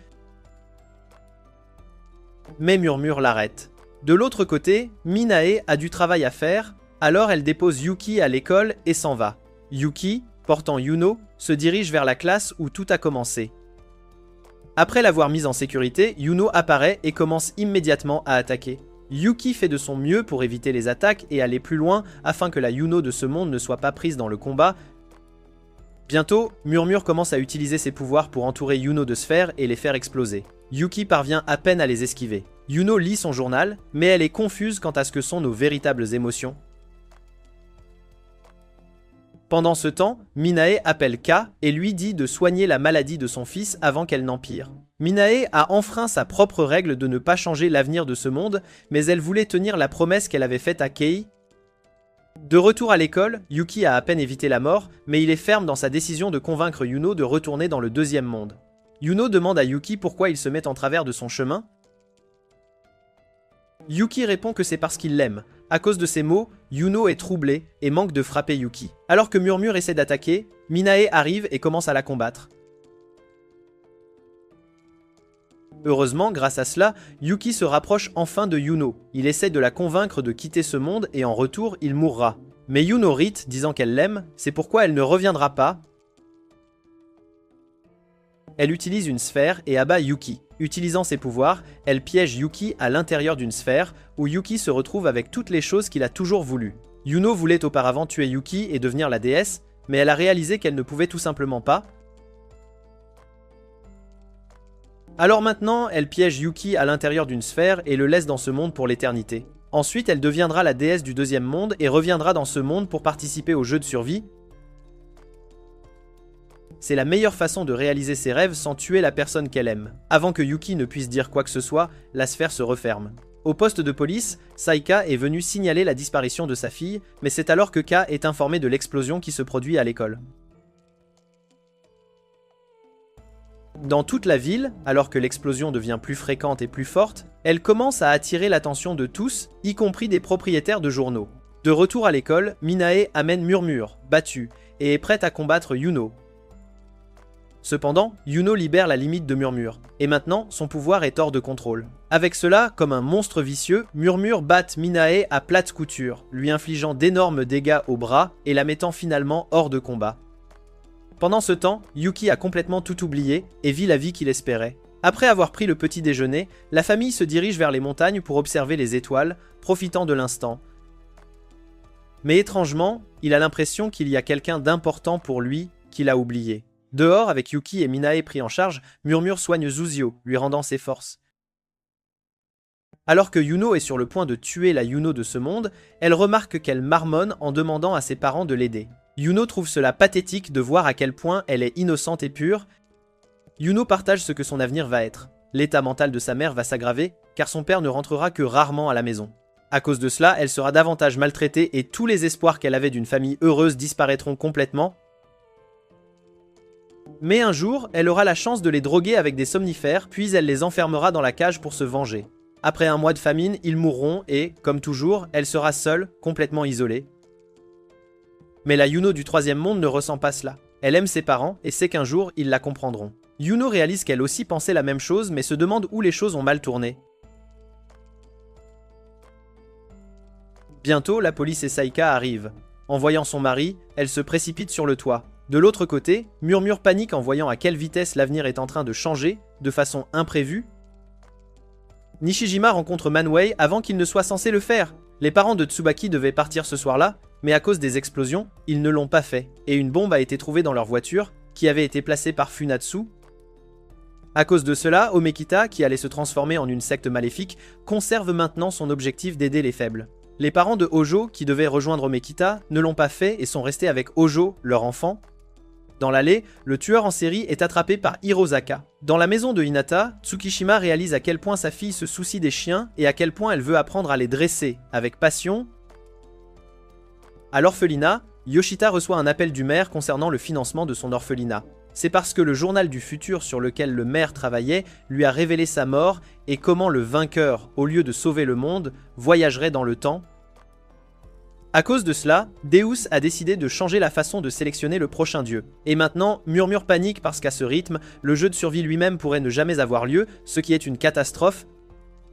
mais Murmure l'arrête. De l'autre côté, Minae a du travail à faire, alors elle dépose Yuki à l'école et s'en va. Yuki, portant Yuno, se dirige vers la classe où tout a commencé. Après l'avoir mise en sécurité, Yuno apparaît et commence immédiatement à attaquer. Yuki fait de son mieux pour éviter les attaques et aller plus loin afin que la Yuno de ce monde ne soit pas prise dans le combat. Bientôt, Murmure commence à utiliser ses pouvoirs pour entourer Yuno de sphères et les faire exploser. Yuki parvient à peine à les esquiver. Yuno lit son journal, mais elle est confuse quant à ce que sont nos véritables émotions. Pendant ce temps, Minae appelle K et lui dit de soigner la maladie de son fils avant qu'elle n'empire. Minae a enfreint sa propre règle de ne pas changer l'avenir de ce monde, mais elle voulait tenir la promesse qu'elle avait faite à Kei. De retour à l'école, Yuki a à peine évité la mort, mais il est ferme dans sa décision de convaincre Yuno de retourner dans le deuxième monde. Yuno demande à Yuki pourquoi il se met en travers de son chemin. Yuki répond que c'est parce qu'il l'aime. À cause de ces mots, Yuno est troublé et manque de frapper Yuki. Alors que Murmure essaie d'attaquer, Minae arrive et commence à la combattre. Heureusement, grâce à cela, Yuki se rapproche enfin de Yuno. Il essaie de la convaincre de quitter ce monde et en retour, il mourra. Mais Yuno rit, disant qu'elle l'aime, c'est pourquoi elle ne reviendra pas. Elle utilise une sphère et abat Yuki. Utilisant ses pouvoirs, elle piège Yuki à l'intérieur d'une sphère, où Yuki se retrouve avec toutes les choses qu'il a toujours voulu. Yuno voulait auparavant tuer Yuki et devenir la déesse, mais elle a réalisé qu'elle ne pouvait tout simplement pas. Alors maintenant, elle piège Yuki à l'intérieur d'une sphère et le laisse dans ce monde pour l'éternité. Ensuite, elle deviendra la déesse du deuxième monde et reviendra dans ce monde pour participer au jeu de survie. C'est la meilleure façon de réaliser ses rêves sans tuer la personne qu'elle aime. Avant que Yuki ne puisse dire quoi que ce soit, la sphère se referme. Au poste de police, Saika est venue signaler la disparition de sa fille, mais c'est alors que K est informé de l'explosion qui se produit à l'école. Dans toute la ville, alors que l'explosion devient plus fréquente et plus forte, elle commence à attirer l'attention de tous, y compris des propriétaires de journaux. De retour à l'école, Minae amène Murmure, battue, et est prête à combattre Yuno. Cependant, Yuno libère la limite de Murmure, et maintenant son pouvoir est hors de contrôle. Avec cela, comme un monstre vicieux, Murmure bat Minae à plate couture, lui infligeant d'énormes dégâts au bras et la mettant finalement hors de combat. Pendant ce temps, Yuki a complètement tout oublié et vit la vie qu'il espérait. Après avoir pris le petit déjeuner, la famille se dirige vers les montagnes pour observer les étoiles, profitant de l'instant. Mais étrangement, il a l'impression qu'il y a quelqu'un d'important pour lui qu'il a oublié. Dehors, avec Yuki et Minae pris en charge, Murmure soigne Zuzio, lui rendant ses forces. Alors que Yuno est sur le point de tuer la Yuno de ce monde, elle remarque qu'elle marmonne en demandant à ses parents de l'aider. Yuno trouve cela pathétique de voir à quel point elle est innocente et pure. Yuno partage ce que son avenir va être. L'état mental de sa mère va s'aggraver, car son père ne rentrera que rarement à la maison. À cause de cela, elle sera davantage maltraitée et tous les espoirs qu'elle avait d'une famille heureuse disparaîtront complètement. Mais un jour, elle aura la chance de les droguer avec des somnifères, puis elle les enfermera dans la cage pour se venger. Après un mois de famine, ils mourront et, comme toujours, elle sera seule, complètement isolée. Mais la Yuno du troisième monde ne ressent pas cela. Elle aime ses parents et sait qu'un jour, ils la comprendront. Yuno réalise qu'elle aussi pensait la même chose, mais se demande où les choses ont mal tourné. Bientôt, la police et Saika arrivent. En voyant son mari, elle se précipite sur le toit. De l'autre côté, Murmure panique en voyant à quelle vitesse l'avenir est en train de changer, de façon imprévue. Nishijima rencontre Manwei avant qu'il ne soit censé le faire. Les parents de Tsubaki devaient partir ce soir-là, mais à cause des explosions, ils ne l'ont pas fait, et une bombe a été trouvée dans leur voiture, qui avait été placée par Funatsu. À cause de cela, Omekita, qui allait se transformer en une secte maléfique, conserve maintenant son objectif d'aider les faibles. Les parents de Hojo, qui devaient rejoindre Omekita, ne l'ont pas fait et sont restés avec Hojo, leur enfant. Dans l'allée, le tueur en série est attrapé par Hirosaka. Dans la maison de Hinata, Tsukishima réalise à quel point sa fille se soucie des chiens et à quel point elle veut apprendre à les dresser, avec passion. À l'orphelinat, Yoshita reçoit un appel du maire concernant le financement de son orphelinat. C'est parce que le journal du futur sur lequel le maire travaillait lui a révélé sa mort et comment le vainqueur, au lieu de sauver le monde, voyagerait dans le temps. À cause de cela, Deus a décidé de changer la façon de sélectionner le prochain dieu. Et maintenant, Murmure panique parce qu'à ce rythme, le jeu de survie lui-même pourrait ne jamais avoir lieu, ce qui est une catastrophe.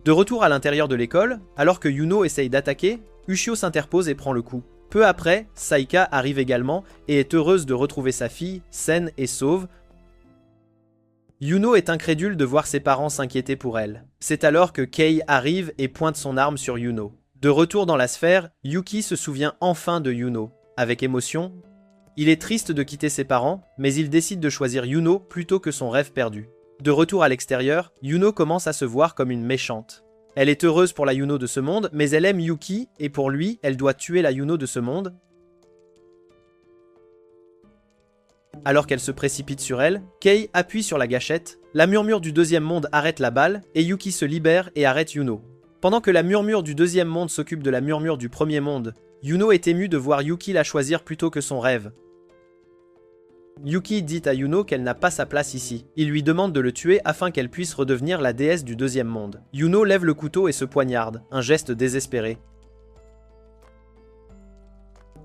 De retour à l'intérieur de l'école, alors que Yuno essaye d'attaquer, Ushio s'interpose et prend le coup. Peu après, Saika arrive également et est heureuse de retrouver sa fille, saine et sauve. Yuno est incrédule de voir ses parents s'inquiéter pour elle. C'est alors que Kei arrive et pointe son arme sur Yuno. De retour dans la sphère, Yuki se souvient enfin de Yuno. Avec émotion, il est triste de quitter ses parents, mais il décide de choisir Yuno plutôt que son rêve perdu. De retour à l'extérieur, Yuno commence à se voir comme une méchante. Elle est heureuse pour la Yuno de ce monde, mais elle aime Yuki, et pour lui, elle doit tuer la Yuno de ce monde. Alors qu'elle se précipite sur elle, Kei appuie sur la gâchette, la murmure du deuxième monde arrête la balle, et Yuki se libère et arrête Yuno. Pendant que la murmure du deuxième monde s'occupe de la murmure du premier monde, Yuno est émue de voir Yuki la choisir plutôt que son rêve. Yuki dit à Yuno qu'elle n'a pas sa place ici. Il lui demande de le tuer afin qu'elle puisse redevenir la déesse du deuxième monde. Yuno lève le couteau et se poignarde, un geste désespéré.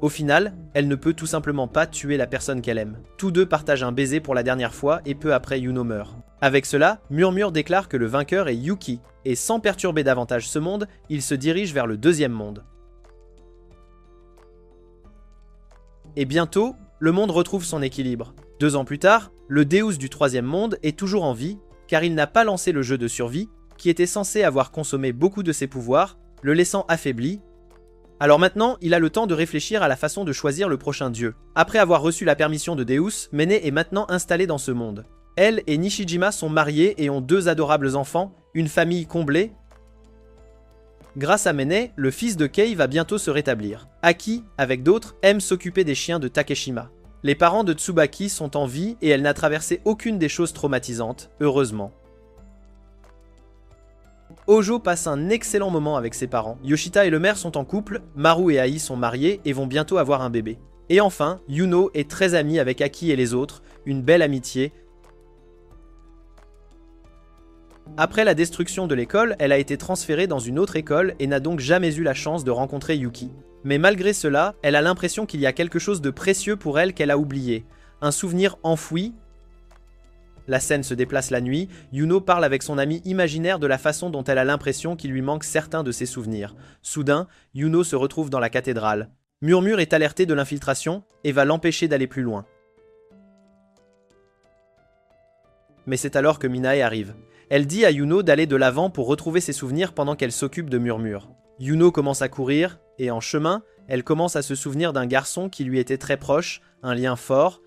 Au final, elle ne peut tout simplement pas tuer la personne qu'elle aime. Tous deux partagent un baiser pour la dernière fois et peu après Yuno meurt. Avec cela, Murmure déclare que le vainqueur est Yuki, et sans perturber davantage ce monde, il se dirige vers le deuxième monde. Et bientôt, le monde retrouve son équilibre. 2 ans plus tard, le Deus du troisième monde est toujours en vie, car il n'a pas lancé le jeu de survie, qui était censé avoir consommé beaucoup de ses pouvoirs, le laissant affaibli. Alors maintenant, il a le temps de réfléchir à la façon de choisir le prochain dieu. Après avoir reçu la permission de Deus, Mene est maintenant installée dans ce monde. Elle et Nishijima sont mariés et ont 2 adorables enfants, une famille comblée. Grâce à Mene, le fils de Kei va bientôt se rétablir. Aki, avec d'autres, aime s'occuper des chiens de Takeshima. Les parents de Tsubaki sont en vie et elle n'a traversé aucune des choses traumatisantes, heureusement. Hojo passe un excellent moment avec ses parents. Yoshita et le maire sont en couple, Maru et Ai sont mariés et vont bientôt avoir un bébé. Et enfin, Yuno est très amie avec Aki et les autres, une belle amitié. Après la destruction de l'école, elle a été transférée dans une autre école et n'a donc jamais eu la chance de rencontrer Yuki. Mais malgré cela, elle a l'impression qu'il y a quelque chose de précieux pour elle qu'elle a oublié. Un souvenir enfoui. La scène se déplace la nuit, Yuno parle avec son ami imaginaire de la façon dont elle a l'impression qu'il lui manque certains de ses souvenirs. Soudain, Yuno se retrouve dans la cathédrale. Murmure est alerté de l'infiltration et va l'empêcher d'aller plus loin. Mais c'est alors que Minae arrive. Elle dit à Yuno d'aller de l'avant pour retrouver ses souvenirs pendant qu'elle s'occupe de Murmure. Yuno commence à courir, et en chemin, elle commence à se souvenir d'un garçon qui lui était très proche, un lien fort.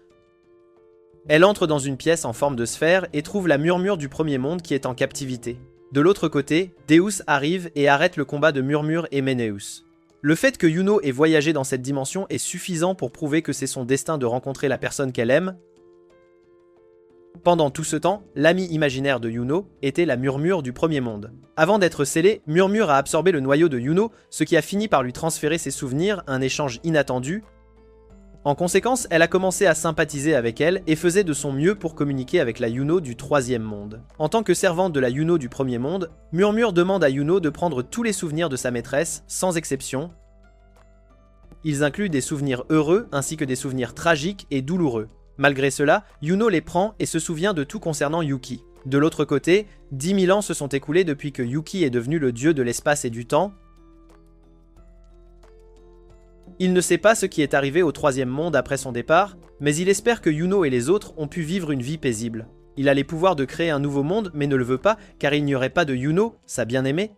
Elle entre dans une pièce en forme de sphère et trouve la Murmure du premier monde qui est en captivité. De l'autre côté, Deus arrive et arrête le combat de Murmure et Meneus. Le fait que Yuno ait voyagé dans cette dimension est suffisant pour prouver que c'est son destin de rencontrer la personne qu'elle aime. Pendant tout ce temps, l'ami imaginaire de Yuno était la Murmure du premier monde. Avant d'être scellée, Murmure a absorbé le noyau de Yuno, ce qui a fini par lui transférer ses souvenirs, un échange inattendu. En conséquence, elle a commencé à sympathiser avec elle et faisait de son mieux pour communiquer avec la Yuno du troisième monde. En tant que servante de la Yuno du premier monde, Murmure demande à Yuno de prendre tous les souvenirs de sa maîtresse, sans exception. Ils incluent des souvenirs heureux ainsi que des souvenirs tragiques et douloureux. Malgré cela, Yuno les prend et se souvient de tout concernant Yuki. De l'autre côté, 10 000 ans se sont écoulés depuis que Yuki est devenu le dieu de l'espace et du temps. Il ne sait pas ce qui est arrivé au troisième monde après son départ, mais il espère que Yuno et les autres ont pu vivre une vie paisible. Il a les pouvoirs de créer un nouveau monde, mais ne le veut pas, car il n'y aurait pas de Yuno, sa bien-aimée.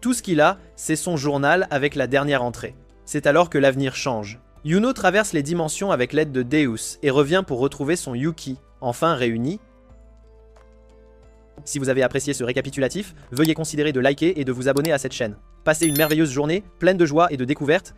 Tout ce qu'il a, c'est son journal avec la dernière entrée. C'est alors que l'avenir change. Yuno traverse les dimensions avec l'aide de Deus et revient pour retrouver son Yuki, enfin réuni. Si vous avez apprécié ce récapitulatif, veuillez considérer de liker et de vous abonner à cette chaîne. Passez une merveilleuse journée, pleine de joie et de découvertes,